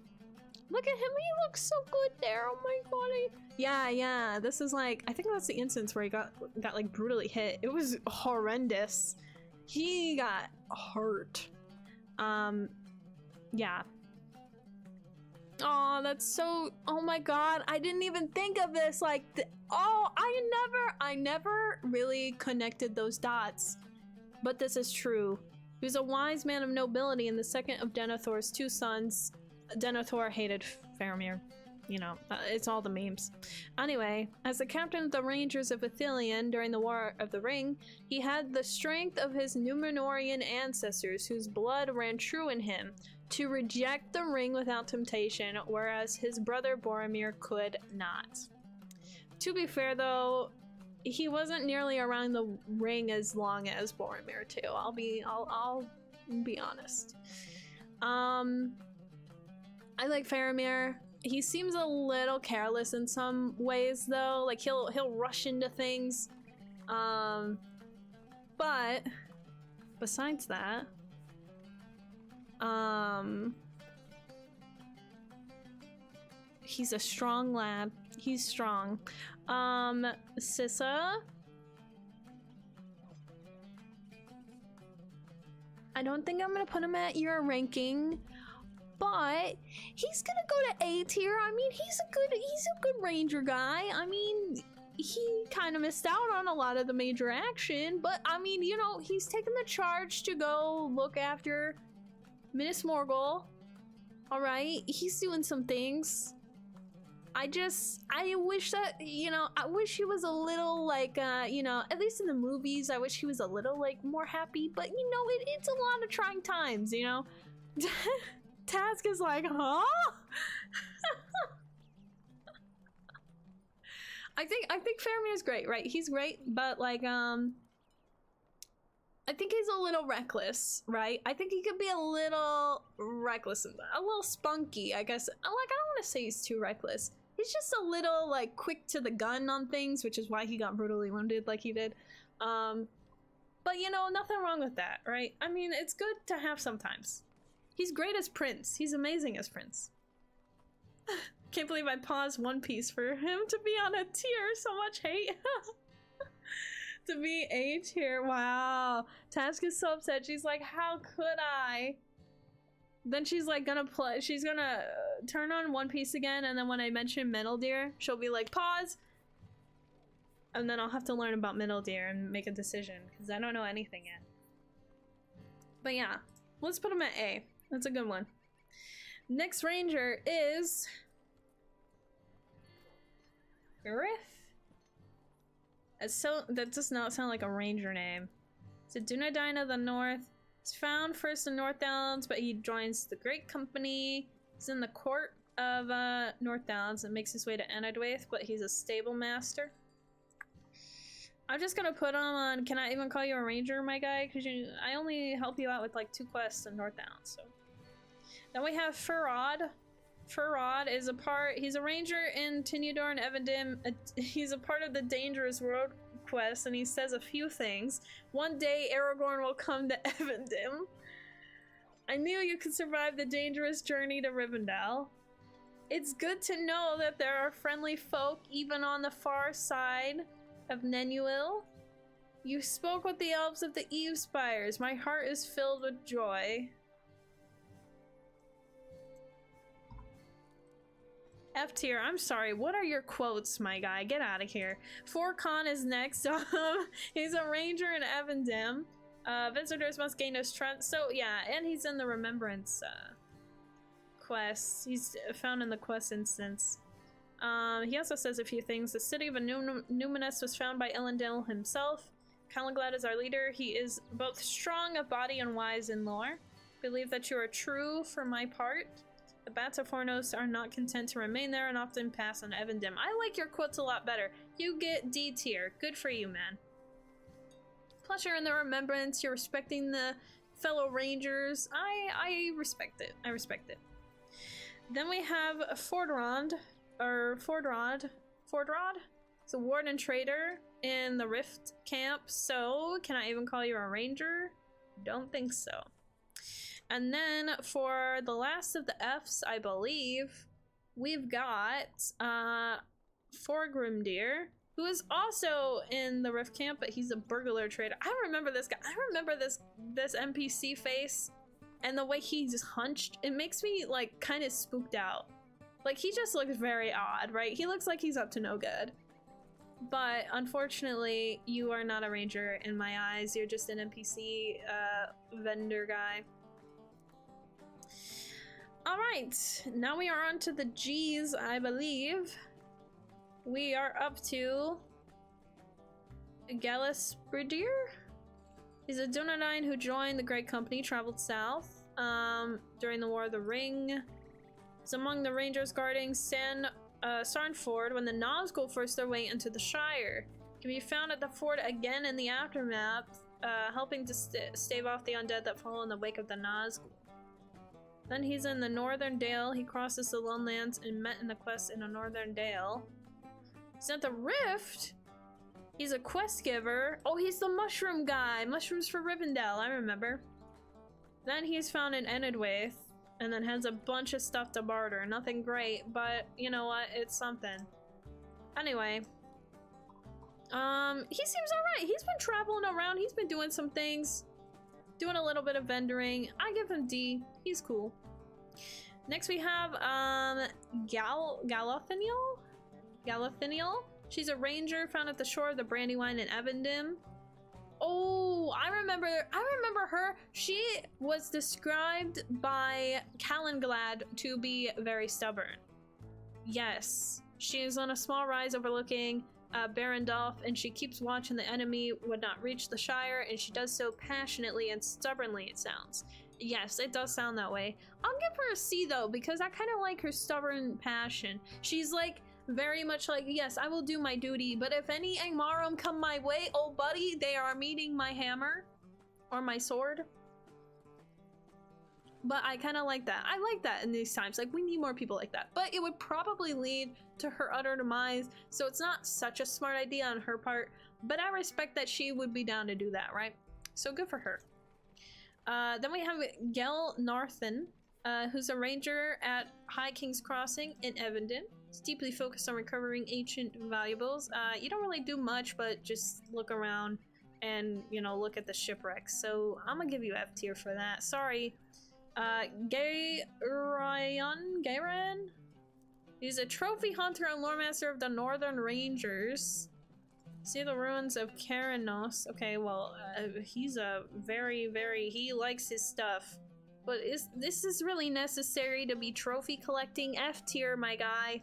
Look at him, he looks so good there. Oh my god. Yeah, this is like, I think that's the instance where he got like brutally hit. It was horrendous. He got hurt. Yeah. Oh, that's so, oh my god, I didn't even think of this. Like, I never really connected those dots. But this is true. He was a wise man of nobility and the second of Denethor's two sons. Denethor hated Faramir. You know, it's all the memes. Anyway, as the captain of the Rangers of Ithilien during the War of the Ring, he had the strength of his Númenórean ancestors whose blood ran true in him to reject the ring without temptation, whereas his brother Boromir could not. To be fair though, he wasn't nearly around the ring as long as Boromir too. I'll be honest. I like Faramir. He seems a little careless in some ways though. Like he'll rush into things. But besides that, he's a strong lad. He's strong. Sissa, I don't think I'm gonna put him at your ranking, but he's gonna go to A tier. I mean, he's a good ranger guy. I mean, he kind of missed out on a lot of the major action, but I mean, you know, he's taken the charge to go look after Minas Morgul. All right, he's doing some things. I wish that, you know, I wish he was a little like, you know, at least in the movies, I wish he was a little like more happy, but you know, it's a lot of trying times, you know. Task is like, huh? I think Faramir is great, right? He's great, but like, I think he's a little reckless, right? I think he could be a little reckless, a little spunky, I guess. Like, I don't want to say he's too reckless. He's just a little like quick to the gun on things, which is why he got brutally wounded like he did. But you know, nothing wrong with that, right? I mean, it's good to have sometimes. He's great as Prince. He's amazing as Prince. Can't believe I paused One Piece for him to be on a tier. So much hate. To be A tier. Wow. Task is so upset. She's like, how could I? Then she's like she's gonna turn on One Piece again, and then when I mention Metaldeer, she'll be like, pause! And then I'll have to learn about Metaldeer and make a decision, because I don't know anything yet. But yeah, let's put him at A. That's a good one. Next ranger is Griff. That does not sound like a ranger name. It's a Dunedain of the North. He's found first in Northdowns, but he joins the Great Company. He's in the court of Northdowns and makes his way to Anadwaith, but he's a stable master. I'm just gonna put him on. Can I even call you a ranger, my guy? Because I only help you out with like 2 quests in Northdowns. So then we have Farad. Farad is he's a ranger in Tinudor and Evendim. He's a part of the Dangerous Road quest, and he says a few things. One day Aragorn will come to Evendim. I knew you could survive the dangerous journey to Rivendell. It's good to know that there are friendly folk even on the far side of Nenuil. You spoke with the elves of the Eve Spires. My heart is filled with joy. F tier, I'm sorry, what are your quotes, my guy? Get out of here. Forcon is next. He's a ranger in Evendim. Visitors must gain his trust. So yeah, and he's in the Remembrance quest. He's found in the quest instance. He also says a few things. The city of Numinous was found by Elendil himself. Kalenlad is our leader. He is both strong of body and wise in lore. Believe that you are true for my part. The bats of Fornos are not content to remain there and often pass on Evendim. I like your quotes a lot better. You get D tier. Good for you, man. Pleasure in the remembrance. You're respecting the fellow rangers. I respect it. I respect it. Then we have Fordrod. It's a warden trader in the Rift camp. So, can I even call you a ranger? Don't think so. And then for the last of the Fs, I believe, we've got Forgrimdir, who is also in the Rift camp, but he's a burglar trader. I remember this guy. I remember this NPC face and the way he's hunched. It makes me like kind of spooked out. Like he just looks very odd, right? He looks like he's up to no good. But unfortunately, you are not a ranger in my eyes. You're just an NPC vendor guy. All right, now we are on to the G's, I believe. We are up to Goladir. He's a Dunedain who joined the Great Company, traveled south during the War of the Ring. He's among the rangers guarding Sarnford when the Nazgul forced their way into the Shire. Can be found at the fort again in the aftermath, helping to stave off the undead that follow in the wake of the Nazgul. Then he's in the Northern Dale. He crosses the Lone Lands and met in the quest in a Northern Dale. He's at the Rift. He's a quest giver. Oh, he's the mushroom guy. Mushrooms for Rivendell, I remember. Then he's found in Enedwaith, and then has a bunch of stuff to barter. Nothing great, but you know what? It's something. Anyway. He seems alright. He's been traveling around. He's been doing some things. Doing a little bit of vendoring. I give him D. He's cool. Next we have, Galathiniel? She's a ranger found at the shore of the Brandywine in Evendim. Oh, I remember her. She was described by Kalenlad to be very stubborn. Yes, she is on a small rise overlooking Barendolf, and she keeps watching the enemy would not reach the Shire, and she does so passionately and stubbornly, it sounds. Yes, it does sound that way. I'll give her a C though, because I kind of like her stubborn passion. She's like very much like, yes, I will do my duty, but if any Angmarum come my way, oh buddy, they are meeting my hammer or my sword. But I kind of like that. I like that in these times. Like, we need more people like that. But it would probably lead to her utter demise, so it's not such a smart idea on her part, but I respect that she would be down to do that, right? So good for her. Then we have Geladir, who's a ranger at High King's Crossing in Evendim. He's deeply focused on recovering ancient valuables. You don't really do much, but just look around and, you know, look at the shipwrecks. So I'm gonna give you F tier for that. Sorry. Gairan? He's a trophy hunter and lore master of the Northern Rangers. See the ruins of Karanos. Okay, well, he's a he likes his stuff. But this is really necessary to be trophy collecting? F tier, my guy.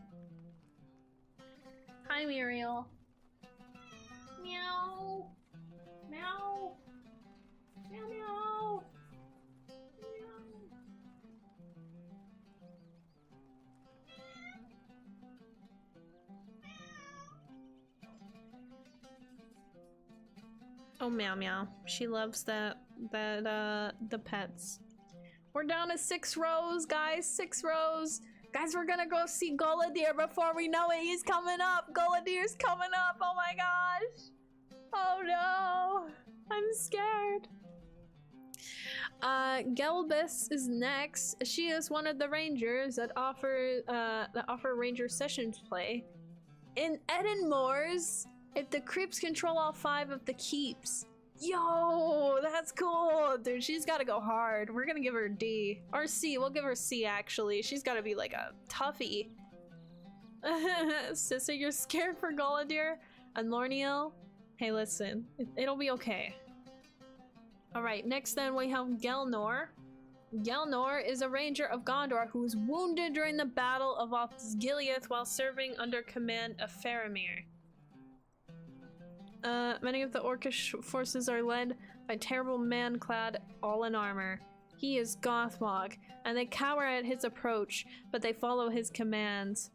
Hi, Muriel. Meow. Meow. Meow, meow. Oh, meow meow. She loves the pets. We're down to 6 rows, guys. 6 rows. Guys, we're gonna go see Goladir before we know it. He's coming up. Goladir's coming up. Oh my gosh. Oh no. I'm scared. Gelbis is next. She is one of the rangers that offer ranger sessions play. In Eden Moors, if the creeps control all 5 of the keeps. Yo, that's cool. Dude, she's gotta go hard. We're gonna give her a D. Or C. We'll give her C, actually. She's gotta be like a toughie. Sister, you're scared for Goladir and Lorniel? Hey, listen. It'll be okay. Alright, next then we have Gelnor. Gelnor is a ranger of Gondor who was wounded during the Battle of Osgiliath while serving under command of Faramir. Many of the orcish forces are led by a terrible man clad all in armor. He is Gothmog, and they cower at his approach, but they follow his commands.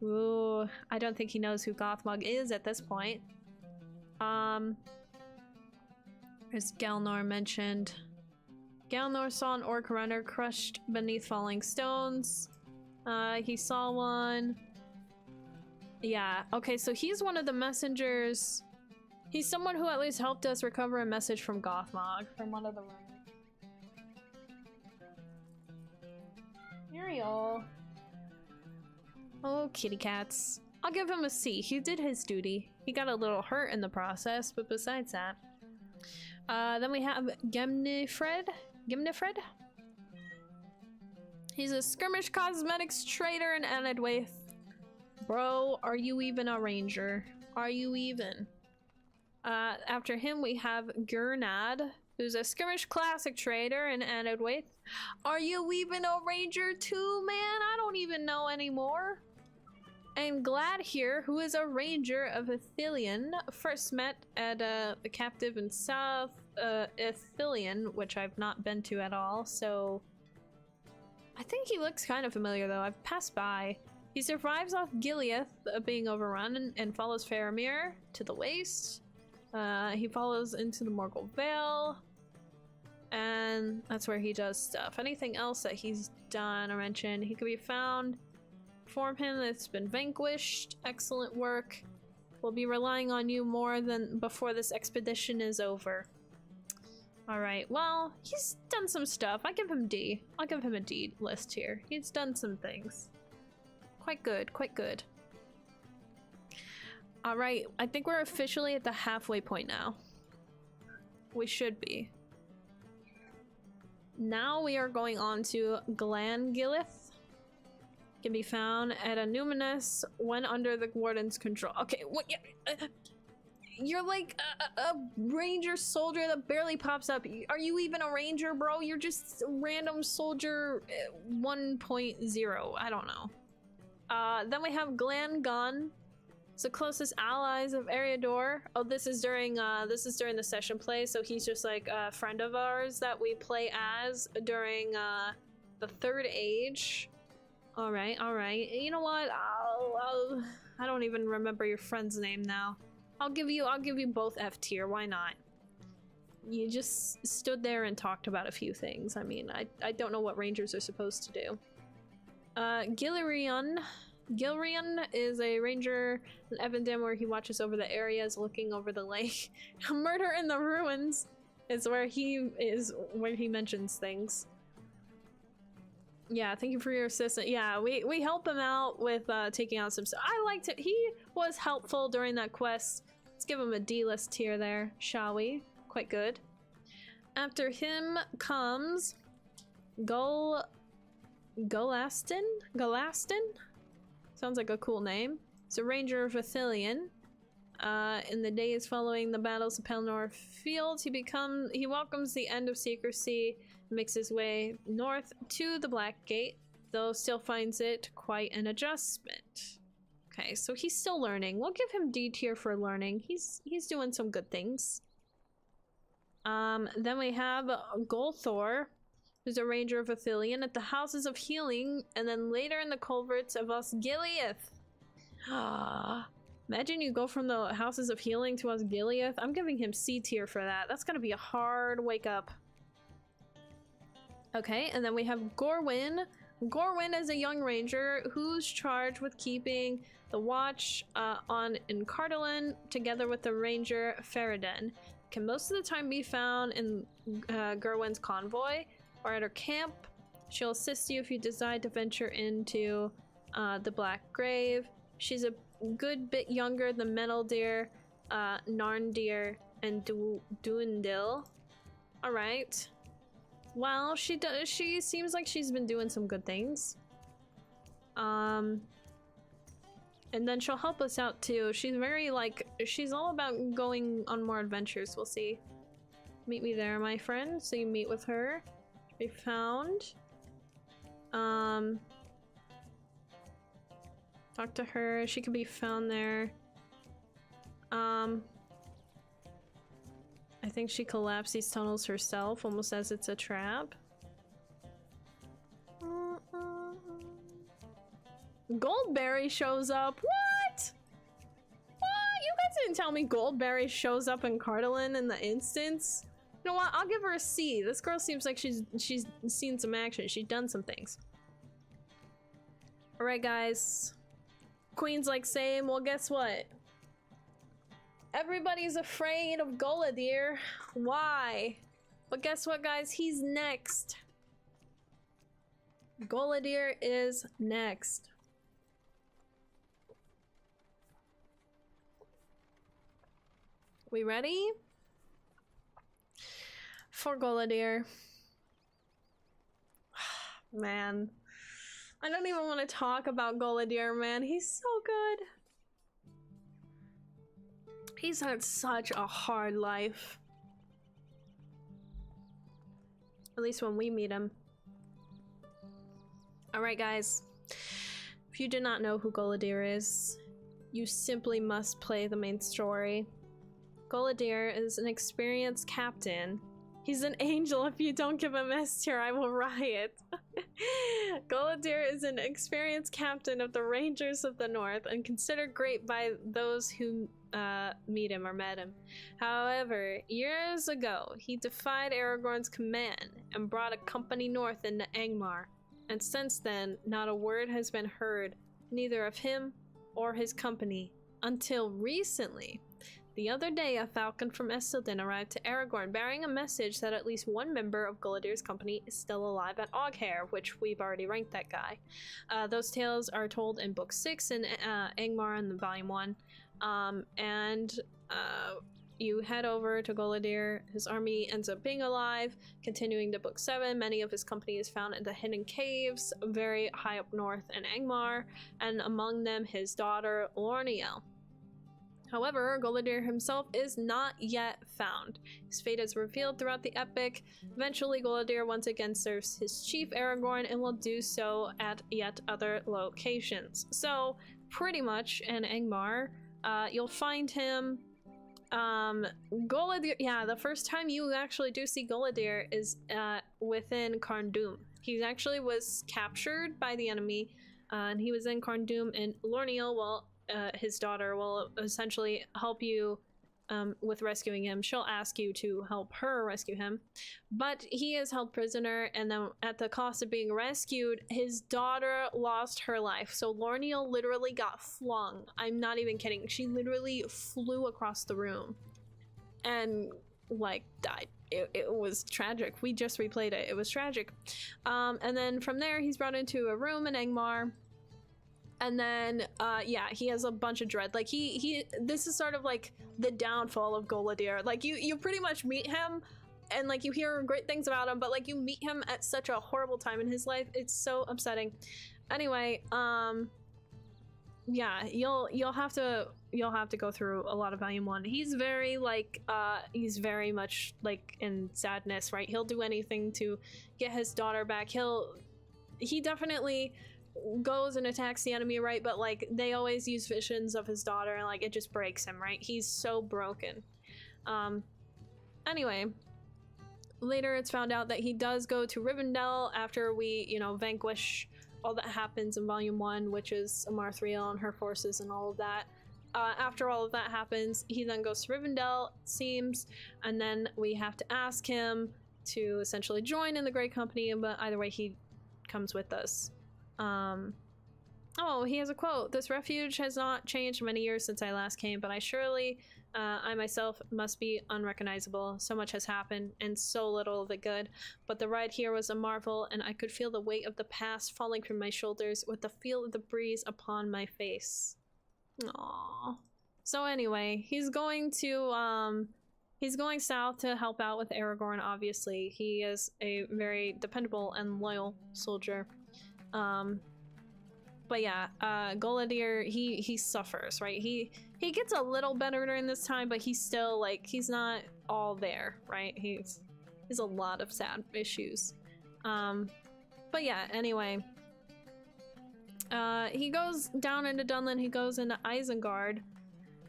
Ooh, I don't think he knows who Gothmog is at this point. There's Galnor mentioned. Galnor saw an orc runner crushed beneath falling stones. He saw one. Yeah, okay, so he's one of the messengers. He's someone who at least helped us recover a message from Gothmog, from one of the runners. Muriel. Oh, kitty cats. I'll give him a C. He did his duty. He got a little hurt in the process, but besides that. Then we have Gemnifred. He's a skirmish cosmetics trader in Enedwaith. Bro, are you even a ranger? Are you even? After him we have Gurnad, who's a skirmish classic trader in Enedwaith. Are you even a ranger too, man? I don't even know anymore. And Glad here, who is a ranger of Ithilien, first met at the captive in South Ithilien, which I've not been to at all, so I think he looks kind of familiar though. I've passed by. He survives off Gileath being overrun and follows Faramir to the waste. He follows into the Morgul Vale, and that's where he does stuff. Anything else that he's done or mentioned, he could be found. Inform him that it's been vanquished. Excellent work. We'll be relying on you more than before this expedition is over. Alright, well, he's done some stuff. I give him D. I'll give him a D list here. He's done some things. Quite good, quite good. Alright, I think we're officially at the halfway point now. We should be. Now we are going on to Glangillith. Can be found at a numinous when under the warden's control. Okay, what? You're like a ranger soldier that barely pops up. Are you even a ranger, bro? You're just a random soldier 1.0. I don't know. Then we have Glangon. It's the closest allies of Eriador. Oh, this is during the session play, so he's just like a friend of ours that we play as during the Third Age. All right. You know what? I don't even remember your friend's name now. I'll give you both F tier. Why not? You just stood there and talked about a few things. I mean, I don't know what rangers are supposed to do. Gilrion is a ranger in Evandem where he watches over the areas looking over the lake. Murder in the Ruins is where he mentions things. Yeah, thank you for your assistance. Yeah, we help him out with taking out some stuff. I liked it. He was helpful during that quest. Let's give him a D list tier there, shall we? Quite good. After him comes Golastin? Sounds like a cool name. It's a ranger of Ithilien. In the days following the battles of Pelennor Fields, he welcomes the end of secrecy, makes his way north to the Black Gate, though still finds it quite an adjustment. Okay, so he's still learning. We'll give him D tier for learning. He's doing some good things. Then we have Golthor, who's a ranger of Ithilien at the Houses of Healing, and then later in the culverts of Osgiliath. Imagine you go from the Houses of Healing to Osgiliath. I'm giving him C tier for that. That's gonna be a hard wake up. Okay, and then we have Gorwyn. Gorwyn is a young ranger who's charged with keeping the watch in Cardalin together with the ranger Faradin. Can most of the time be found in Gorwyn's convoy or at her camp. She'll assist you if you decide to venture into the Black Grave. She's a good bit younger than Meneldir, Narndir, and Duindil. Alright. Well, she seems like she's been doing some good things. And then she'll help us out too. She's very she's all about going on more adventures. We'll see. Meet me there, my friend. So you meet with her. Be found. Talk to her. She can be found there. I think she collapsed these tunnels herself, almost as it's a trap. Goldberry shows up. What? What? You guys didn't tell me Goldberry shows up in Cardolan in the instance. You know what? I'll give her a C. This girl seems like she's seen some action. She's done some things. All right, guys. Queen's like, same. Well, guess what? Everybody's afraid of Goladir. Why? But guess what, guys? He's next. Goladir is next. We ready? For Goladir. Man. I don't even want to talk about Goladir, man. He's so good. He's had such a hard life. At least when we meet him. Alright, guys. If you do not know who Goladir is, you simply must play the main story. Goladir is an experienced captain. He's an angel. If you don't give him S tier, I will riot. Goladir is an experienced captain of the Rangers of the North and considered great by those who meet him or met him. However, years ago, he defied Aragorn's command and brought a company north into Angmar. And since then, not a word has been heard, neither of him or his company, until recently. The other day, a falcon from Estilden arrived to Aragorn, bearing a message that at least one member of Goladir's company is still alive at Oghair, which we've already ranked that guy. Those tales are told in Book 6 in Angmar in the Volume 1. You head over to Goladir. His army ends up being alive. Continuing to Book 7, many of his company is found in the hidden caves very high up north in Angmar, and among them his daughter Lorniel. However, Goladir himself is not yet found. His fate is revealed throughout the epic. Eventually, Goladir once again serves his chief Aragorn and will do so at yet other locations. So, pretty much in Angmar, you'll find him. Goladir, yeah, the first time you actually do see Goladir is within Carndum. He actually was captured by the enemy, and he was in Carndum, and Lorniel, well, his daughter, will essentially help you with rescuing him. She'll ask you to help her rescue him, but he is held prisoner, and then at the cost of being rescued, his daughter lost her life. So Lorniel literally got flung. I'm not even kidding. She literally flew across the room and like died. It was tragic. We just replayed it. It was tragic. And then from there, he's brought into a room in Angmar. And then, yeah, he has a bunch of dread. Like, this is sort of like the downfall of Goladir. Like, you pretty much meet him, and like, you hear great things about him, but like, you meet him at such a horrible time in his life. It's so upsetting. Anyway, yeah, you'll have to go through a lot of Volume 1. He's very like, he's very much like in sadness, right? He'll do anything to get his daughter back. He definitely goes and attacks the enemy, right? But like, they always use visions of his daughter, and like, it just breaks him, right? He's so broken. Anyway, later it's found out that he does go to Rivendell after we, you know, vanquish all that happens in Volume 1, which is Amarthriel and her forces and all of that. After all of that happens, he then goes to Rivendell, it seems, and then we have to ask him to essentially join in the Great Company, but either way, he comes with us. Oh, he has a quote. This refuge has not changed many years since I last came, but I myself must be unrecognizable. So much has happened, and so little of the good. But the ride here was a marvel, and I could feel the weight of the past falling from my shoulders with the feel of the breeze upon my face. Aww. So anyway, he's going south to help out with Aragorn, obviously. He is a very dependable and loyal soldier. But yeah, Goladir, he suffers, right? He gets a little better during this time, but he's still like, he's not all there, right? He's a lot of sad issues. But yeah, anyway, he goes down into Dunlin, he goes into Isengard,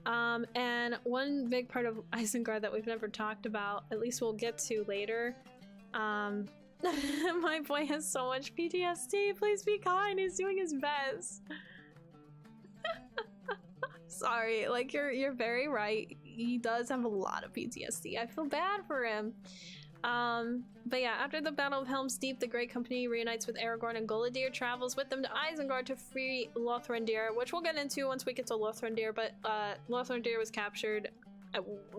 And one big part of Isengard that we've never talked about, at least we'll get to later. My boy has so much PTSD. Please be kind. He's doing his best. Sorry, like you're very right. He does have a lot of PTSD. I feel bad for him. But yeah, after the Battle of Helm's Deep, the Great Company reunites with Aragorn, and Goladir travels with them to Isengard to free Lothender, which we'll get into once we get to Lothender. But Lothender was captured.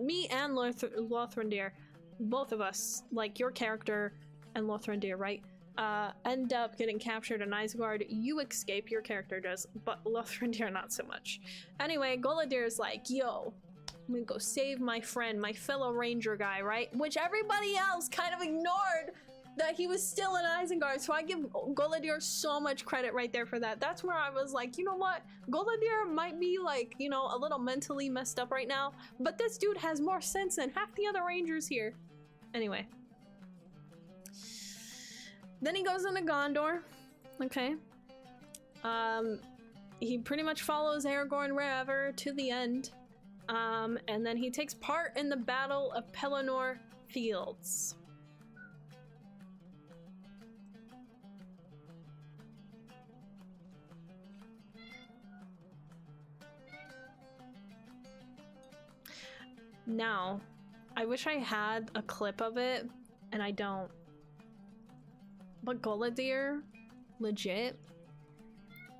Me and Lothender, both of us, like your character and Lothender, right? End up getting captured in Isengard. You escape, your character does, but Lothender not so much. Anyway, Goladir is like, yo, I'm gonna go save my friend, my fellow ranger guy, right? Which everybody else kind of ignored that he was still in Isengard, so I give Goladir so much credit right there for that. That's where I was like, you know what? Goladir might be like, you know, a little mentally messed up right now, but this dude has more sense than half the other rangers here. Anyway. Then he goes into Gondor. Okay. He pretty much follows Aragorn wherever to the end. And then he takes part in the Battle of Pelennor Fields. Now, I wish I had a clip of it, and I don't. But Goladir, legit,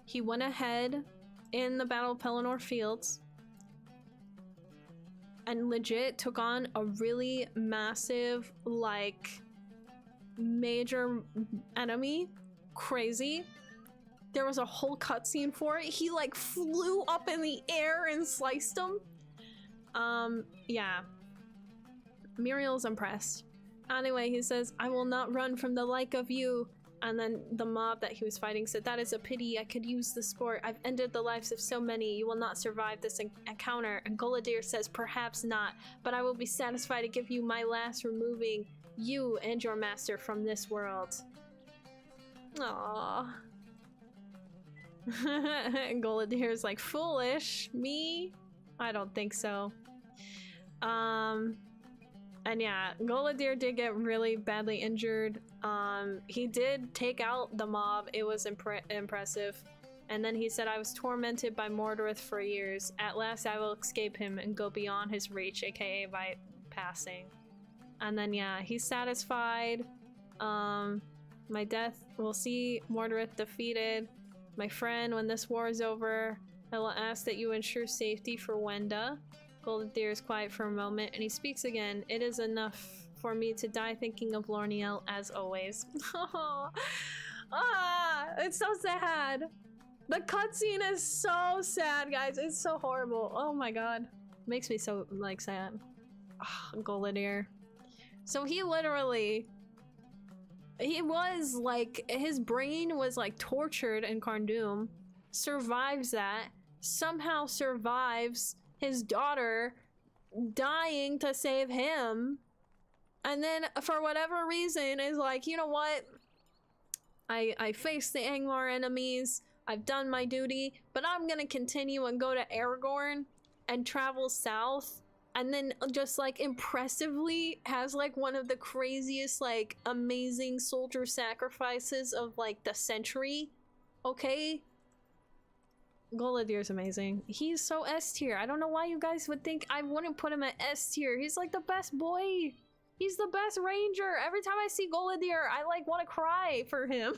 he went ahead in the Battle of Pelennor Fields and legit took on a really massive, like, major enemy. Crazy. There was a whole cutscene for it. He like flew up in the air and sliced him. Yeah. Muriel's impressed. Anyway, he says, I will not run from the like of you. And then the mob that he was fighting said, that is a pity. I could use the sport. I've ended the lives of so many. You will not survive this encounter. And Goladir says, perhaps not, but I will be satisfied to give you my last, removing you and your master from this world. Aww. Goladir's like, foolish. Me? I don't think so. And yeah, Goladir did get really badly injured. He did take out the mob. It was impressive. And then he said, I was tormented by Mordorith for years. At last I will escape him and go beyond his reach, aka by passing. And then yeah, he's satisfied. My death will see Mordorith defeated. My friend, when this war is over, I will ask that you ensure safety for Wenda. Goladir is quiet for a moment, and he speaks again. It is enough for me to die thinking of Lorniel as always. It's so sad. The cutscene is so sad, guys. It's so horrible. Oh my god. Makes me so, like, sad. Goladir. So he literally... He was, like, his brain was, like, tortured in Carndum. Survives that. Somehow survives his daughter dying to save him, and then for whatever reason is like, you know what, I faced the Angmar enemies, I've done my duty, but I'm gonna continue and go to Aragorn and travel south, and then just like impressively has like one of the craziest, like, amazing soldier sacrifices of like the century. Okay, Goladir's amazing. He's so S tier. I don't know why you guys would think I wouldn't put him at S tier. He's like the best boy. He's the best ranger. Every time I see Goladir, I like want to cry for him.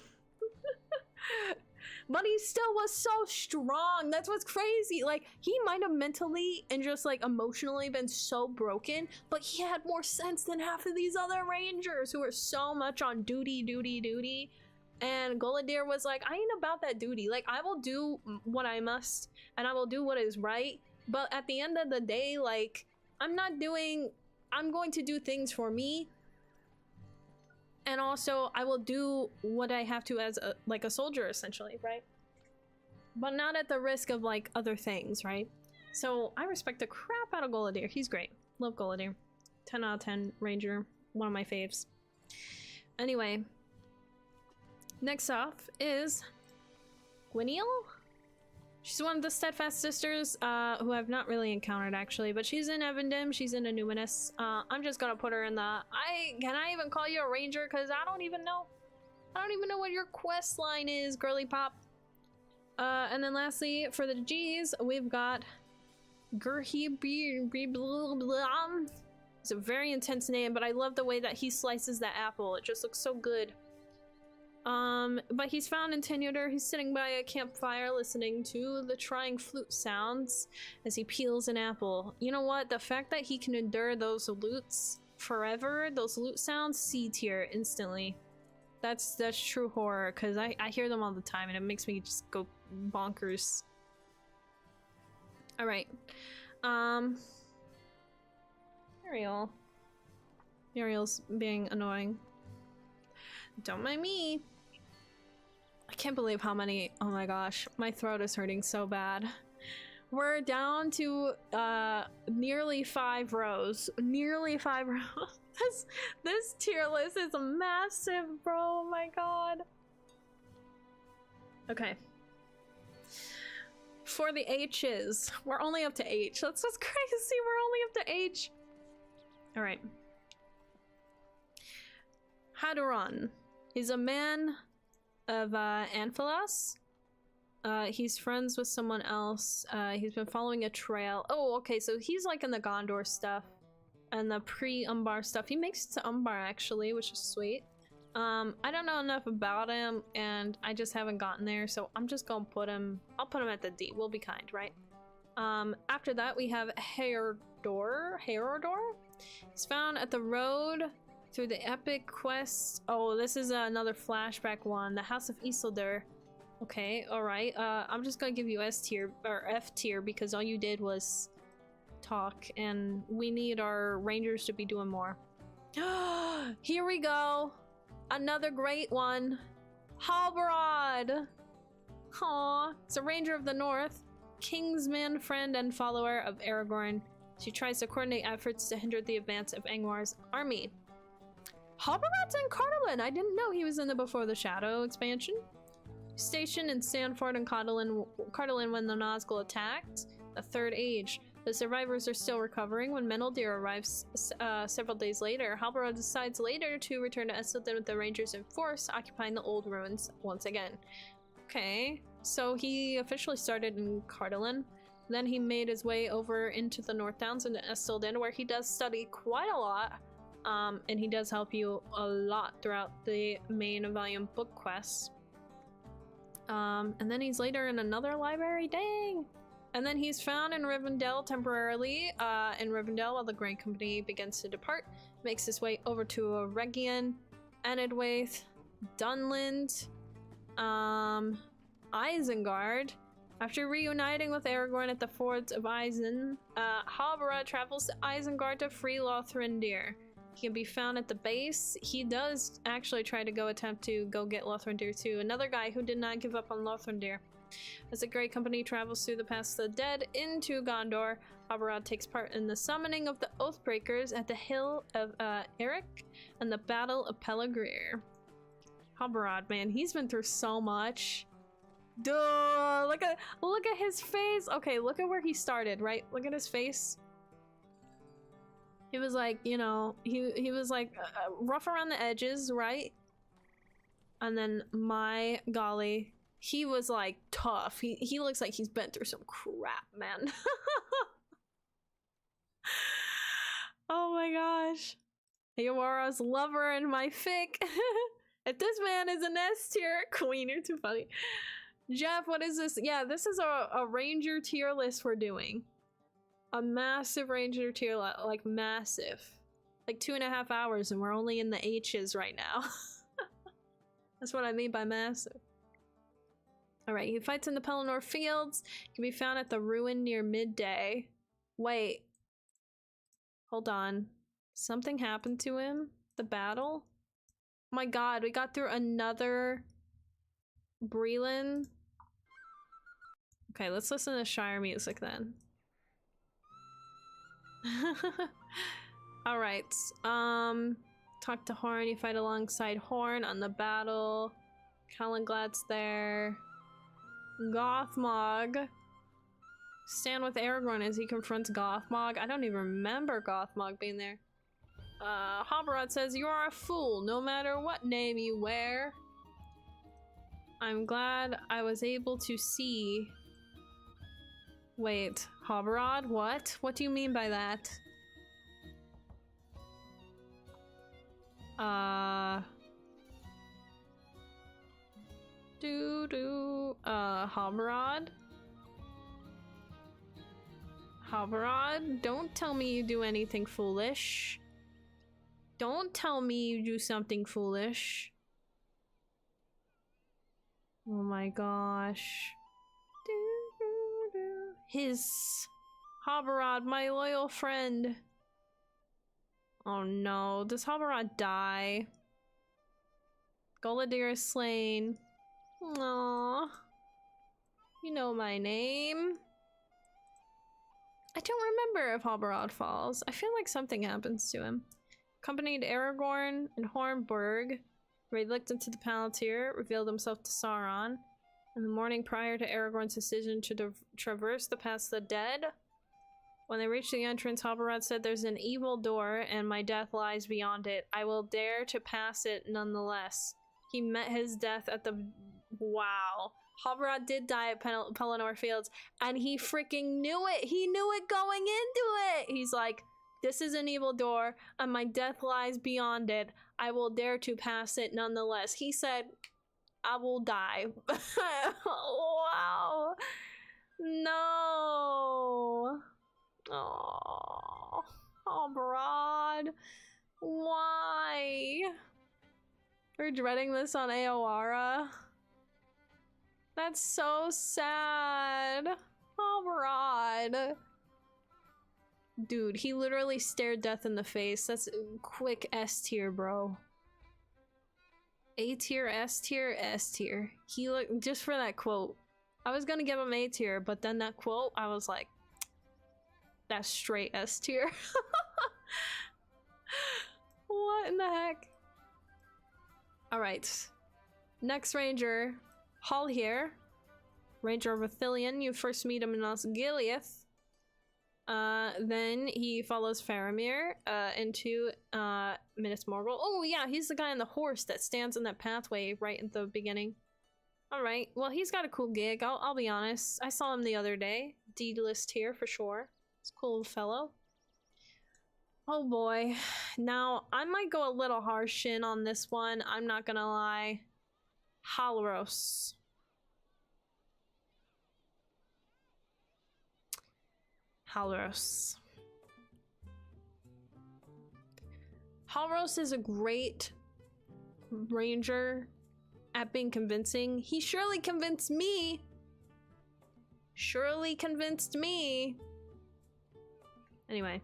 But he still was so strong. That's what's crazy. Like, he might have mentally and just like emotionally been so broken, but he had more sense than half of these other rangers who are so much on duty. And Goladir was like, I ain't about that duty. Like, I will do what I must, and I will do what is right. But at the end of the day, like, I'm going to do things for me. And also, I will do what I have to as a soldier, essentially, right? But not at the risk of, like, other things, right? So, I respect the crap out of Goladir. He's great. Love Goladir. 10 out of 10 ranger. One of my faves. Anyway. Next off is Gwyneel? She's one of the Steadfast Sisters, who I've not really encountered actually, but she's in Evendim, she's in Enuminous. I'm just gonna put her in the... Can I even call you a ranger? Because I don't even know. I don't even know what your quest line is, girly pop. And then lastly, for the G's, we've got Gurhi. It's a very intense name, but I love the way that he slices that apple. It just looks so good. But he's found in Tenuter. He's sitting by a campfire listening to the trying flute sounds as he peels an apple. You know what? The fact that he can endure those lutes forever, those lute sounds, C tier instantly. That's true horror, because I hear them all the time and it makes me just go bonkers. Alright. Muriel's being annoying. Don't mind me. I can't believe how many... Oh my gosh, my throat is hurting so bad. We're down to nearly 5 rows. Nearly 5 rows. This tier list is massive, bro. Oh my god. Okay. For the H's, we're only up to H. That's just crazy. We're only up to H. Alright. Halbarad. He's a man of Anphilas. He's friends with someone else. He's been following a trail. Oh, okay, so he's like in the Gondor stuff and the pre-Umbar stuff. He makes it to Umbar actually, which is sweet. I don't know enough about him and I just haven't gotten there, so I'm just gonna put him... I'll put him at the D. We'll be kind, right? After that we have Herodor. He's found at the road through the epic quest. Oh, this is another flashback one. The House of Isildur. Okay, alright. I'm just gonna give you S tier, or F tier, because all you did was talk, and we need our rangers to be doing more. Here we go! Another great one! Halbarad! Aww. It's a ranger of the north, kingsman, friend, and follower of Aragorn. She tries to coordinate efforts to hinder the advance of Angmar's army. Halbarad's in Kalenlad. I didn't know he was in the Before the Shadow expansion. Stationed in Sandford and Cardolan when the Nazgul attacked. The Third Age. The survivors are still recovering when Meneldir arrives several days later. Halbarad decides later to return to Esselden with the Rangers in force, occupying the old ruins once again. Okay, so he officially started in Cardolan. Then he made his way over into the North Downs into Esselden, where he does study quite a lot. And he does help you a lot throughout the main volume book quests. And then he's later in another library, dang! And then he's found in Rivendell temporarily, in Rivendell while the Grey Company begins to depart, makes his way over to Eregion, Enedwaith, Dunland, Isengard. After reuniting with Aragorn at the fords of Isen, Halbarad travels to Isengard to free Lothender. He can be found at the base. He does actually try to attempt to go get Lothender too. Another guy who did not give up on Lothender. As the Grey Company travels through the Pass of the Dead into Gondor, Halbarad takes part in the summoning of the Oathbreakers at the Hill of Eric and the Battle of Pelagrir. Halbarad, man, he's been through so much. Duh! Look at his face. Okay, look at where he started. Right? Look at his face. He was like, you know, he was like rough around the edges, right? And then, my golly, he was like tough. He looks like he's been through some crap, man. Oh my gosh. Eora's lover and my fic. If this man is an S tier, queen, you're too funny. Jeff, what is this? Yeah, this is a ranger tier list we're doing. A massive ranger tier list, like massive. Like 2.5 hours and we're only in the H's right now. That's what I mean by massive. Alright, he fights in the Pelennor Fields. He can be found at the ruin near midday. Wait. Hold on. Something happened to him? The battle? Oh my god, we got through another Breland. Okay, let's listen to Shire music then. Alright, talk to Horn. You fight alongside Horn on the battle. Kalenglad's there. Gothmog. Stand with Aragorn as he confronts Gothmog. I don't even remember Gothmog being there. Halbarad says, "You are a fool, no matter what name you wear." I'm glad I was able to see... Wait, Halbarad? What? What do you mean by that? Halbarad? Halbarad, don't tell me you do anything foolish. Don't tell me you do something foolish. Oh my gosh. His Halbarad, my loyal friend. Oh no, does Halbarad die? Goladir is slain. Aww. You know my name. I don't remember if Halbarad falls. I feel like something happens to him. Accompanied Aragorn and Hornburg, where he looked into the Palantir, revealed himself to Sauron. In the morning prior to Aragorn's decision to traverse the Pass of the Dead, when they reached the entrance, Halbarad said, "There's an evil door, and my death lies beyond it. I will dare to pass it nonetheless." He met his death at the... Wow. Halbarad did die at Pelennor Fields, and he freaking knew it! He knew it going into it! He's like, "This is an evil door, and my death lies beyond it. I will dare to pass it nonetheless." He said, "I will die." Wow. No. Oh, Halbarad. Why? We're dreading this on Aoara. That's so sad. Halbarad. Dude, he literally stared death in the face. That's quick S tier, bro. A tier, S tier, S tier. He looked, just for that quote. I was gonna give him A tier, but then that quote, I was like, that's straight S tier. What in the heck? Alright. Next ranger, Haldir. Ranger of Ithilien. You first meet him in Osgiliath. Then he follows Faramir into Minas Morgul. Oh yeah, he's the guy on the horse that stands in that pathway right at the beginning. Alright, well he's got a cool gig, I'll be honest. I saw him the other day. D-list here for sure. He's a cool fellow. Oh boy. Now, I might go a little harsh in on this one, I'm not gonna lie. Halros. Halros. Halros is a great ranger at being convincing. He surely convinced me. Surely convinced me. Anyway.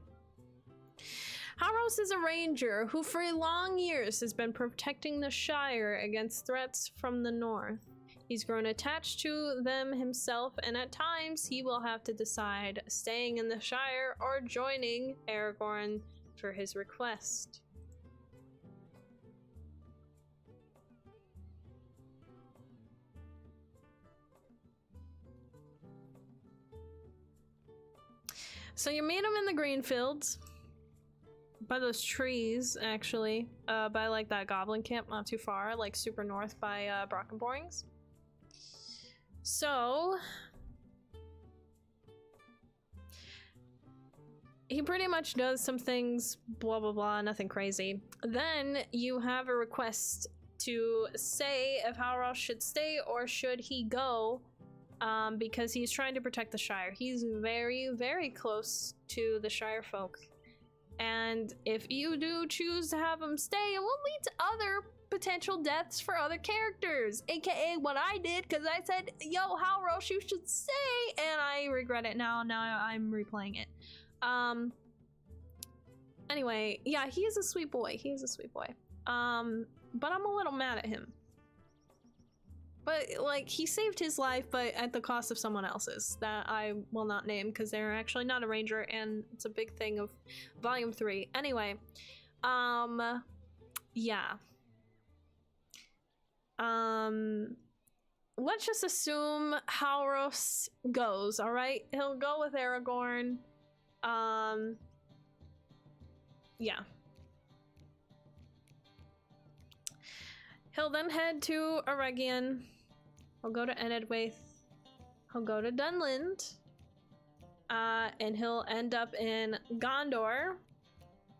Halros is a ranger who for long years has been protecting the Shire against threats from the north. He's grown attached to them himself, and at times he will have to decide staying in the Shire or joining Aragorn for his request. So you meet him in the green fields. By those trees, actually. By like that goblin camp, not too far, like super north by Brockenborings. So he pretty much does some things, blah blah blah, nothing crazy. Then you have a request to say if Halros should stay or should he go, because he's trying to protect the Shire. He's very, very close to the Shire folk. And if you do choose to have him stay, it will lead to other potential deaths for other characters, aka what I did, because I said, "Yo, Halros, you should stay," and I regret it now. Now I'm replaying it. Anyway, yeah, he is a sweet boy. He is a sweet boy. But I'm a little mad at him. But like, he saved his life, but at the cost of someone else's that I will not name because they're actually not a ranger, and it's a big thing of volume 3. Anyway, yeah. let's just assume Halros goes, alright? He'll go with Aragorn. Yeah. He'll then head to Eregion. He'll go to Enedwaith. He'll go to Dunland. And he'll end up in Gondor.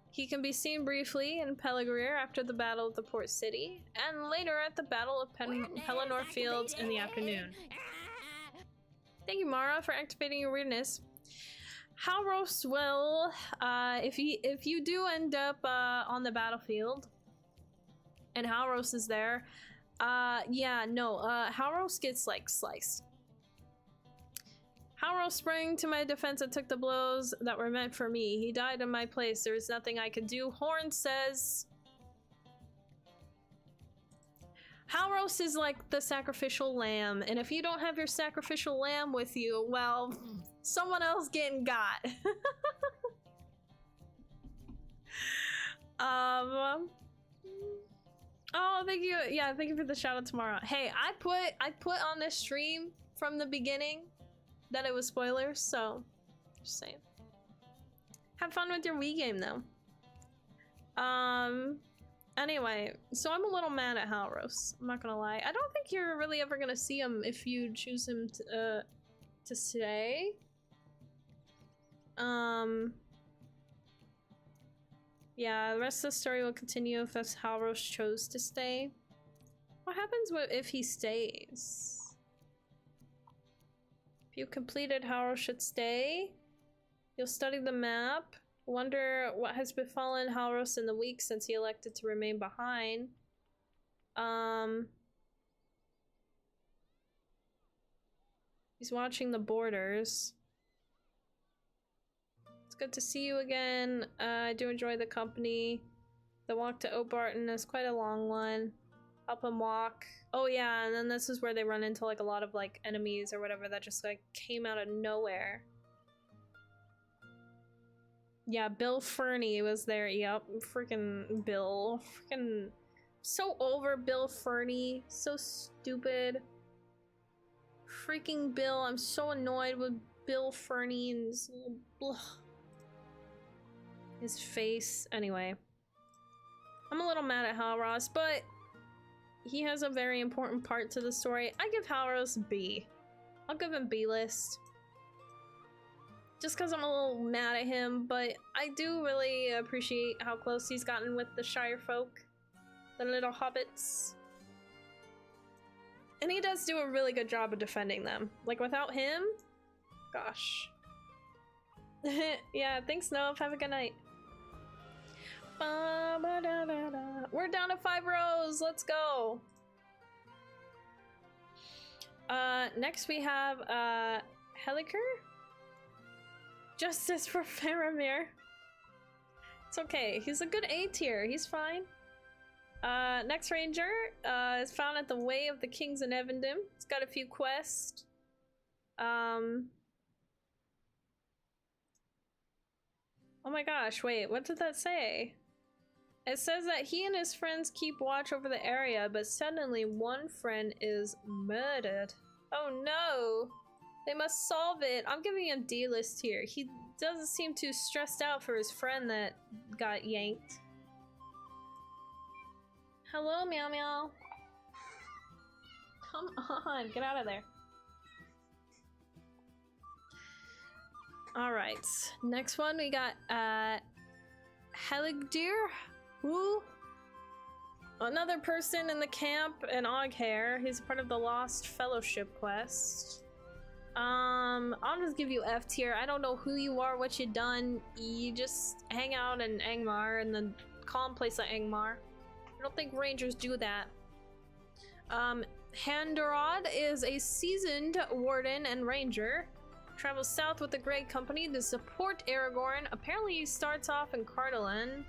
He can be seen briefly in Peligrir after the Battle of the Port City, and later at the Battle of Pelennor Fields in the afternoon. Thank you, Mara, for activating your weirdness. Halros will, if you do end up on the battlefield, and Halros is there, Halros gets like sliced. Halros sprang to my defense and took the blows that were meant for me. He died in my place. There is nothing I could do. Horn says... Halros is like the sacrificial lamb, and if you don't have your sacrificial lamb with you, well, someone else getting got. Oh, thank you. Yeah, thank you for the shout out tomorrow. Hey, I put on this stream from the beginning that it was spoilers, so just saying. Have fun with your Wii game though. Anyway, so I'm a little mad at Halros. I'm not gonna lie. I don't think you're really ever gonna see him if you choose him to stay. Yeah, the rest of the story will continue if Halros chose to stay. What happens if he stays? You completed Halros should stay. You'll study the map. Wonder what has befallen Halros in the week since he elected to remain behind. He's watching the borders. It's good to see you again. I do enjoy the company. The walk to Obarton is quite a long one. Help him walk. Oh yeah, and then this is where they run into like a lot of like enemies or whatever that just like came out of nowhere. Yeah, Bill Fernie was there. Yep, freaking Bill. Freaking so over Bill Fernie. So stupid. Freaking Bill. I'm so annoyed with Bill Fernie and his face. Anyway. I'm a little mad at Halros, but he has a very important part to the story. I give Halros B. I'll give him B list. Just because I'm a little mad at him, but I do really appreciate how close he's gotten with the Shire folk. The little hobbits. And he does do a really good job of defending them. Like, without him? Gosh. Yeah, thanks, Nov. Have a good night. We're down to 5 rows. Let's go. Next we have Heliker. Justice for Faramir. It's okay. He's a good A tier. He's fine. Next ranger is found at the Way of the Kings in Evendom. It's got a few quests. Oh my gosh, wait, what did that say? It says that he and his friends keep watch over the area, but suddenly one friend is murdered. Oh no! They must solve it. I'm giving him D list here. He doesn't seem too stressed out for his friend that got yanked. Hello, Meow Meow. Come on, get out of there. Alright, next one we got Goladir. Woo! Another person in the camp, an Oghair. He's part of the Lost Fellowship quest. I'll just give you F tier. I don't know who you are, what you done. You just hang out in Angmar and then calm place like Angmar. I don't think rangers do that. Halbarad is a seasoned warden and ranger. Travels south with the Grey Company to support Aragorn. Apparently he starts off in Cardolan.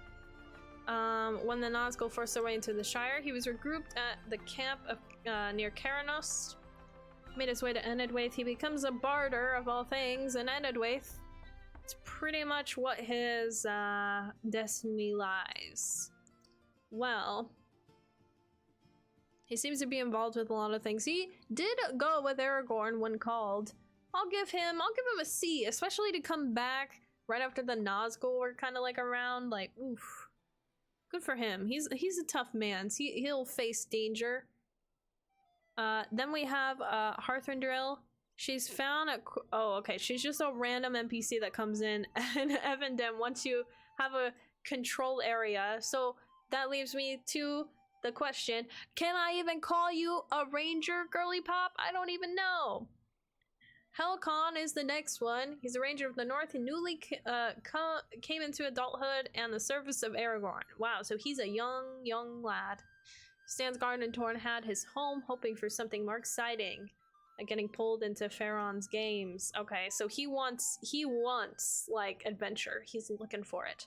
When the Nazgul forced their way into the Shire, he was regrouped at the camp of, near Caranost. Made his way to Enedwaith. He becomes a barter of all things in Enedwaith. It's pretty much what his destiny lies. Well, He seems to be involved with a lot of things. He did go with Aragorn when called. I'll give him a C, especially to come back right after the Nazgul were kind of like around. Like, oof, good for him. He's a tough man. He'll face danger. Then we have Hearthrendrill. She's found a she's just a random NPC that comes in, and Evandem wants you have a control area. So that leaves me to the question: can I even call you a ranger, girly pop? I don't even know. Helcon is the next one. He's a ranger of the north who newly came into adulthood and the service of Aragorn. Wow, so he's a young lad. Stands guard in Tornhad, his home, hoping for something more exciting, like getting pulled into Faron's games. Okay, so he wants like adventure. He's looking for it.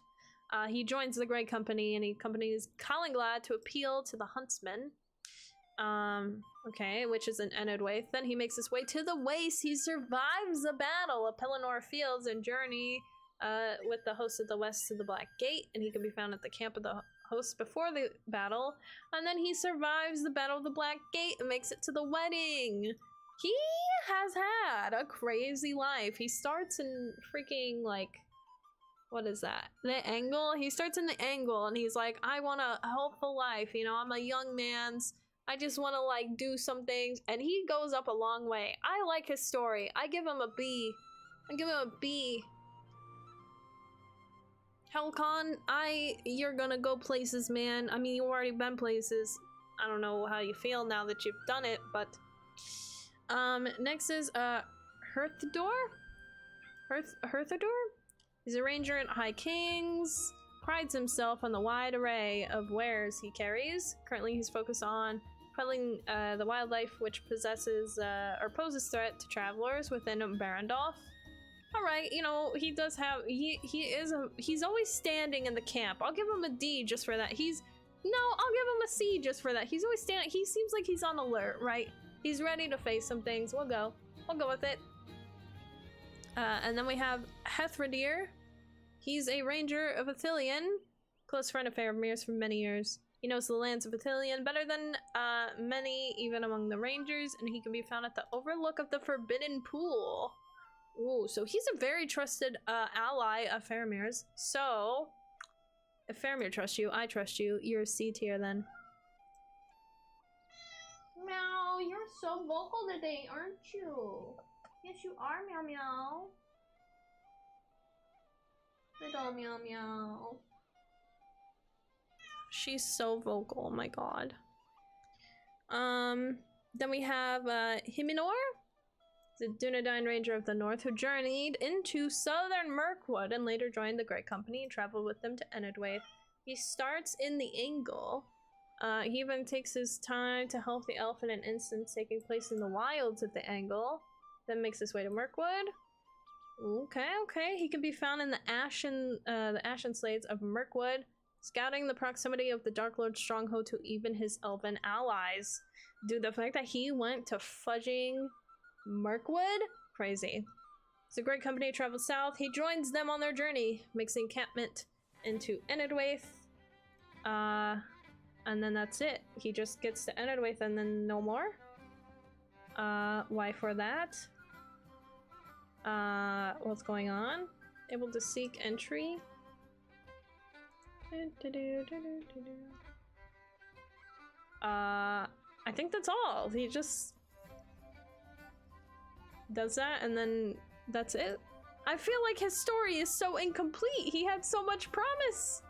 He joins the Grey Company and he accompanies Kalenlad to appeal to the huntsman. Okay, which is in Enedwaith. Then he makes his way to the Waste. He survives the battle of Pelennor Fields and journey with the host of the West to the Black Gate, and he can be found at the camp of the host before the battle. And then he survives the Battle of the Black Gate and makes it to the wedding. He has had a crazy life. He starts in freaking, like, what is that? The Angle? He starts in the Angle and he's like, I want a hopeful life, you know, I'm a young man's, I just want to, like, do some things. And he goes up a long way. I like his story. I give him a B. I give him a B. Helcon, you're gonna go places, man. I mean, you've already been places. I don't know how you feel now that you've done it, but... next is, Herthador? Herthador? He's a ranger at High Kings. Prides himself on the wide array of wares he carries. Currently, he's focused on quelling the wildlife which possesses or poses threat to travelers within Barandolf. All right, you know, he does have he's always standing in the camp. I'll give him a D just for that. I'll give him a C just for that. He's always standing. He seems like he's on alert, right? He's ready to face some things. We'll go with it. And then we have Hethradir. He's a ranger of Ithilien, close friend of Faramir's for many years. He knows the lands of Ithilien better than many, even among the rangers, and he can be found at the overlook of the Forbidden Pool. Ooh, so he's a very trusted ally of Faramir's. So, if Faramir trusts you, I trust you. You're a C tier then. Meow, you're so vocal today, aren't you? Yes, you are, meow meow. Little meow meow. She's so vocal, oh my god. Then we have Himinor, the Dunedain Ranger of the North, who journeyed into southern Mirkwood and later joined the Grey Company and traveled with them to Enedwaith. He starts in the Angle. He even takes his time to help the elf in an instance taking place in the wilds of the Angle, then makes his way to Mirkwood. Okay. He can be found in the Ashen Slades of Mirkwood, scouting the proximity of the Dark Lord's stronghold to even his elven allies. Dude, the fact that he went to fudging Mirkwood? Crazy. So Great Company travels south. He joins them on their journey, makes the encampment into Enedwaith. And then that's it. He just gets to Enedwaith and then no more. Why for that? What's going on? Able to seek entry. I think that's all. He just does that and then that's it. I feel like his story is so incomplete. He had so much promise.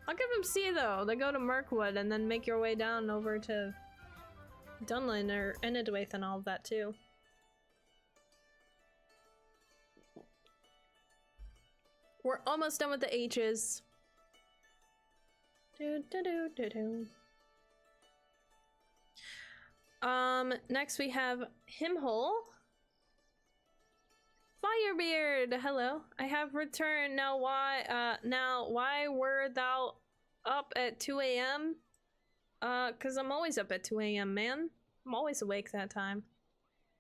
I'll give him C though. They go to Mirkwood and then make your way down over to Dunlin or Enedwaith and all of that too. We're almost done with the H's. Next we have Himhole. Firebeard, hello. I have returned. Now why were thou up at 2 AM? Cause I'm always up at 2 AM, man. I'm always awake that time.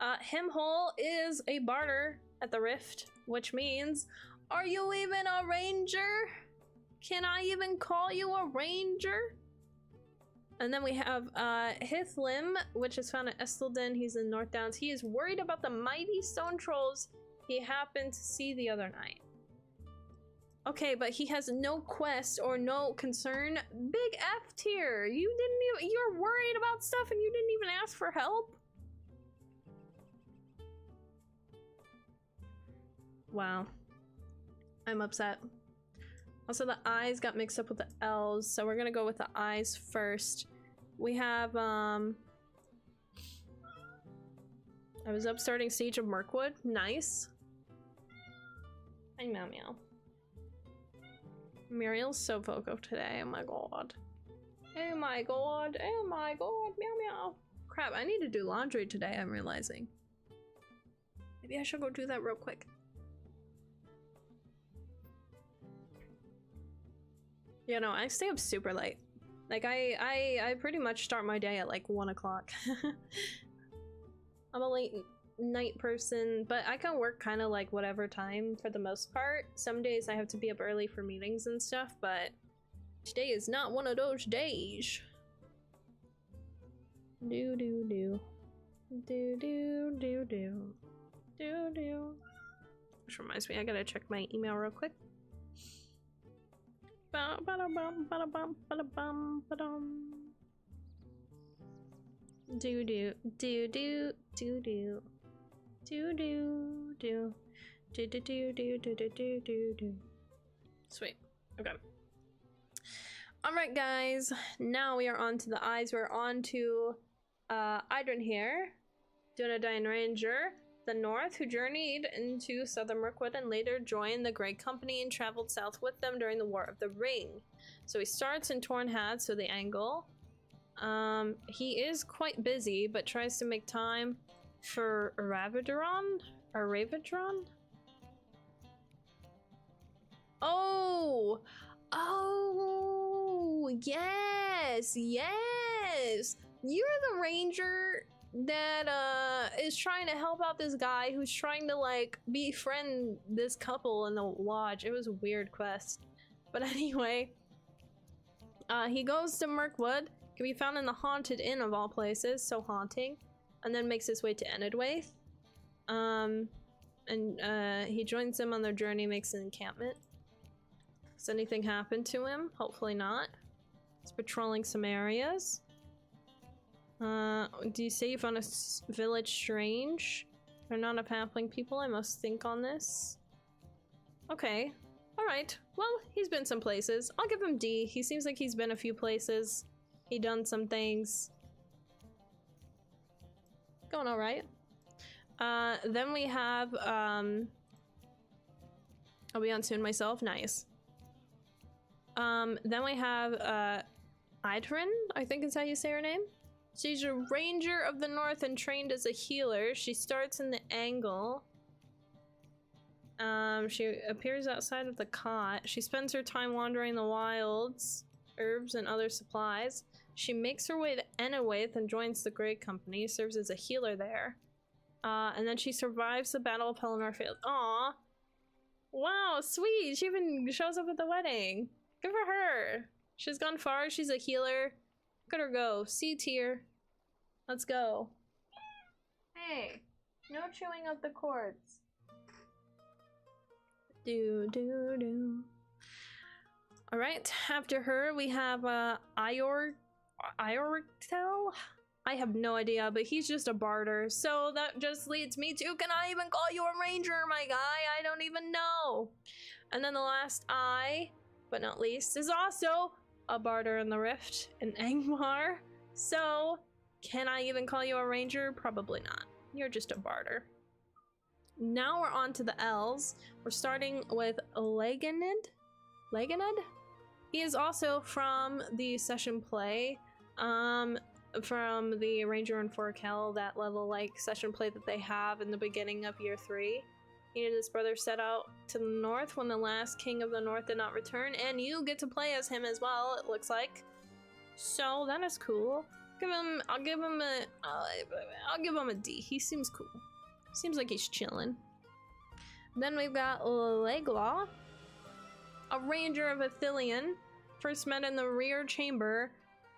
Himhole is a barter at the Rift, which means, are you even a ranger? Can I even call you a ranger? And then we have Hithlim, which is found at Estelden. He's in North Downs. He is worried about the mighty stone trolls he happened to see the other night. Okay, but he has no quest or no concern. Big F tier. You're worried about stuff and you didn't even ask for help? Wow. I'm upset. Also, the I's got mixed up with the L's, so we're gonna go with the I's first. We have, I was up starting Siege of Mirkwood. Nice. Hi, Meow Meow. Muriel's so vocal today, oh my god. Oh my god, oh my god, meow meow. Crap, I need to do laundry today, I'm realizing. Maybe I should go do that real quick. You know, I stay up super late. Like, I pretty much start my day at like 1 o'clock. I'm a late night person, but I can work kind of like whatever time for the most part. Some days I have to be up early for meetings and stuff, but today is not one of those days. Do do do. Do do do do. Do do. Which reminds me, I gotta check my email real quick. Do do do do do do. Do do do do do do do do do do do. Sweet. Okay. All right, guys. Now we are on to the I's. We're on to Idrin here, Dunedain Ranger, the North, who journeyed into southern Mirkwood and later joined the Grey Company and traveled south with them during the War of the Ring. So he starts in Tornhad, so the Angle. He is quite busy, but tries to make time for Ravidron? Or Ravidron? Oh! Oh! Yes! Yes! You're the ranger that is trying to help out this guy who's trying to like befriend this couple in the lodge. It was a weird quest. But anyway, he goes to Mirkwood, can be found in the Haunted Inn of all places, so haunting. And then makes his way to Enidwaith. He joins them on their journey, makes an encampment. Does anything happen to him? Hopefully not. He's patrolling some areas. Do you say you found a village strange? They're not a halfling people, I must think on this. Okay. Alright. Well, he's been some places. I'll give him D. He seems like he's been a few places. He done some things. Going all right. Then we have, I'll be on soon myself. Nice. Then we have, Idrin, I think is how you say her name. She's a ranger of the North and trained as a healer. She starts in the Angle. She appears outside of the cot. She spends her time wandering the wilds, herbs, and other supplies. She makes her way to Enidwaith and joins the Grey Company, serves as a healer there. And then she survives the Battle of Pelennor Field. Aww. Wow, sweet. She even shows up at the wedding. Good for her. She's gone far. She's a healer. Look at her go. C tier. Let's go. Hey, no chewing of the cords. Do, do, do. Alright, after her we have Iortel? I have no idea, but he's just a barter. So that just leads me to, can I even call you a ranger, my guy? I don't even know. And then the last I, but not least, is also a barter in the Rift, in Angmar. So, can I even call you a ranger? Probably not. You're just a barter. Now we're on to the L's. We're starting with Leganid? He is also from the session play, from the Ranger and Forkel, that level like session play that they have in the beginning of year 3. He and his brother set out to the north when the last king of the north did not return, and you get to play as him as well, it looks like. So that is cool. I'll give him a D. He seems cool. Seems like he's chilling. Then we've got Leglaw, a ranger of Athelion, first met in the rear chamber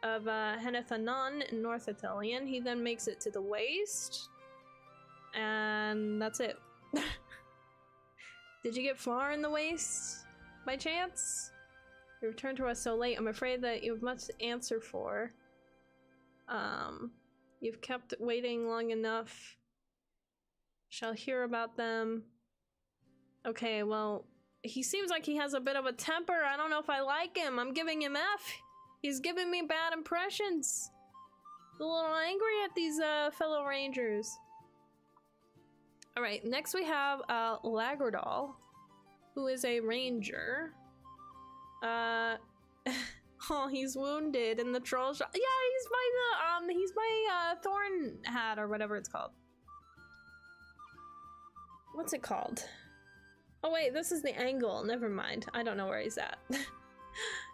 of Henethanon in North Ithilien. He then makes it to the Waste. And that's it. Did you get far in the Waste by chance? You returned to us so late. I'm afraid that you have much to answer for. You've kept waiting long enough. Shall hear about them. Okay, well, he seems like he has a bit of a temper. I don't know if I like him. I'm giving him F. He's giving me bad impressions. A little angry at these fellow rangers. Alright, next we have Lagardal, who is a ranger. Oh, he's wounded in the troll shot. Yeah, he's by Thorn Hat or whatever it's called. What's it called? Oh wait, this is the angle. Never mind. I don't know where he's at.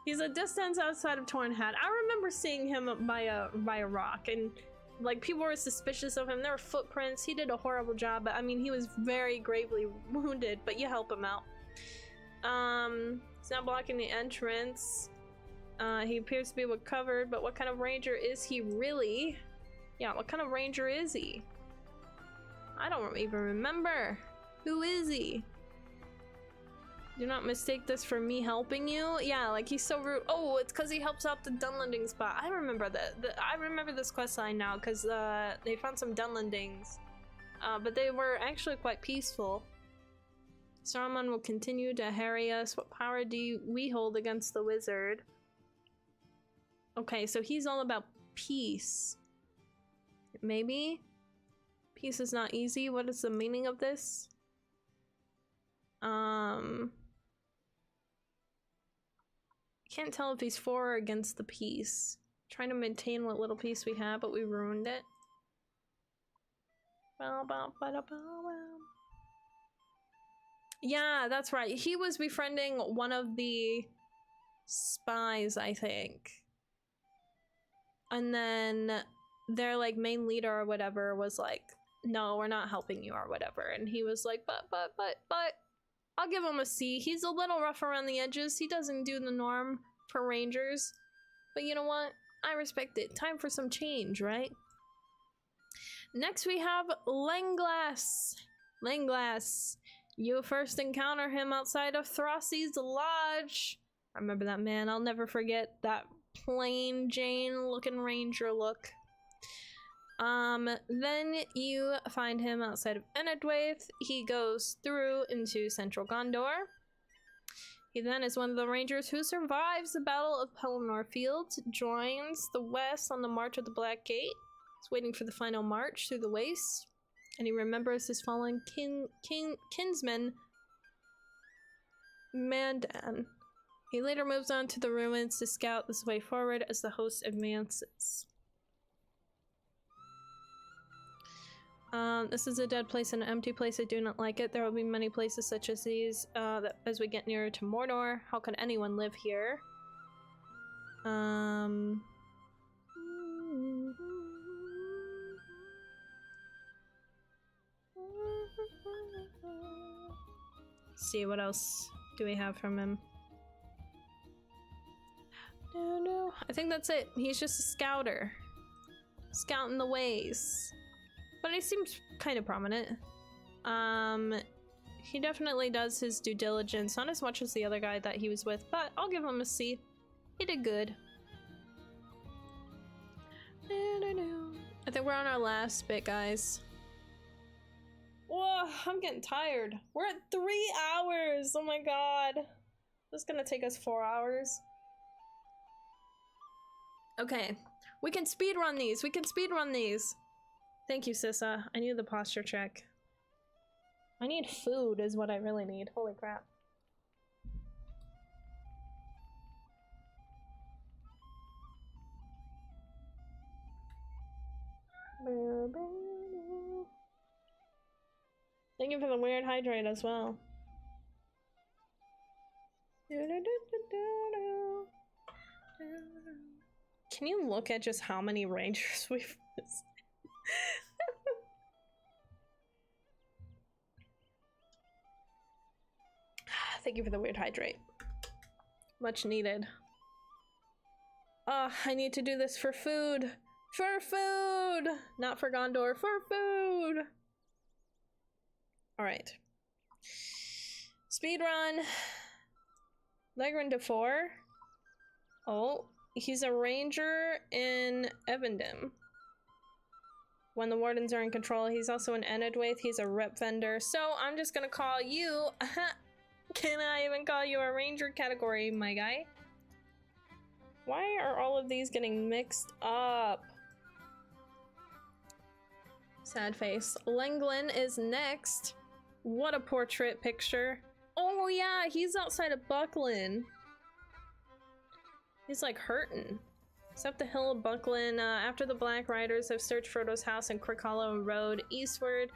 He's a distance outside of Torn Hat. I remember seeing him by a rock, and like people were suspicious of him. There were footprints. He did a horrible job, but I mean, he was very gravely wounded. But you help him out. He's not blocking the entrance. He appears to be covered, but what kind of ranger is he really? Yeah, what kind of ranger is he? I don't even remember. Who is he? Do not mistake this for me helping you. Yeah, like he's so rude. Oh, it's because he helps out the Dunlending spot. I remember that. I remember this quest line now because they found some Dunlendings, but they were actually quite peaceful. Saruman will continue to harry us. What power do we hold against the wizard? Okay, so he's all about peace. Maybe? Peace is not easy. What is the meaning of this? Can't tell if he's for or against the peace. Trying to maintain what little peace we have, but we ruined it. Yeah, that's right. He was befriending one of the spies, I think. And then their like main leader or whatever was like, no, we're not helping you or whatever. And he was like, but I'll give him a C. He's a little rough around the edges. He doesn't do the norm for rangers. But you know what? I respect it. Time for some change, right? Next we have Langlass. Langlass. You first encounter him outside of Throssi's lodge. I remember that man. I'll never forget that plain Jane looking ranger look. Then you find him outside of Enedwaith. He goes through into central Gondor. He then is one of the rangers who survives the Battle of Pelennor Fields, joins the West on the March of the Black Gate. He's waiting for the final march through the Waste, and he remembers his fallen kinsman, Mandan. He later moves on to the ruins to scout this way forward as the host advances. This is a dead place and an empty place. I do not like it. There will be many places such as these as we get nearer to Mordor. How can anyone live here? See, what else do we have from him? No. I think that's it. He's just a scouter. Scouting the ways. But he seems kind of prominent. He definitely does his due diligence, not as much as the other guy that he was with, but I'll give him a C. He did good. I think we're on our last bit, guys. Whoa, I'm getting tired. We're at 3 hours. Oh my god. This is gonna take us 4 hours. Okay. We can speedrun these. We can speedrun these. Thank you, Sissa. I need the posture check. I need food is what I really need. Holy crap. Thank you for the weird hydrate as well. Can you look at just how many rangers we've missed? Thank you for the weird hydrate. Much needed. I need to do this for food. For food! Not for Gondor, for food! Alright. Speedrun. Legrin to 4. Oh, he's a ranger in Evendom. When the wardens are in control, he's also in Enedwaith. He's a rep vendor. So I'm just gonna call you. Can I even call you a ranger category, my guy? Why are all of these getting mixed up? Sad face. Lenglin is next. What a portrait picture. Oh yeah, he's outside of Buckland. He's like hurting. He's up the hill of Buckland. After the Black Riders have searched Frodo's house in Crick Hollow Road eastward,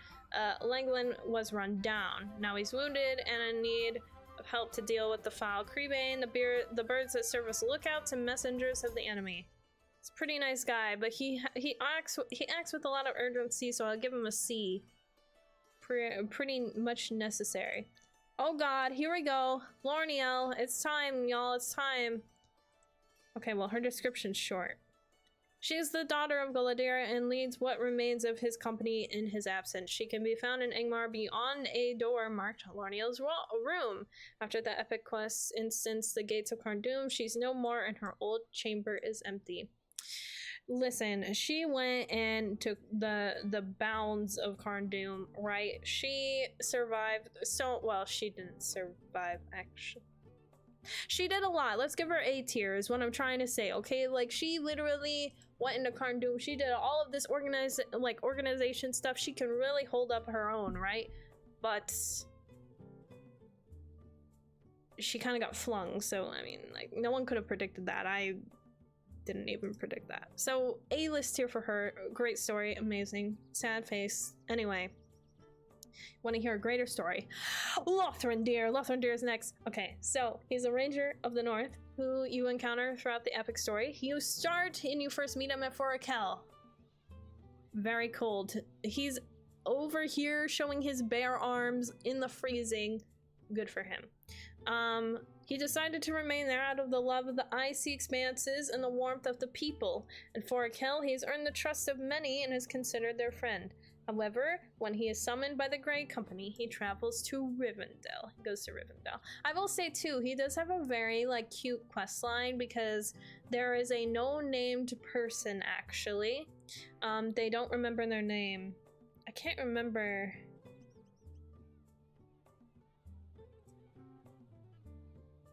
Lenglin was run down. Now he's wounded and in need of help to deal with the foul Creebane, the birds that serve as lookouts and messengers of the enemy. He's a pretty nice guy, but he acts with a lot of urgency, so I'll give him a C. Pretty much necessary. Oh god, here we go. Lorniel, it's time, y'all, it's time. Okay, well, her description's short. She is the daughter of Goladir and leads what remains of his company in his absence. She can be found in Angmar beyond a door marked Lorniel's room. After the epic quest instance, the gates of Cardoom, she's no more and her old chamber is empty. Listen, she went and took the bounds of Cardoom, right? She survived well, she didn't survive, actually. She did a lot. Let's give her A tier is what I'm trying to say, okay? Like, she literally went into Cardoom. She did all of this organization stuff. She can really hold up her own, right? But she kind of got flung, so, I mean, like, no one could have predicted that. I didn't even predict that. So, A-list here for her. Great story. Amazing. Sad face. Anyway. Want to hear a greater story? Lothender. Lothender is next. Okay, so he's a ranger of the north who you encounter throughout the epic story. You start and you first meet him at Forakel. Very cold. He's over here showing his bare arms in the freezing. Good for him. He decided to remain there out of the love of the icy expanses and the warmth of the people. And Forakel, he has earned the trust of many and is considered their friend. However, when he is summoned by the Grey Company, he travels to Rivendell. He goes to Rivendell. I will say too, he does have a very cute quest line because there is a no-named person actually. They don't remember their name. I can't remember.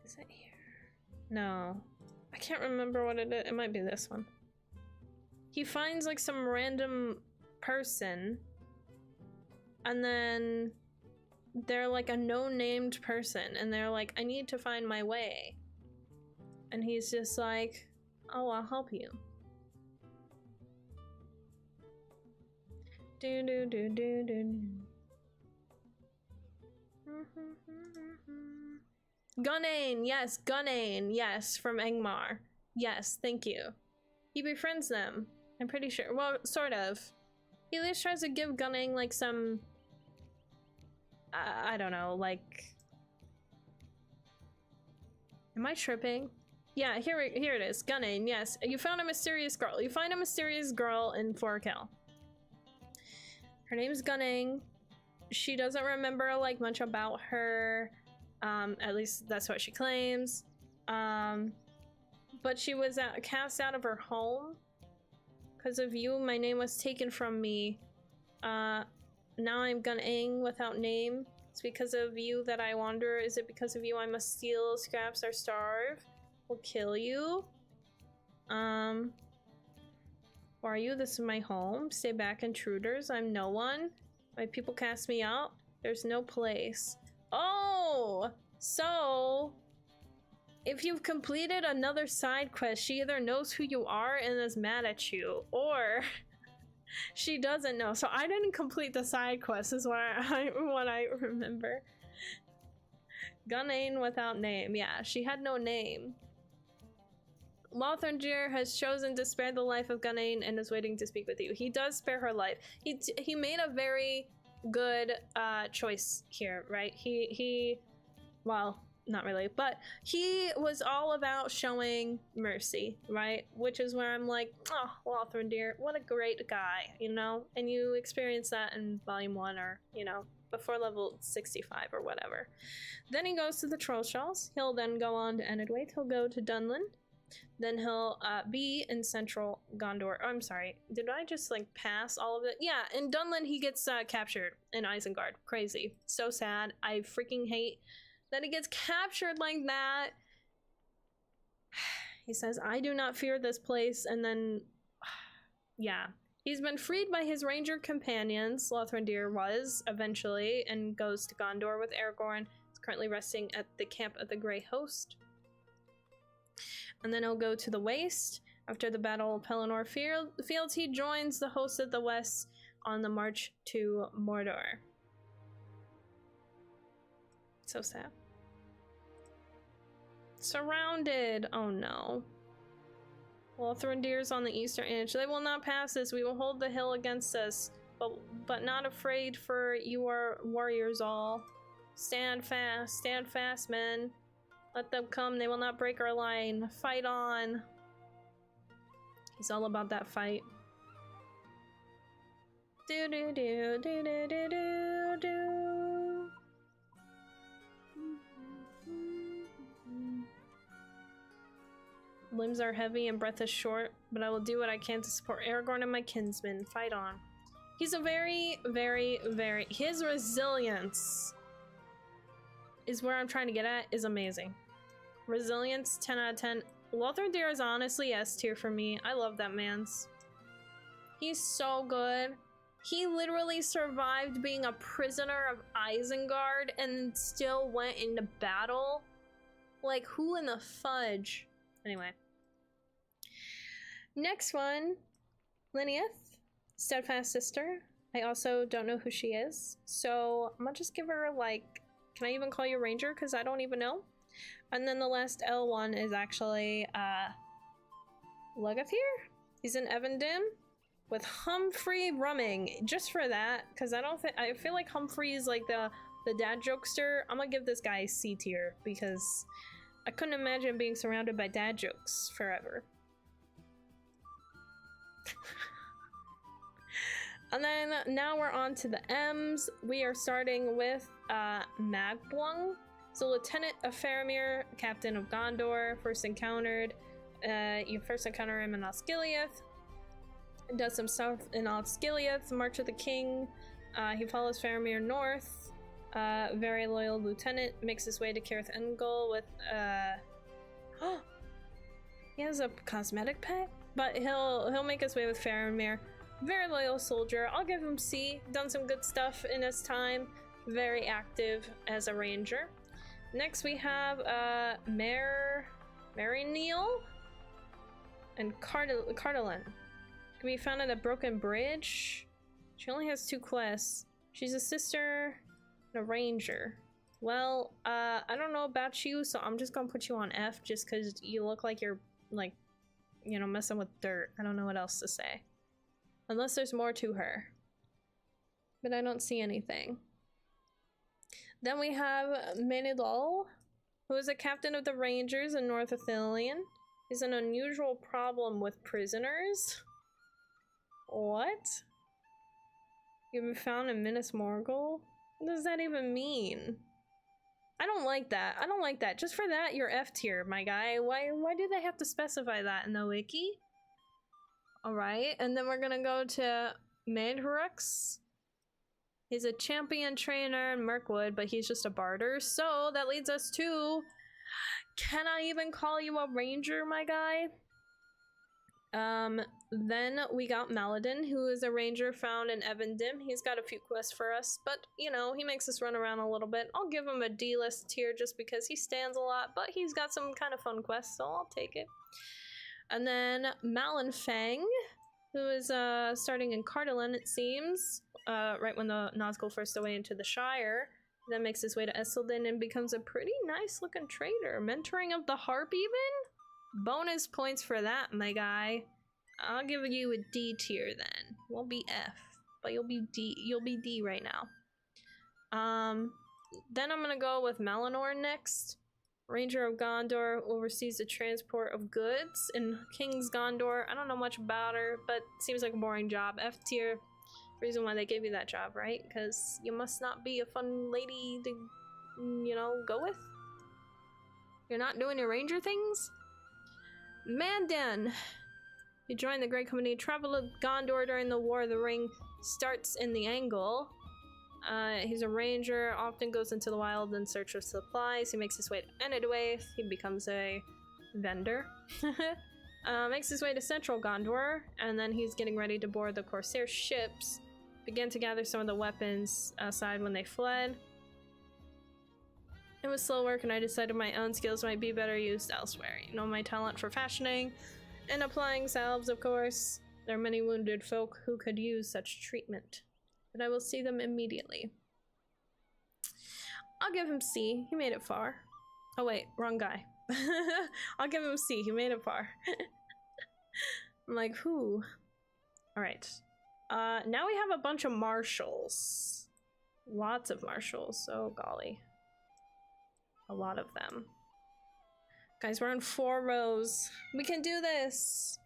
Is it here? No. I can't remember what it is. It might be this one. He finds like some random person and then they're like a no-named person and they're like, I need to find my way, and he's just like, oh, I'll help you. Do do do do do. Gunane, yes, Gunane, yes, from Angmar. Yes, thank you. He befriends them, I'm pretty sure. Well, sort of. He at least tries to give Gunning like some, I don't know, like, am I tripping? Yeah, here it is. Gunning, yes. You found a mysterious girl. You find a mysterious girl in Forakel. Her name's Gunning. She doesn't remember like much about her. At least that's what she claims. But she was cast out of her home. Because of you, my name was taken from me. Now I'm Gunning without name. It's because of you that I wander. Is it because of you I must steal scraps or starve? Or kill you? Who are you? This is my home. Stay back, intruders. I'm no one. My people cast me out. There's no place. Oh! So if you've completed another side quest, she either knows who you are and is mad at you, or she doesn't know. So I didn't complete the side quest is what I remember. Gunane without name. Yeah, she had no name. Lothender has chosen to spare the life of Gunane and is waiting to speak with you. He does spare her life. He made a very good choice here, right? Well, not really, but he was all about showing mercy, right? Which is where I'm like, oh, Lothender, what a great guy, you know? And you experience that in volume 1 or, you know, before level 65 or whatever. Then he goes to the Troll Shells. He'll then go on to Enedwaith. He'll go to Dunland. Then he'll be in central Gondor. Oh, I'm sorry. Did I just like pass all of it? Yeah, in Dunland he gets captured in Isengard. Crazy. So sad. I freaking hate that he gets captured like that. He says, I do not fear this place. And then, yeah. He's been freed by his ranger companions, Lothender was, eventually, and goes to Gondor with Aragorn. He's currently resting at the camp of the Grey Host. And then he'll go to the Waste. After the Battle of Pelennor Fields, he joins the host of the West on the march to Mordor. So sad. Surrounded! Oh no. Lothender's on the eastern edge. They will not pass us. We will hold the hill against us, but not afraid, for you are warriors all. Stand fast, men. Let them come. They will not break our line. Fight on. He's all about that fight. Do do do do do do do do. Limbs are heavy and breath is short, but I will do what I can to support Aragorn and my kinsmen. Fight on. He's a very, very, very... His resilience is where I'm trying to get at, is amazing. Resilience, 10 out of 10. Lothender is honestly S tier for me. I love that man's. He's so good. He literally survived being a prisoner of Isengard and still went into battle. Like, who in the fudge? Anyway. Next one, Linneath, Steadfast Sister. I also don't know who she is, so I'm gonna just give her like, can I even call you Ranger? Because I don't even know. And then the last L1 is actually Lothender. He's in Evendim with Humphrey Rumming. Just for that, because I feel like Humphrey is like the dad jokester. I'm gonna give this guy C tier because I couldn't imagine being surrounded by dad jokes forever. And then now we're on to the M's. We are starting with Magblung. So Lieutenant of Faramir, Captain of Gondor, first encountered. You first encounter him in Osgiliath. Does some stuff in Osgiliath, March of the King. He follows Faramir north. Very loyal lieutenant, makes his way to Cirith Ungol with he has a cosmetic pet, but he'll make his way with Faramir. Very loyal soldier. I'll give him C. Done some good stuff in his time. Very active as a ranger. Next we have Mary Neal and Cardelin. Can be found at a broken bridge. She only has 2 quests. She's a sister and a ranger. Well, I don't know about you, so I'm just gonna put you on F just because you look like you're, like, you know, messing with dirt. I don't know what else to say. Unless there's more to her. But I don't see anything. Then we have Menedal, who is a captain of the Rangers in North Ithilien. He's an unusual problem with prisoners. What? You've been found in Minas Morgul? What does that even mean? I don't like that. I don't like that. Just for that, you're F tier, my guy. Why do they have to specify that in the wiki? Alright, and then we're gonna go to Madhurux. He's a champion trainer in Mirkwood, but he's just a barter. So that leads us to... Can I even call you a ranger, my guy? Then we got Maladin, who is a ranger found in Evendim. He's got a few quests for us, but, you know, he makes us run around a little bit. I'll give him a D-list tier just because he stands a lot, but he's got some kind of fun quests, so I'll take it. And then Malinfang, who is starting in Cardelin, it seems, right when the Nazgul first away into the Shire. Then makes his way to Esseldin and becomes a pretty nice looking trader. Mentoring of the Harp even? Bonus points for that, my guy. I'll give you a D tier then. Won't be F, but you'll be D. You'll be D right now. Then I'm gonna go with Malinor next. Ranger of Gondor oversees the transport of goods in King's Gondor. I don't know much about her, but seems like a boring job. F tier. Reason why they gave you that job, right? Because you must not be a fun lady to, you know, go with. You're not doing your ranger things? Mandan! He joined the Great Company, traveled to Gondor during the War of the Ring, starts in the Angle. He's a ranger, often goes into the wild in search of supplies. He makes his way to Enedwaith. He becomes a vendor. Makes his way to central Gondor, and then he's getting ready to board the Corsair ships. Began to gather some of the weapons aside when they fled. It was slow work, and I decided my own skills might be better used elsewhere. You know, my talent for fashioning and applying salves, of course. There are many wounded folk who could use such treatment. But I will see them immediately. I'll give him C. He made it far. Oh wait, wrong guy. I'll give him C. He made it far. I'm like, who? Alright. Now we have a bunch of marshals. Lots of marshals. Oh golly. A lot of them. Guys, we're in 4 rows. We can do this.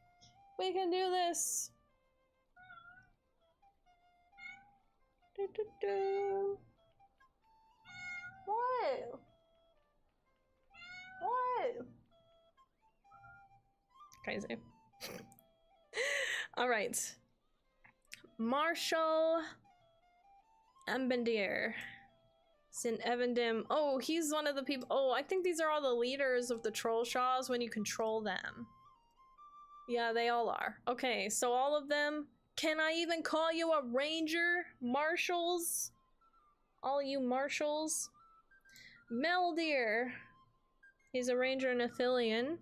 We can do this. Do, do, do. What? What? Crazy. All right. Marshal Omdear. St. Evendim. Oh, he's one of the people. Oh, I think these are all the leaders of the troll shaws when you control them. Yeah, they all are. Okay, so all of them. Can I even call you a ranger? Marshals? All you marshals? Meldir. He's a ranger and Athelian.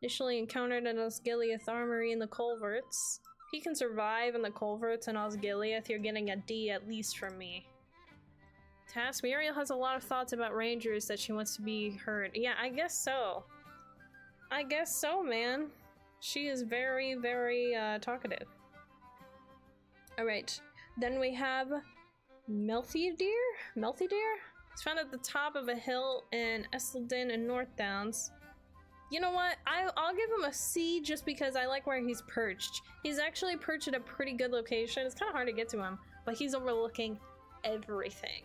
Initially encountered in Osgiliath Armory in the Culverts. If he can survive in the Culverts and Osgiliath, you're getting a D at least from me. Task. Muriel has a lot of thoughts about rangers that she wants to be heard. Yeah, I guess so. I guess so, man. She is very, very talkative. Alright, then we have Melthidir? Melthidir? It's found at the top of a hill in Esselden and North Downs. You know what? I'll give him a C just because I like where he's perched. He's actually perched at a pretty good location. It's kind of hard to get to him, but he's overlooking everything.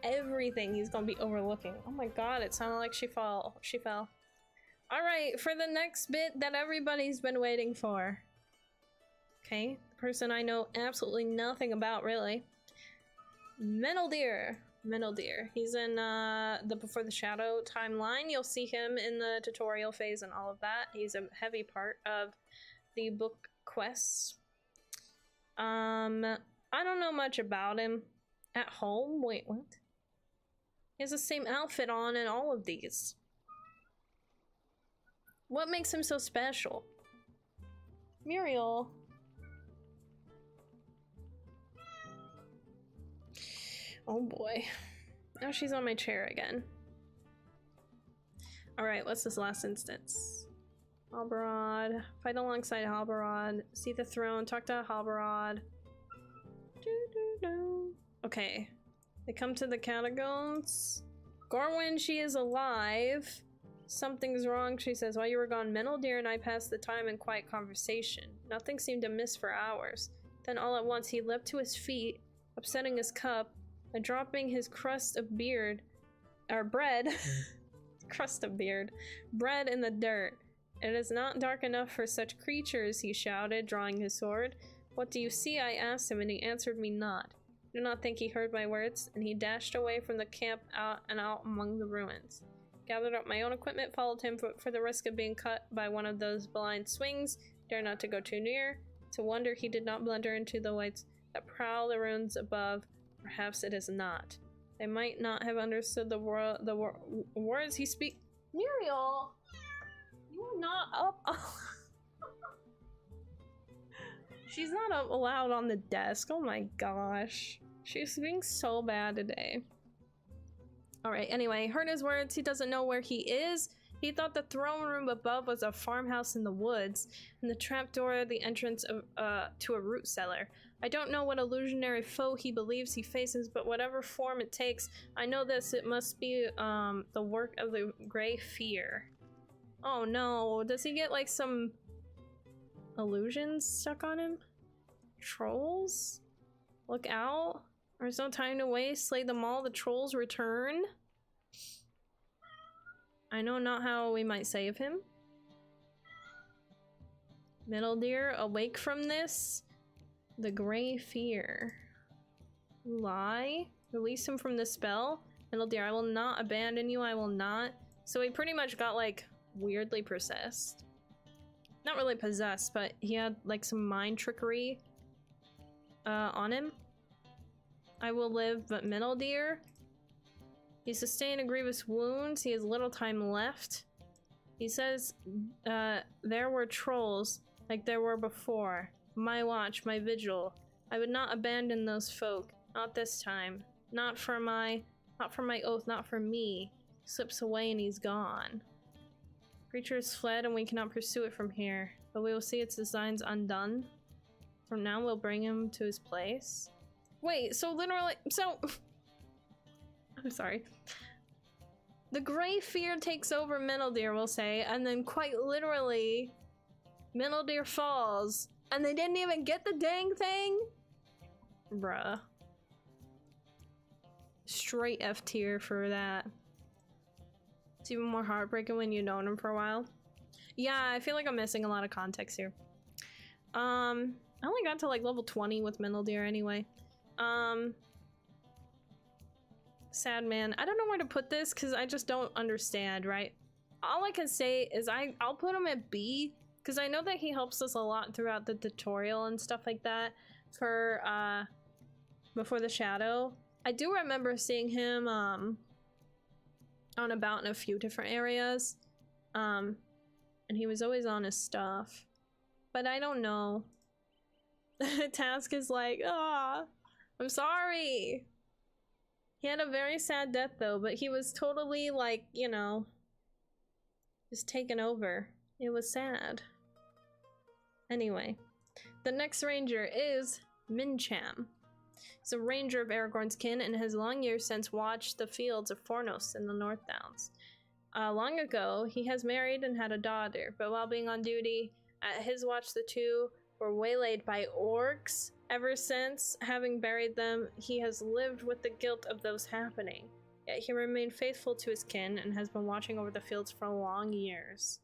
Everything he's gonna be overlooking. Oh my god, it sounded like she fell. She fell. Alright, for the next bit that everybody's been waiting for. Okay, the person I know absolutely nothing about, really. Meneldir. Meneldir. He's in the Before the Shadow timeline. You'll see him in the tutorial phase and all of that. He's a heavy part of the book quests. I don't know much about him. At home? Wait, what? He has the same outfit on in all of these. What makes him so special? Muriel. Oh boy. Now she's on my chair again. Alright, what's this last instance? Halbarad. Fight alongside Halbarad. See the throne. Talk to Halbarad. Okay. They come to the catacombs. Gorwyn, she is alive. Something's wrong, she says. While you were gone, Meneldir and I passed the time in quiet conversation. Nothing seemed amiss for hours. Then all at once he leapt to his feet, upsetting his cup, and dropping his crust of beard, or bread, crust of beard, bread in the dirt. It is not dark enough for such creatures, he shouted, drawing his sword. What do you see? I asked him, and he answered me not. I do not think he heard my words, and he dashed away from the camp out among the ruins. Gathered up my own equipment, followed him for the risk of being cut by one of those blind swings. Dare not to go too near. It's a wonder he did not blunder into the whites that prowl the ruins above. Perhaps it is not. They might not have understood the words he speaks. Muriel, you are not up. She's not up allowed on the desk. Oh my gosh, she's being so bad today. Alright, anyway, heard his words. He doesn't know where he is. He thought the throne room above was a farmhouse in the woods, and the trapdoor the entrance of, to a root cellar. I don't know what illusionary foe he believes he faces, but whatever form it takes, I know this, it must be the work of the Grey Fear. Oh no, does he get like some illusions stuck on him? Trolls? Look out. There's no time to waste, slay them all, the trolls return. I know not how we might save him. Middledeer, awake from this. The Grey Fear. Lie. Release him from the spell. Middledeer, I will not abandon you, I will not. So he pretty much got like weirdly possessed. Not really possessed, but he had like some mind trickery on him. I will live, but Middledeer. He sustained a grievous wound. He has little time left. He says there were trolls like there were before. My watch, my vigil. I would not abandon those folk. Not this time. Not for my oath, not for me. Slips away and he's gone. Creature is fled and we cannot pursue it from here. But we will see its designs undone. From now we'll bring him to his place. Wait, so literally, I'm sorry. The Grey Fear takes over Middledeer, we'll say, and then quite literally, Middledeer falls, and they didn't even get the dang thing? Bruh. Straight F tier for that. It's even more heartbreaking when you've known him for a while. Yeah, I feel like I'm missing a lot of context here. I only got to like level 20 with Middledeer anyway. Sad man. I don't know where to put this because I just don't understand, right? All I can say is I'll put him at B because I know that he helps us a lot throughout the tutorial and stuff like that for Before the Shadow. I do remember seeing him on about in a few different areas. And he was always on his stuff. But I don't know. Task is like, ah, I'm sorry. He had a very sad death though, but he was totally like, you know, just taken over. It was sad. Anyway, the next ranger is Mincham. He's a ranger of Aragorn's kin and has long years since watched the fields of Fornos in the North Downs. Long ago, he has married and had a daughter, but while being on duty, at his watch the two were waylaid by orcs. Ever since, having buried them, he has lived with the guilt of those happening. Yet he remained faithful to his kin and has been watching over the fields for long years.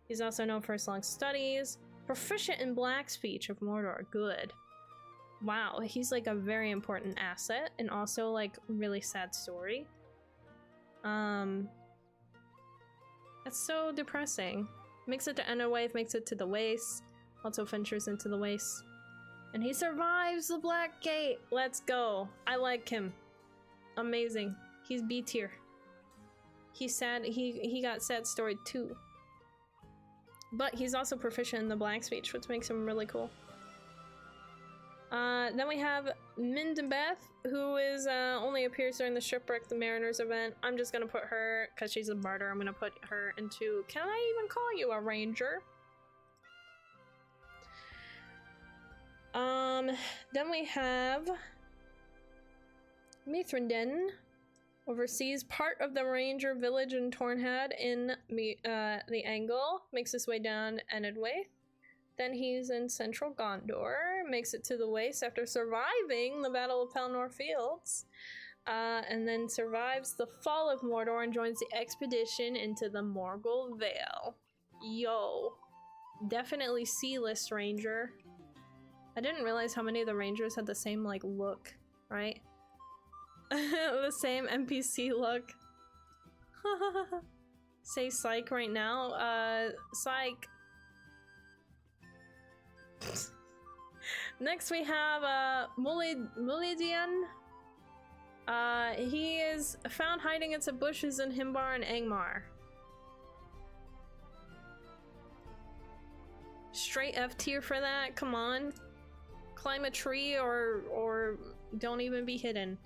He's also known for his long studies, proficient in black speech of Mordor. Good. Wow, he's like a very important asset and also like really sad story. That's so depressing. Makes it to Enderwave, makes it to the Waste, also ventures into the Waste. And he survives the Black Gate. Let's go. I like him. Amazing. He's B tier. He's sad. He got sad story too. But he's also proficient in the black speech, which makes him really cool. Then we have Mindabeth, who is only appears during the Shipwreck the Mariners event. I'm just gonna put her, because she's a martyr, I'm gonna put her into, can I even call you a ranger? Then we have Mithrandin, oversees part of the ranger village in Tornhad in the Angle, makes his way down Enedwaith. Then he's in central Gondor, makes it to the Waste after surviving the Battle of Pelennor Fields, and then survives the fall of Mordor and joins the expedition into the Morgul Vale. Yo, definitely C-list ranger. I didn't realize how many of the rangers had the same like look, right? The same NPC look. Say psych right now. Psych. Next we have Mulidian. He is found hiding in some bushes in Himbar and Angmar. Straight F tier for that, come on. Climb a tree or don't even be hidden.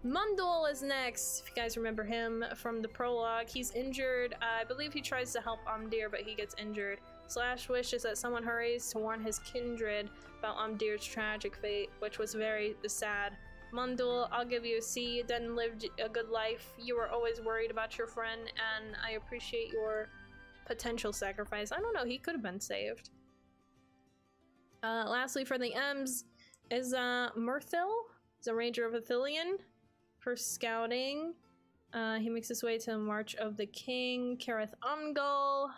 Mundul is next. If you guys remember him from the prologue, he's injured. I believe he tries to help Omdear, but he gets injured. Slash wishes that someone hurries to warn his kindred about Omdear's tragic fate, which was very sad. Mundul, I'll give you a C. You done lived a good life. You were always worried about your friend, and I appreciate your potential sacrifice. I don't know, he could have been saved. Lastly, for the M's, is Murthil. He's a ranger of Athelion for scouting. He makes his way to the March of the King, Kareth Ungol.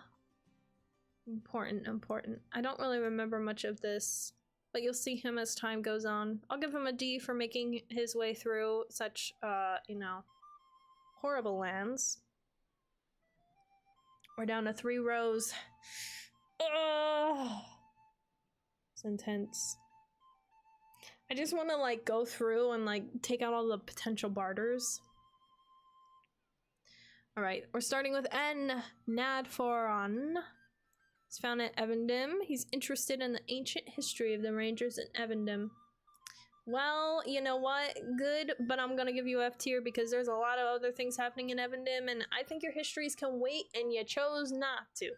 Important. I don't really remember much of this, but you'll see him as time goes on. I'll give him a D for making his way through such, you know, horrible lands. We're down to 3 rows. Ugh. It's intense. I just want to, like, go through and, like, take out all the potential barters. Alright, we're starting with N. Nadforon. He's found at Evendim. He's interested in the ancient history of the Rangers in Evendim. Well, you know what? Good, but I'm gonna give you F tier because there's a lot of other things happening in Evendim, and I think your histories can wait, and you chose not to.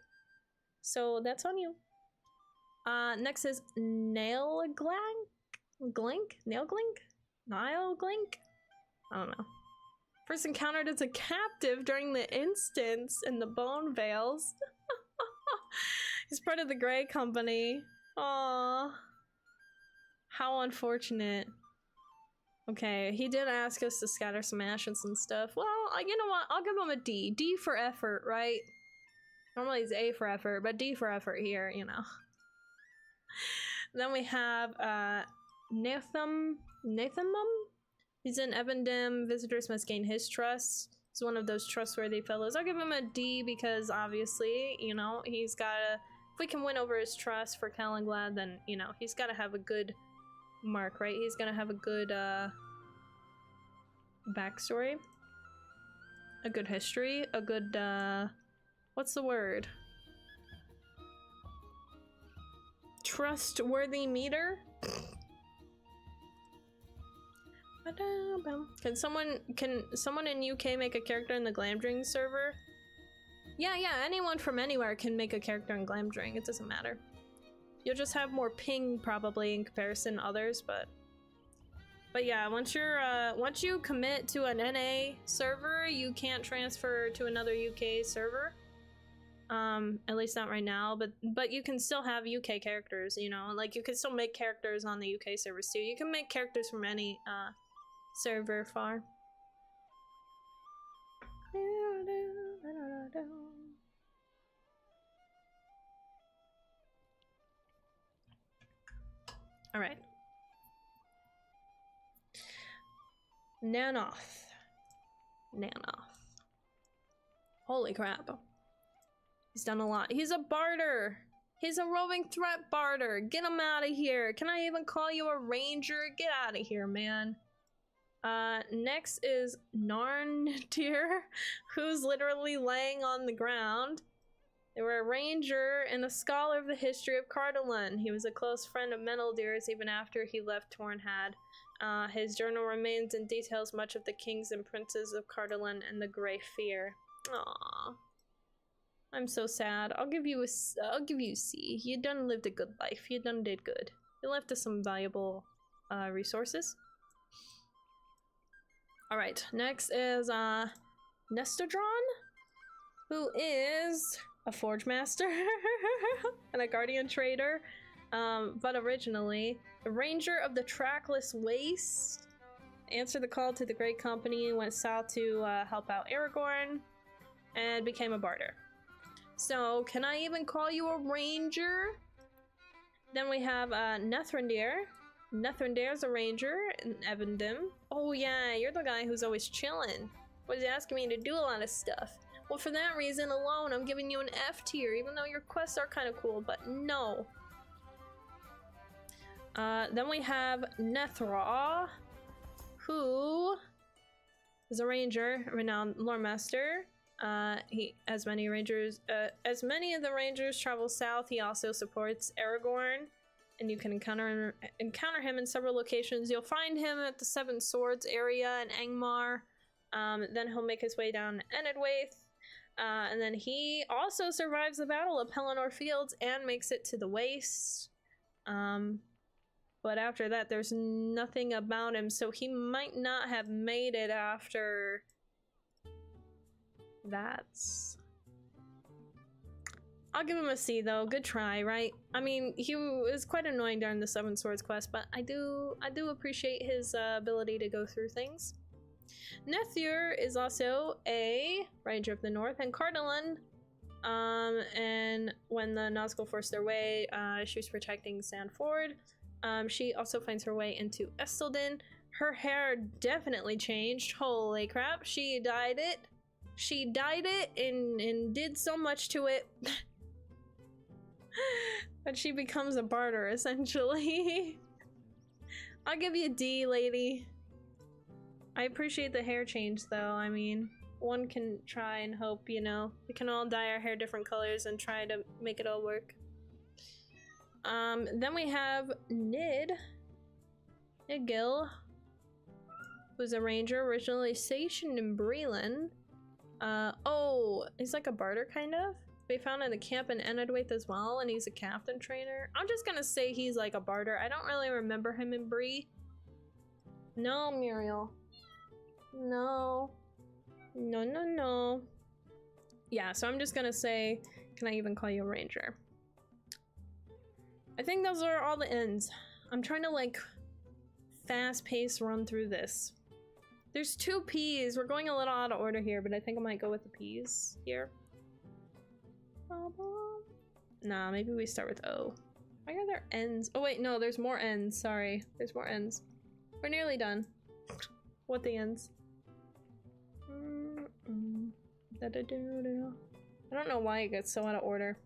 So that's on you. Next is Nailglink? Nailglink? Nileglink? I don't know. First encountered as a captive during the instance in the Bone Vales. He's part of the Grey Company. Aww. How unfortunate. Okay, he did ask us to scatter some ashes and stuff. Well, you know what? I'll give him a D. D for effort, right? Normally it's A for effort, but D for effort here, you know. Then we have Nathamum. He's in Evendim. Visitors must gain his trust. He's one of those trustworthy fellows. I'll give him a D because obviously, you know, he's gotta... If we can win over his trust for Kalenlad, then, you know, he's gotta have a good mark, right? He's gonna have a good, backstory. A good history. A good, what's the word? Trustworthy meter? Can someone in UK make a character in the Glamdring server? Yeah, anyone from anywhere can make a character in Glamdring, it doesn't matter. You'll just have more ping probably in comparison to others, but yeah, once you commit to an NA server, you can't transfer to another UK server. At least not right now, but you can still have UK characters, you know, like you can still make characters on the UK servers too. You can make characters from any server far. All right. Nanoth. Holy crap. He's done a lot. He's a barter. He's a roving threat barter. Get him out of here. Can I even call you a ranger? Get out of here, man. Next is Narntir, who's literally laying on the ground. They were a ranger and a scholar of the history of Cardolan. He was a close friend of Meneldir's even after he left Tornhad. His journal remains and details much of the kings and princes of Cardolan and the Grey Fear. Aww. I'm so sad. I'll give you a C. You done lived a good life. You done did good. You left us some valuable resources. Alright, next is Nestodron, who is a forge master and a guardian trader, but originally the ranger of the Trackless Waste. Answered the call to the Great Company, went south to help out Aragorn, and became a barter. So, can I even call you a ranger? Then we have Lothender. Lothender's a ranger in Evendim. Oh yeah, you're the guy who's always chilling. Was asking me to do a lot of stuff. Well, for that reason alone, I'm giving you an F tier, even though your quests are kind of cool, but no. Then we have Nethra, who is a ranger, renowned lore master. As many of the rangers travel south, he also supports Aragorn, and you can encounter him in several locations. You'll find him at the Seven Swords area in Angmar. Then he'll make his way down Enedwaith. And then he also survives the Battle of Pelennor Fields and makes it to the Waste. But after that, there's nothing about him, so he might not have made it after that. I'll give him a C though. Good try, right? I mean, he was quite annoying during the Seven Swords quest, but I do appreciate his ability to go through things. Nethur is also a Ranger of the North, and Cardinal. And when the Nazgul forced their way, she was protecting Sandford. She also finds her way into Estelden. Her hair definitely changed. Holy crap, she dyed it. She dyed it and did so much to it. But she becomes a barter, essentially. I'll give you a D, lady. I appreciate the hair change, though. I mean, one can try and hope, you know. We can all dye our hair different colors and try to make it all work. Then we have Nidgil, who's a ranger originally stationed in Breland. Oh, he's like a barter, kind of. They found in the camp in Enedwaith as well, and he's a captain trainer. I'm just gonna say he's like a barter. I don't really remember him in Bree. No, Muriel. No. No, no, no. Yeah, so I'm just gonna say, can I even call you a ranger? I think those are all the ends. I'm trying to like fast-paced run through this. There's 2 P's. We're going a little out of order here, but I think I might go with the P's here. Nah, maybe we start with O. Why are there N's? Oh wait, no, there's more N's. Sorry, there's more N's. We're nearly done. What the N's? I don't know why it gets so out of order.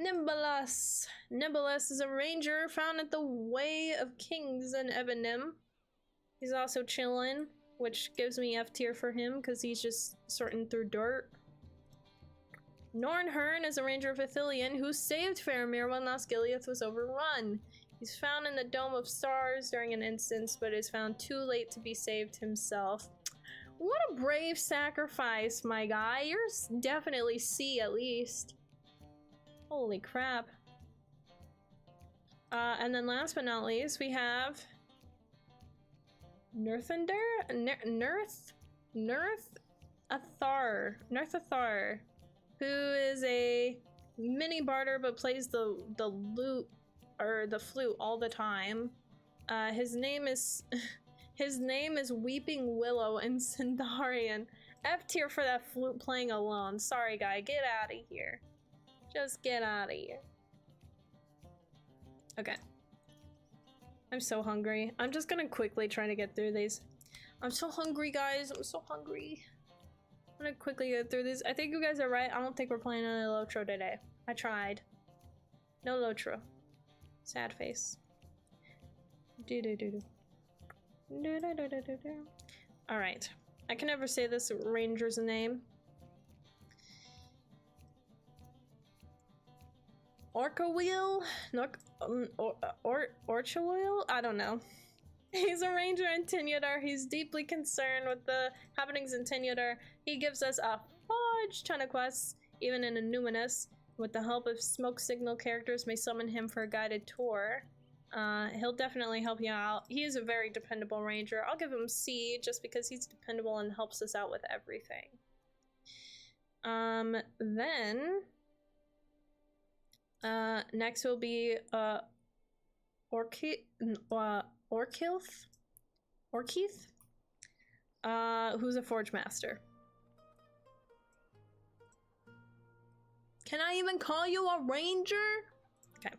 Nimbulus. Nimbulus is a ranger found at the Way of Kings in Evanim. He's also chillin', which gives me F tier for him because he's just sorting through dirt. Nornhern is a ranger of Ithilien who saved Faramir when Osgiliath was overrun. He's found in the Dome of Stars during an instance, but is found too late to be saved himself. What a brave sacrifice, my guy. You're definitely C at least. Holy crap. And then last but not least, we have Lothender? Nerthathar, who is a mini barter but plays the lute or the flute all the time. His name is Weeping Willow in Sindarian. F tier for that flute playing alone. Sorry, guy, get out of here. Just get out of here. Okay. I'm so hungry. I'm just gonna quickly try to get through these. I'm so hungry, guys. I'm so hungry. I'm gonna quickly get through these. I think you guys are right. I don't think we're playing on LOTRO today. I tried. No LOTRO. Sad face. Alright. I can never say this ranger's name. Orchawheel? Orchawheel? I don't know. He's a ranger in Tinyadar. He's deeply concerned with the happenings in Tinyadar. He gives us a fudge ton of quests, even in Numinous. With the help of smoke signal characters, may summon him for a guided tour. He'll definitely help you out. He is a very dependable ranger. I'll give him C just because he's dependable and helps us out with everything. Then next will be Orkeith, who's a forge master. Can I even call you a ranger? Okay.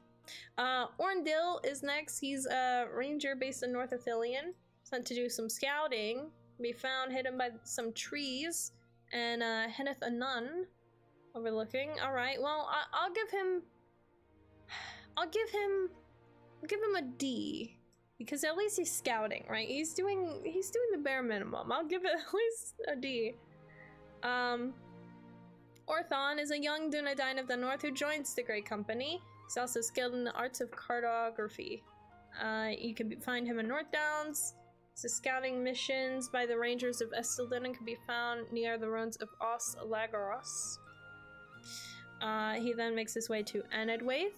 Orndil is next. He's a ranger based in North Ithilien, sent to do some scouting. Be found hidden by some trees, and Henneth a nun overlooking. All right. Well, I'll give him a D because at least he's scouting, right? He's doing the bare minimum. I'll give it at least a D. Orthon is a young Dunedain of the North who joins the Great Company. He's also skilled in the arts of cartography. You can find him in North Downs, So scouting missions by the Rangers of Estelden can be found near the ruins of Os Lagaros. He then makes his way to Enedwaith,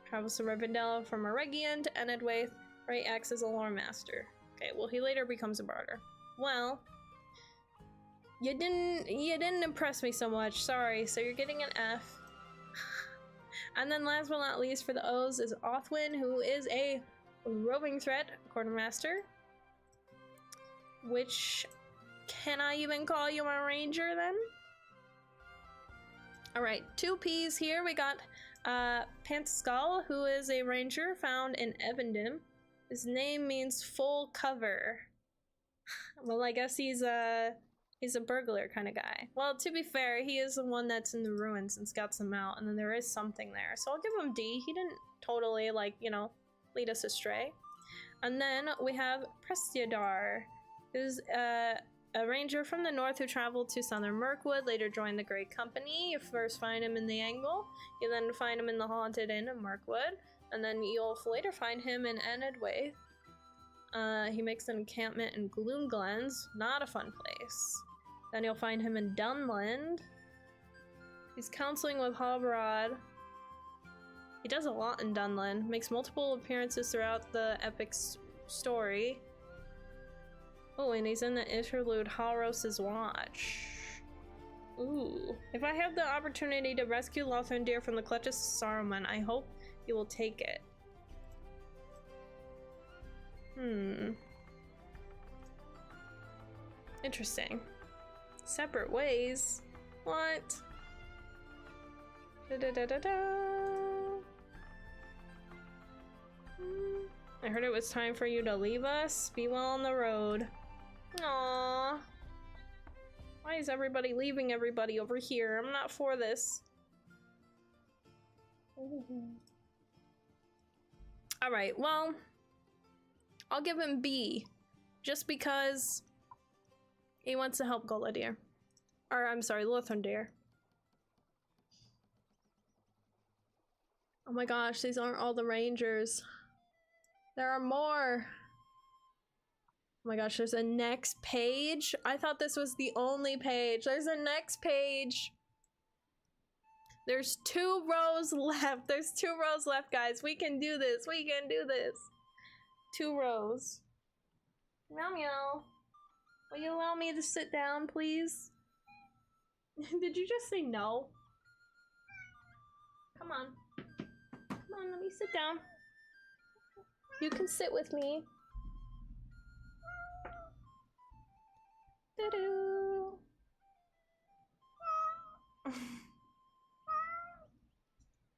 travels to Rivendell from Eregion to Enedwaith, where he acts as a lore master. Okay, well he later becomes a barter. Well, you didn't impress me so much, sorry, so you're getting an F. And then last but not least for the O's is Othwin, who is a roving threat quartermaster. Which, can I even call you a ranger then? Alright, 2 P's here. We got Pantaskull, who is a ranger found in Evendim. His name means full cover. Well, I guess he's a burglar kind of guy. Well, to be fair, he is the one that's in the ruins and scouts them out, and then there is something there. So I'll give him D. He didn't totally, like, you know, lead us astray. And then we have Prestiadar, who's a ranger from the north who traveled to southern Mirkwood, later joined the Great Company. You first find him in the Angle, you then find him in the Haunted Inn of Mirkwood, and then you'll later find him in Enedwaith. He makes an encampment in Gloomglens, not a fun place. Then you'll find him in Dunland. He's counseling with Halbarad. He does a lot in Dunland, makes multiple appearances throughout the epic story. Oh, and he's in the interlude Halros's Watch. Ooh. If I have the opportunity to rescue Lothender from the clutches of Saruman, I hope you will take it. Interesting. Separate ways? What? I heard it was time for you to leave us. Be well on the road. Aww. Why is everybody leaving everybody over here? I'm not for this. Alright, well, I'll give him B. Just because he wants to help Goladir. Or, I'm sorry, Lothender. Oh my gosh, these aren't all the rangers. There are more. Oh my gosh, there's a next page? I thought this was the only page. There's a next page. There's 2 rows left. There's 2 rows left, guys. We can do this. We can do this. 2 rows. Meow meow. Will you allow me to sit down, please? Did you just say no? Come on. Come on, let me sit down. You can sit with me. Doo-doo.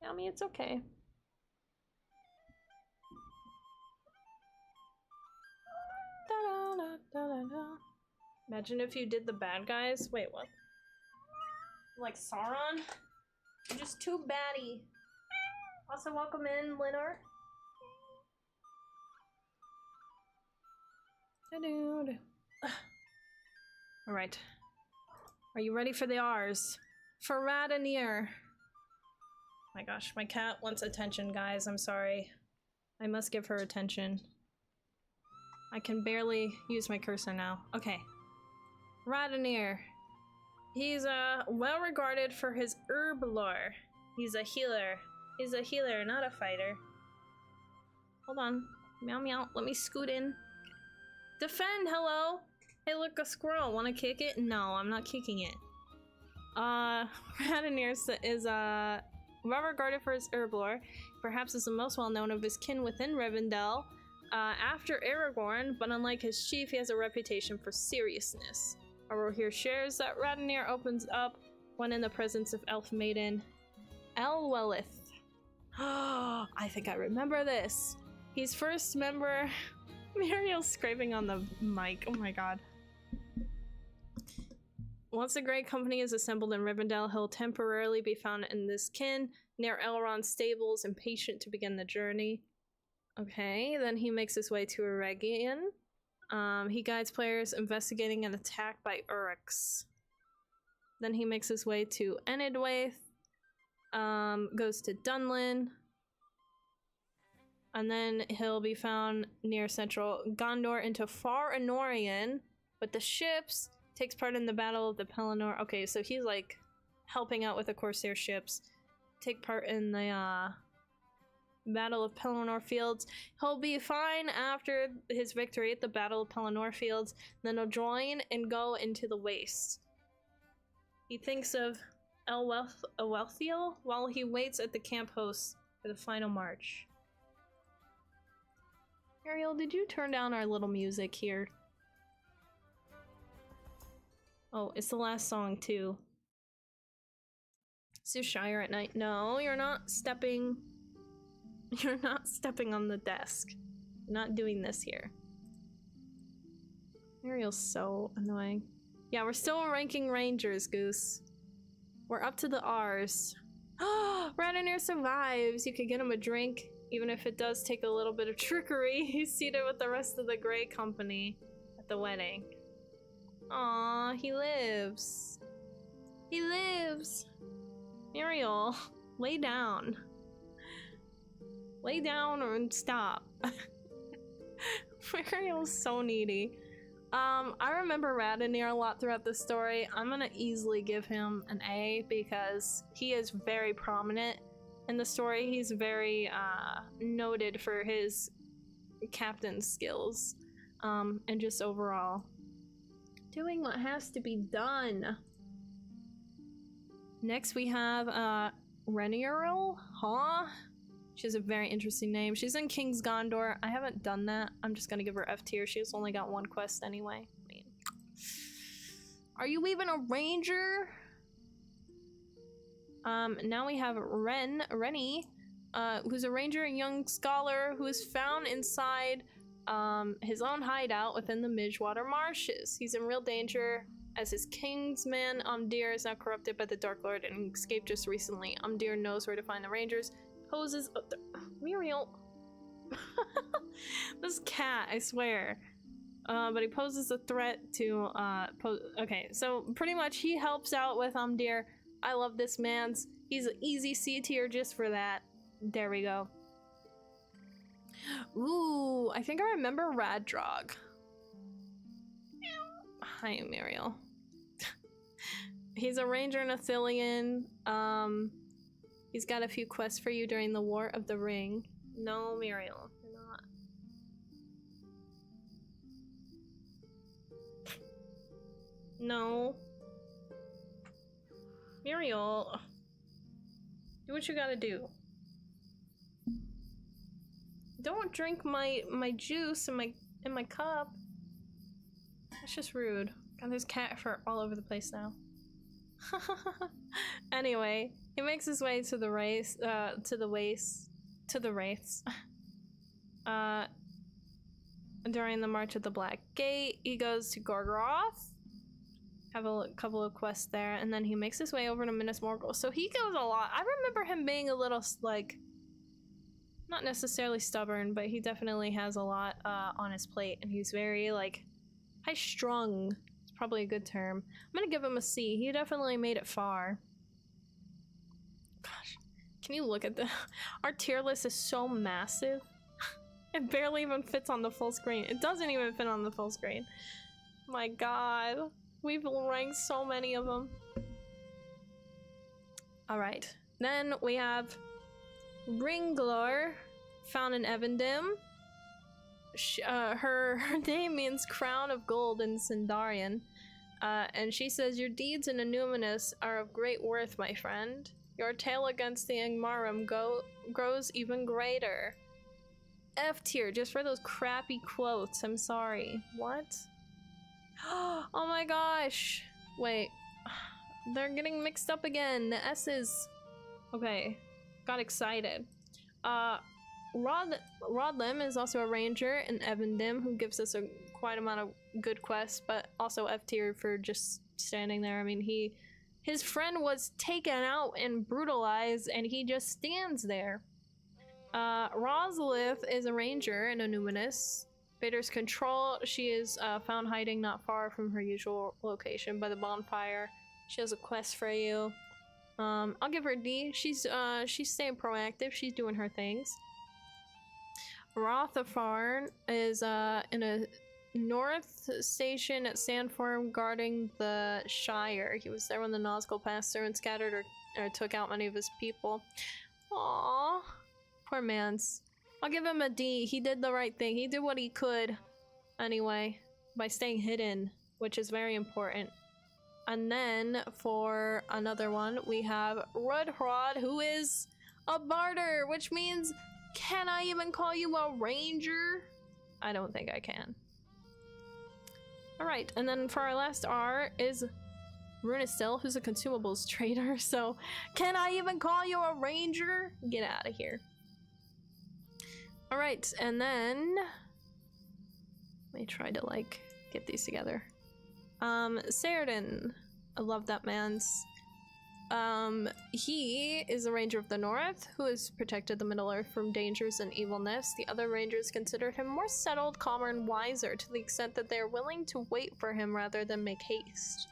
Tell me it's okay. Da-da-da-da-da-da. Imagine if you did the bad guys. Wait, what? Like Sauron? You're just too batty. Also, welcome in, Linor. Alright. Are you ready for the R's? Faramir. My gosh, my cat wants attention, guys. I'm sorry. I must give her attention. I can barely use my cursor now. Okay. Faramir. He's well regarded for his herb lore. He's a healer. He's a healer, not a fighter. Hold on. Meow meow. Let me scoot in. Defend, hello! Hey look, a squirrel. Wanna kick it? No, I'm not kicking it. Faramir is well regarded for his herb lore. Perhaps is the most well known of his kin within Rivendell. After Aragorn, but unlike his chief, he has a reputation for seriousness. Our here shares that Faramir opens up when in the presence of elf maiden Elwelith. Oh, I think I remember this. He's first member. Muriel's scraping on the mic. Oh my god. Once the Great Company is assembled in Rivendell, he'll temporarily be found in this kin near Elrond's stables, impatient to begin the journey. Okay, then he makes his way to Eregion. He guides players investigating an attack by Uruks. Then he makes his way to Enedwaith, goes to Dunland. And then he'll be found near central Gondor into Far Anorian with the ships, takes part in the Battle of the Pelennor. Okay, so he's like helping out with the Corsair ships, take part in the Battle of Pelennor Fields. He'll be fine after his victory at the Battle of Pelennor Fields, then he'll join and go into the Waste. He thinks of Elwelthiel while he waits at the camp host for the final march. Ariel, did you turn down our little music here? Oh, it's the last song too. Sushire at night. No, you're not stepping. You're not stepping on the desk. You're not doing this here. Ariel's so annoying. Yeah, we're still ranking Rangers, Goose. We're up to the R's. Oh, Radonir survives. You could get him a drink. Even if it does take a little bit of trickery, he's seated with the rest of the Grey Company at the wedding. Aww, he lives. He lives. Muriel, lay down. Lay down and stop. Muriel's so needy. I remember Radonir a lot throughout the story. I'm gonna easily give him an A because he is very prominent in the story. He's very noted for his captain skills and just overall doing what has to be done. Next we have Reniral, huh? She has a very interesting name. She's in King's Gondor. I haven't done that. I'm just gonna give her F tier. She's only got one quest anyway. I mean, are you even a ranger? Now we have Rennie, who's a ranger and young scholar who is found inside his own hideout within the Midgewater Marshes. He's in real danger as his kingsman Omdear is now corrupted by the Dark Lord and escaped just recently. Omdear knows where to find the rangers. Poses Muriel. This cat, I swear. But he poses a threat to okay, so pretty much he helps out with Omdear. I love this man's. He's an easy C tier just for that. There we go. Ooh, I think I remember Radrog. Hi, Muriel. He's a ranger and a Thillian. He's got a few quests for you during the War of the Ring. No, Muriel, you're not. No. Muriel, do what you gotta do. Don't drink my juice in my cup. That's just rude. God, there's cat fur all over the place now. Anyway, he makes his way to the wraiths. During the March of the Black Gate, he goes to Gorgoroth. Have a couple of quests there, and then he makes his way over to Minas Morgul. So he goes a lot. I remember him being a little, like, not necessarily stubborn, but he definitely has a lot on his plate, and he's very, like, high-strung. It's probably a good term. I'm gonna give him a C. He definitely made it far. Gosh, can you look at the... Our tier list is so massive. It barely even fits on the full screen. It doesn't even fit on the full screen. My god. We've ranked so many of them. Alright. Then we have Ringlor, found in Evendim. Her name means crown of gold in Sindarian. And she says, your deeds in Annuminous are of great worth, my friend. Your tale against the Angmarum grows even greater. F tier, just for those crappy quotes. I'm sorry. What? Oh my gosh. Wait. They're getting mixed up again. The S's. Okay. Got excited. Rodlim is also a ranger in Evendim who gives us a quite amount of good quests, but also F tier for just standing there. I mean, his friend was taken out and brutalized, and he just stands there. Rosalith is a ranger in Annuminous. Vader's control. She is found hiding not far from her usual location by the bonfire. She has a quest for you. I'll give her a D. She's staying proactive. She's doing her things. Rothafarn is in a north station at Sandform guarding the Shire. He was there when the Nazgul passed through and scattered or took out many of his people. Aww. Poor mans. I'll give him a D. He did the right thing. He did what he could anyway by staying hidden, which is very important. And then for another one, we have Rudhrod, who is a barter, which means, can I even call you a ranger? I don't think I can. Alright, and then for our last R is Runistil, who's a consumables trader. So, can I even call you a ranger? Get out of here. Alright, and then let me try to like get these together. Saradin. I love that man's. He is a ranger of the north who has protected the Middle Earth from dangers and evilness. The other rangers considered him more settled, calmer, and wiser to the extent that they are willing to wait for him rather than make haste.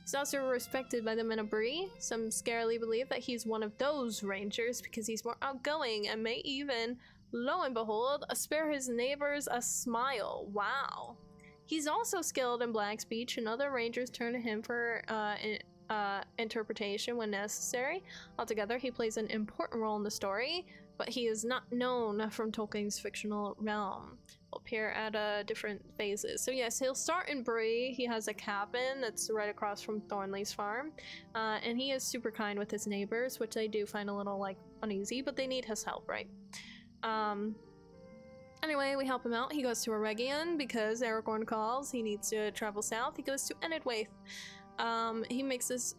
He's also respected by the men of Bree. Some scarily believe that he's one of those rangers because he's more outgoing and may even, lo and behold, spare his neighbors a smile. Wow. He's also skilled in black speech, and other rangers turn to him for interpretation when necessary. Altogether, he plays an important role in the story, but he is not known from Tolkien's fictional realm. Will appear at different phases. So yes, he'll start in Bree. He has a cabin that's right across from Thornley's farm, and he is super kind with his neighbors, which I do find a little like uneasy, but they need his help, right? Anyway, we help him out. He goes to Eregion because Aragorn calls. He needs to travel south. He goes to Enedwaith. He makes this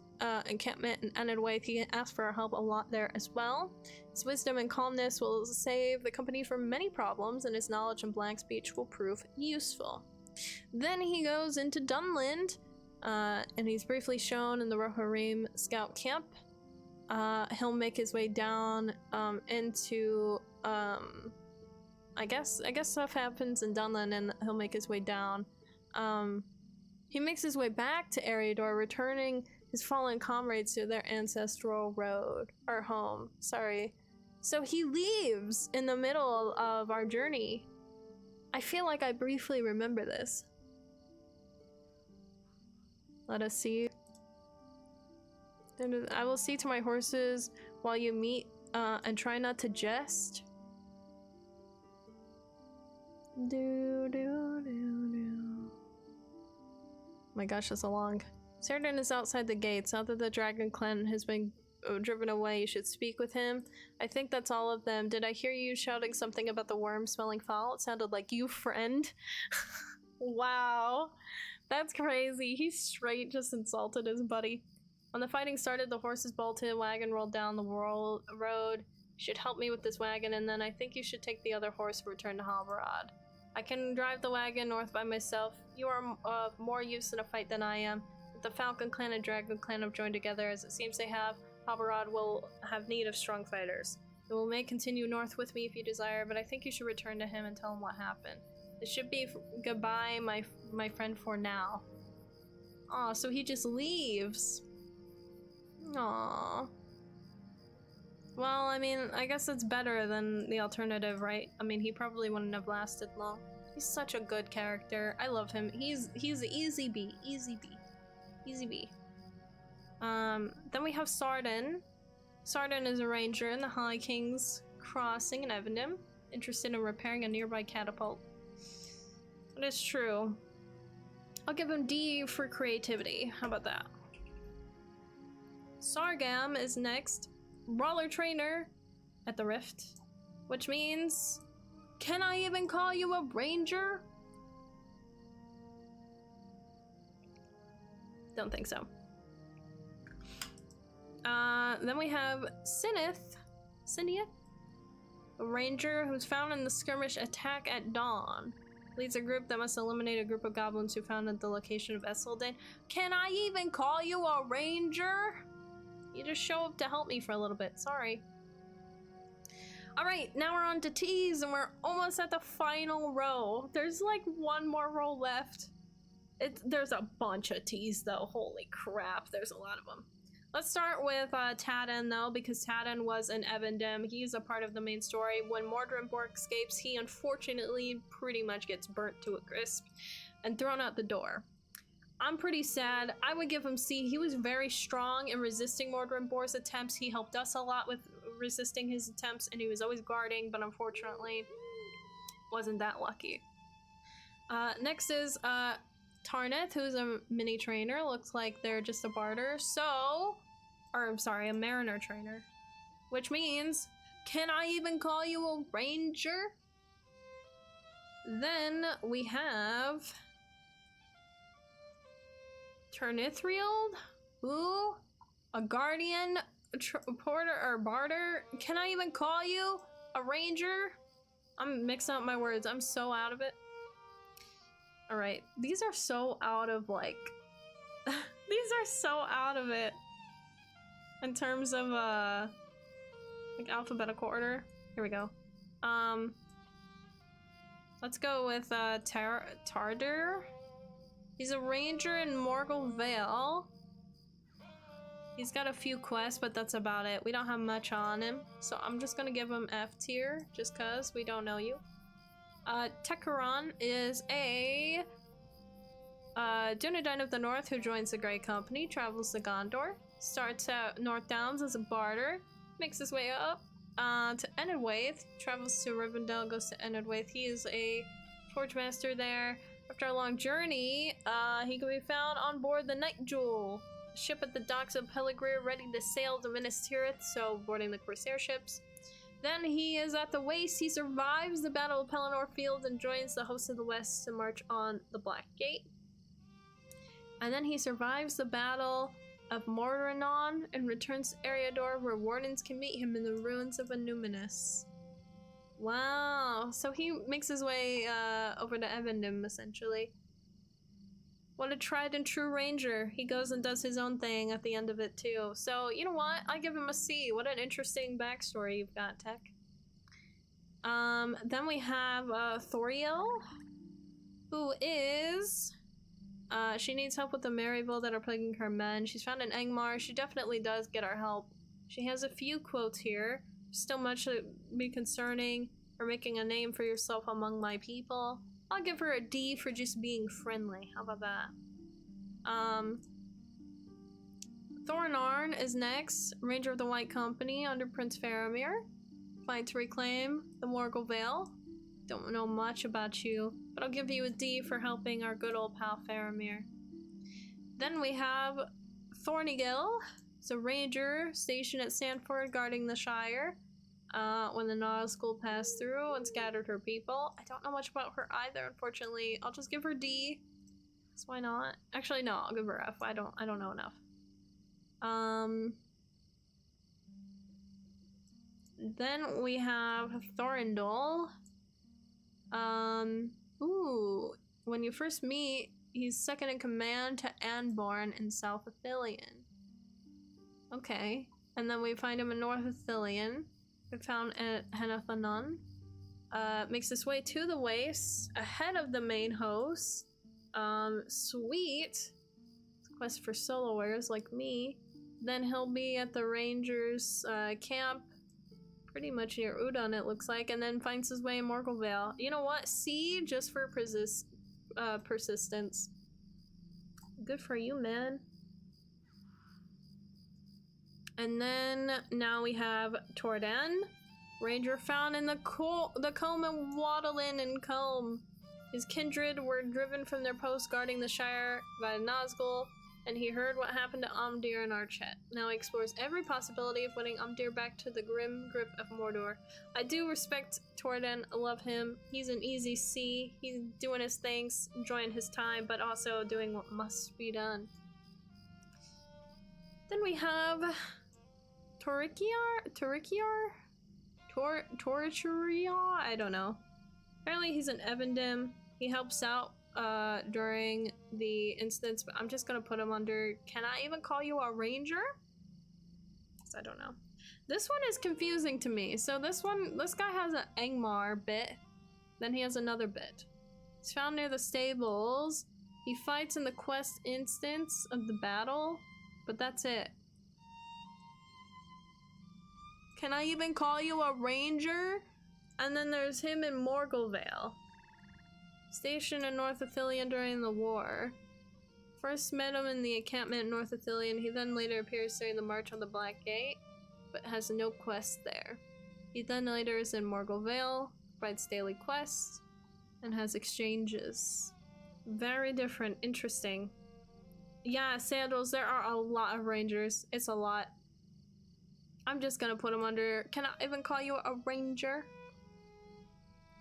encampment in Enedwaith. He asks for our help a lot there as well. His wisdom and calmness will save the company from many problems, and his knowledge and black speech will prove useful. Then he goes into Dunland, and he's briefly shown in the Rohirrim scout camp. He'll make his way down into I guess stuff happens in Dunland, and he'll make his way down. He makes his way back to Eriador, returning his fallen comrades to their ancestral road, or home, sorry. So he leaves in the middle of our journey. I feel like I briefly remember this. Let us see. Then I will see to my horses while you meet, and try not to jest. My gosh, that's a long. Saradin is outside the gates. Now that the dragon clan has been driven away, you should speak with him. I think that's all of them. Did I hear you shouting something about the worm smelling foul? It sounded like you, friend. Wow. That's crazy. He straight just insulted his buddy. When the fighting started, the horses bolted, wagon rolled down the road. You should help me with this wagon, and then I think you should take the other horse and return to Halbarad. I can drive the wagon north by myself. You are of more use in a fight than I am. If the Falcon Clan and Dragon Clan have joined together, as it seems they have, Halbarad will have need of strong fighters. You may continue north with me if you desire, but I think you should return to him and tell him what happened. It should be goodbye, my friend, for now. Aw, so he just leaves. Aww. Well, I mean, I guess it's better than the alternative, right? I mean, he probably wouldn't have lasted long. He's such a good character. I love him. He's easy B. Easy B. Easy B. Then we have Saradin. Saradin is a ranger in the High King's Crossing in Evendom, interested in repairing a nearby catapult. It is true. I'll give him D for creativity. How about that? Sargam is next. Brawler trainer at the Rift, which means, can I even call you a ranger? Don't think so. Then we have Sinith, a ranger who's found in the skirmish Attack at Dawn. Leads a group that must eliminate a group of goblins who found at the location of Esselden. Can I even call you a ranger? You just show up to help me for a little bit, sorry. Alright, now we're on to T's, and we're almost at the final row. There's like one more row left. There's a bunch of T's though, holy crap, there's a lot of them. Let's start with Tadden, though, because Tadden was an Evendim. He's a part of the main story. When Mordredborg escapes, he unfortunately pretty much gets burnt to a crisp and thrown out the door. I'm pretty sad. I would give him C. He was very strong in resisting Mordredborg's attempts. He helped us a lot with resisting his attempts, and he was always guarding, but unfortunately wasn't that lucky. Next is Tarnith, who's a mini trainer. Looks like they're just a barter. Or I'm sorry, a mariner trainer. Which means, can I even call you a ranger? Then we have Turnithrield, ooh, a guardian, porter or barter. Can I even call you a ranger? I'm mixing up my words. I'm so out of it. All right, these are so out of like, these are so out of it in terms of like alphabetical order. Here we go. Let's go with Tardir. He's a ranger in Morgul Vale. He's got a few quests, but that's about it. We don't have much on him, so I'm just gonna give him F tier, just cause we don't know you. Tekaron is a Dunedain of the North who joins the Grey Company, travels to Gondor, starts at North Downs as a barter, makes his way up to Enedwaith, travels to Rivendell, goes to Enedwaith. He is a forge master there. After a long journey, he can be found on board the Night Jewel, a ship at the docks of Peligrir, ready to sail to Minas Tirith, so boarding the Corsair ships. Then he is at the Waste. He survives the Battle of Pelennor Field and joins the hosts of the West to march on the Black Gate. And then he survives the Battle of Mordranon and returns to Eriador, where wardens can meet him in the ruins of Anuminus. Wow, so he makes his way over to Evendim, essentially. What a tried and true ranger. He goes and does his own thing at the end of it, too. So, you know what? I give him a C. What an interesting backstory you've got, Tech. Then we have Thoriel, who is... she needs help with the Maryville that are plaguing her men. She's found in Angmar. She definitely does get our help. She has a few quotes here. Still much to be concerning, or making a name for yourself among my people. I'll give her a D for just being friendly. How about that? Thorinarn is next, Ranger of the White Company under Prince Faramir. Fight to reclaim the Morgul Vale. Don't know much about you, but I'll give you a D for helping our good old pal Faramir. Then we have Thornigil. It's a ranger stationed at Sandford guarding the Shire. When the Nazgul passed through and scattered her people. I don't know much about her either, unfortunately. I'll just give her D. So why not? Actually, no, I'll give her F. I don't know enough. Then we have Thorindol. Ooh, when you first meet, he's second in command to Anborn in South Athelion. Okay, and then we find him in North Athelion. We found Henathanon. Makes his way to the Waste, ahead of the main host. Sweet. Quest for soloers like me. Then he'll be at the Rangers camp, pretty much near Udon it looks like, and then finds his way in Morgul Vale. You know what? C, just for persistence. Good for you, man. And then now we have Tordan, ranger found in the Combe and Waddlin and Combe. His kindred were driven from their post guarding the Shire by Nazgul, and he heard what happened to Omdear and Archet. Now he explores every possibility of winning Omdear back to the grim grip of Mordor. I do respect Tordan, I love him. He's an easy C. He's doing his things, enjoying his time, but also doing what must be done. Then we have Torikiar? I don't know. Apparently he's an Evendim. He helps out during the instance, but I'm just gonna put him under, can I even call you a ranger? I don't know. This one is confusing to me. So this guy has an Angmar bit, then he has another bit. He's found near the stables. He fights in the quest instance of the battle, but that's it. Can I even call you a ranger? And then there's him in Morgulvale. Stationed in North Ithilien during the war. First met him in the encampment in North Ithilien. He then later appears during the March on the Black Gate, but has no quest there. He then later is in Morgulvale, provides daily quests, and has exchanges. Very different, interesting. Yeah, Sandals, there are a lot of rangers. It's a lot. I'm just gonna put him under, can I even call you a ranger?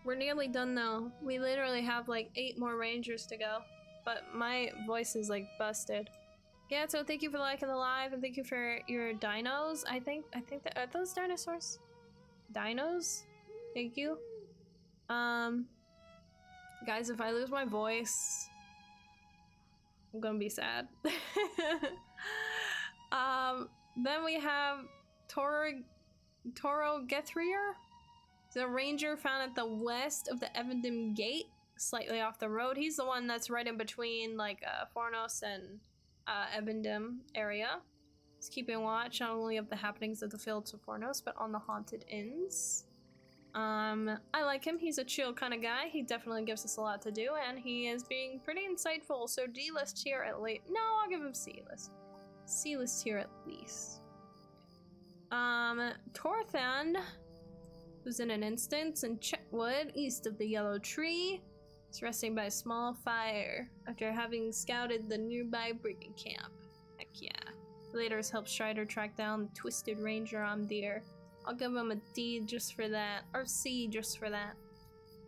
We're nearly done though. We literally have like 8 more rangers to go. But my voice is like busted. Yeah, so thank you for liking the live and thank you for your dinos. I think that are those dinosaurs? Dinos? Thank you. Guys, if I lose my voice, I'm gonna be sad. Then we have Toro Gethrier. The ranger found at the west of the Evendim Gate, slightly off the road. He's the one that's right in between like Fornos and Evendim area. He's keeping watch not only of the happenings of the fields of Fornos, but on the haunted inns. I like him. He's a chill kind of guy. He definitely gives us a lot to do, and he is being pretty insightful. So D-list here at least. No, I'll give him C-list. C-list here at least. Torthan, who's in an instance in Chetwood, east of the Yellow Tree. He's resting by a small fire after having scouted the nearby brigand camp. Heck yeah. Later has helped Strider track down the twisted ranger Omdear. I'll give him a D just for that, or C just for that.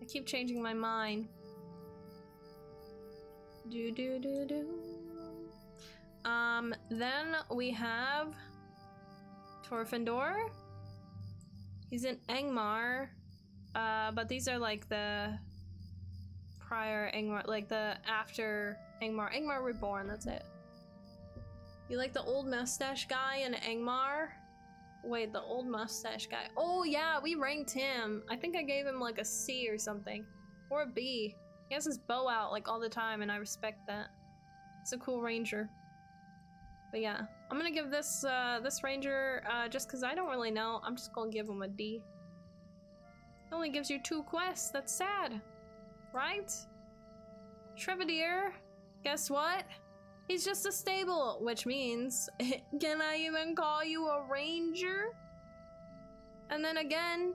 I keep changing my mind. Then we have Torfendor. He's in Angmar, but these are like the prior Angmar, like the after Angmar. Angmar Reborn, that's it. You like the old mustache guy in Angmar? Wait, the old mustache guy. Oh yeah, we ranked him. I think I gave him like a C or something. Or a B. He has his bow out like all the time and I respect that. It's a cool ranger. But yeah, I'm gonna give this this ranger, just cause I don't really know, I'm just gonna give him a D. It only gives you 2 quests, that's sad. Right? Trevadier, guess what? He's just a stable, which means, can I even call you a ranger? And then again,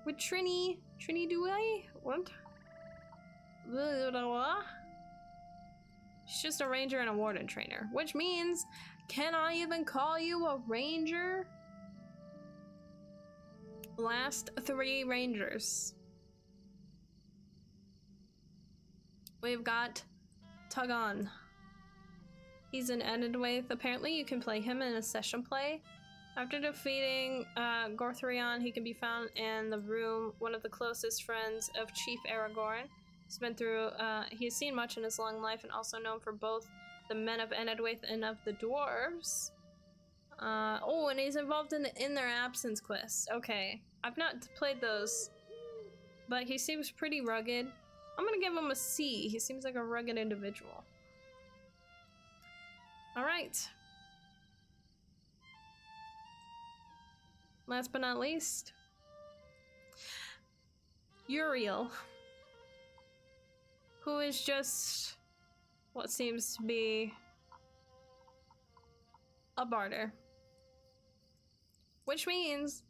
with Trini Dewey? What? She's just a ranger and a warden trainer, which means, can I even call you a ranger? Last 3 rangers. We've got Tugon. He's an Edendwaith. Apparently you can play him in a session play. After defeating Gorthrion, he can be found in the room, one of the closest friends of Chief Aragorn. He's been through, he has seen much in his long life and also known for both the men of Enedwaith and of the dwarves. Oh, and he's involved in the In Their Absence quest. Okay, I've not played those, but he seems pretty rugged. I'm gonna give him a C. He seems like a rugged individual. Alright. Last but not least, Uriel, who is just what seems to be a barter. Which means,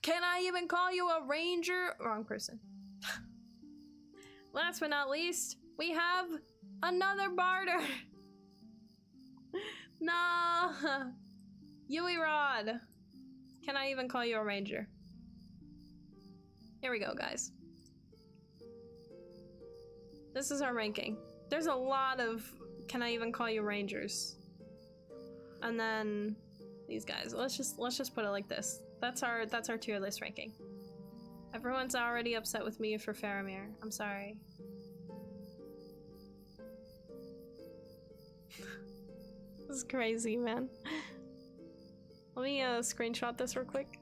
can I even call you a ranger? Wrong person. Last but not least, we have another barter. Nah. Yui Rod. Can I even call you a ranger? Here we go, guys. This is our ranking. There's a lot of can I even call you rangers? And then these guys. Let's just put it like this. That's our tier list ranking. Everyone's already upset with me for Faramir. I'm sorry. This is crazy, man. Let me screenshot this real quick.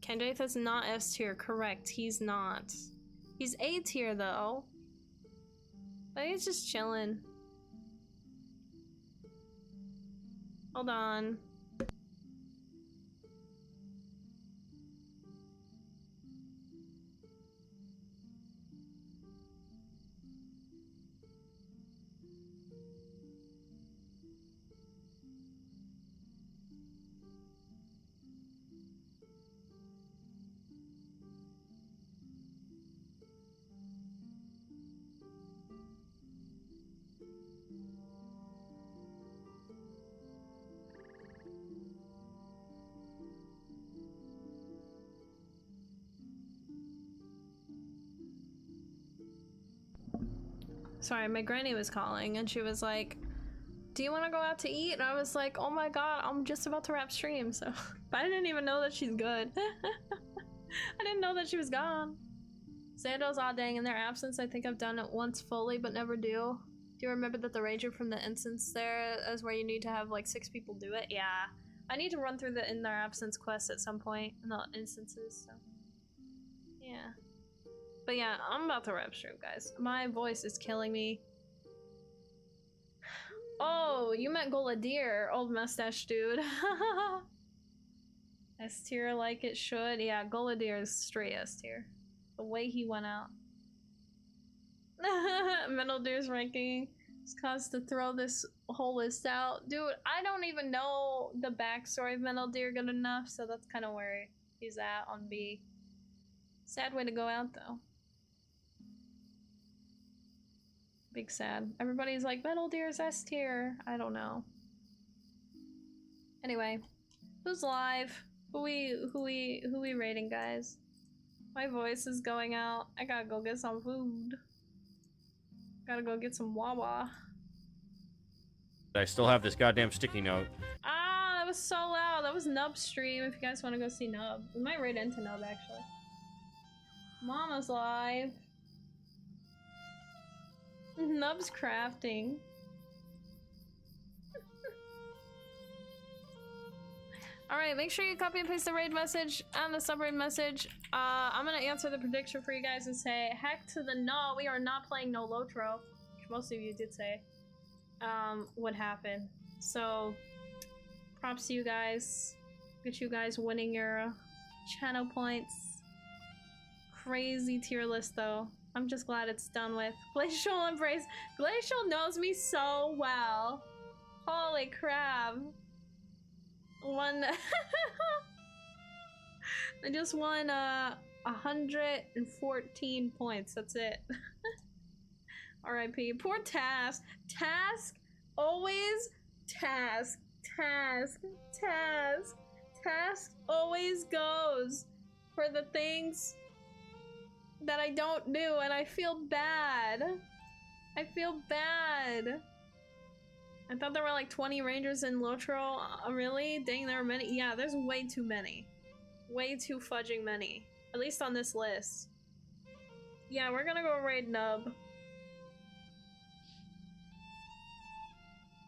Kendraith is not S tier, correct. He's not. He's A tier though. But he's just chilling. Hold on. Sorry, my granny was calling and she was like, do you want to go out to eat? And I was like, oh my god, I'm just about to wrap stream, so. But I didn't even know that she's good. I didn't know that she was gone. Sandals, aw dang, in their absence, I think I've done it once fully, but never do. Do you remember that the ranger from the instance there is where you need to have like 6 people do it? Yeah. I need to run through the in their absence quest at some point in the instances, so. Yeah. But yeah, I'm about to wrap stream, guys. My voice is killing me. Oh, you meant Goladir, old mustache dude. S tier like it should. Yeah, Goladir is straight S tier. The way he went out. Metal Deer's ranking is caused to throw this whole list out. Dude, I don't even know the backstory of Metal Deer good enough, so that's kind of where he's at on B. Sad way to go out, though. Big sad. Everybody's like, Metal Deer's S tier. I don't know. Anyway, who's live? Who we rating, guys? My voice is going out. I gotta go get some food. Gotta go get some Wawa. I still have this goddamn sticky note. Ah, that was so loud. That was Nub's stream. If you guys want to go see Nub, we might raid into Nub actually. Mama's live. Nub's crafting. Alright, make sure you copy and paste the raid message and the sub-raid message. I'm gonna answer the prediction for you guys and say, heck to the no, we are not playing no Lotro, which most of you did say would happen. So, props to you guys. Get you guys winning your channel points. Crazy tier list though. I'm just glad it's done with. Glacial Embrace. Glacial knows me so well. Holy crap. I just won 114 points. That's it. R.I.P. Poor Task. Task always Task always goes for the things that I don't do, and I feel bad. I feel bad. I thought there were like 20 rangers in Lotro. Really? Dang, there are many. Yeah, there's way too many. Way too fudging many. At least on this list. Yeah, we're gonna go raid Nub.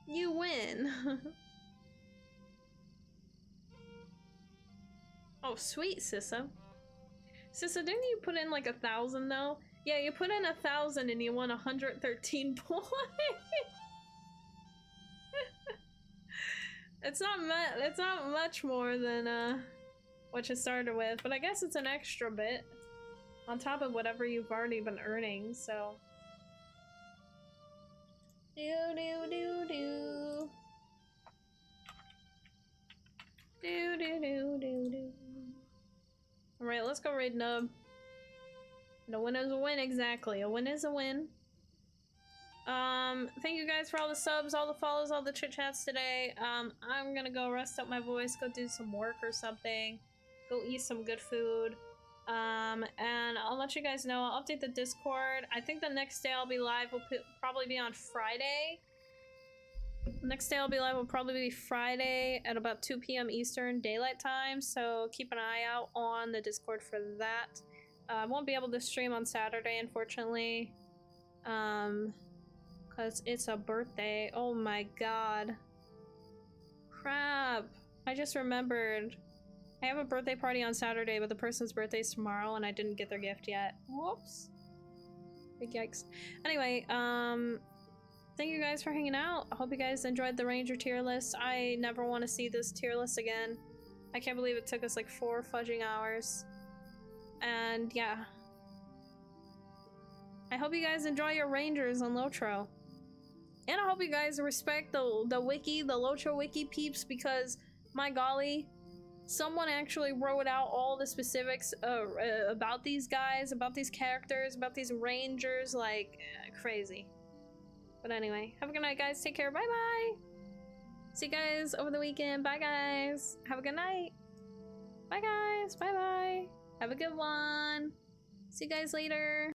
You win. Oh, sweet, Sissa. Sissa, didn't you put in like 1,000 though? Yeah, you put in 1,000 and you won 113 points. It's not much more than what you started with, but I guess it's an extra bit on top of whatever you've already been earning, so. Alright, let's go raid Nub. And a win is a win, exactly. A win is a win. Thank you guys for all the subs, all the follows, all the chit chats today. I'm gonna go rest up my voice, go do some work or something, go eat some good food. And I'll let you guys know. I'll update the Discord. I think the next day I'll be live will probably be on Friday. Next day I'll be live will probably be Friday at about 2 p.m. Eastern Daylight Time, so keep an eye out on the Discord for that. I won't be able to stream on Saturday, unfortunately. Because it's a birthday. Oh my god. Crap. I just remembered. I have a birthday party on Saturday, but the person's birthday's tomorrow and I didn't get their gift yet. Whoops. Big yikes. Anyway, thank you guys for hanging out. I hope you guys enjoyed the Ranger tier list. I never want to see this tier list again. I can't believe it took us like 4 fudging hours. And yeah. I hope you guys enjoy your Rangers on Lotro. And I hope you guys respect the wiki, the Lotro wiki peeps, because my golly, someone actually wrote out all the specifics about these guys, about these characters, about these Rangers, like crazy. But anyway, have a good night, guys. Take care. Bye bye. See you guys over the weekend. Bye, guys. Have a good night. Bye, guys. Bye bye. Have a good one. See you guys later.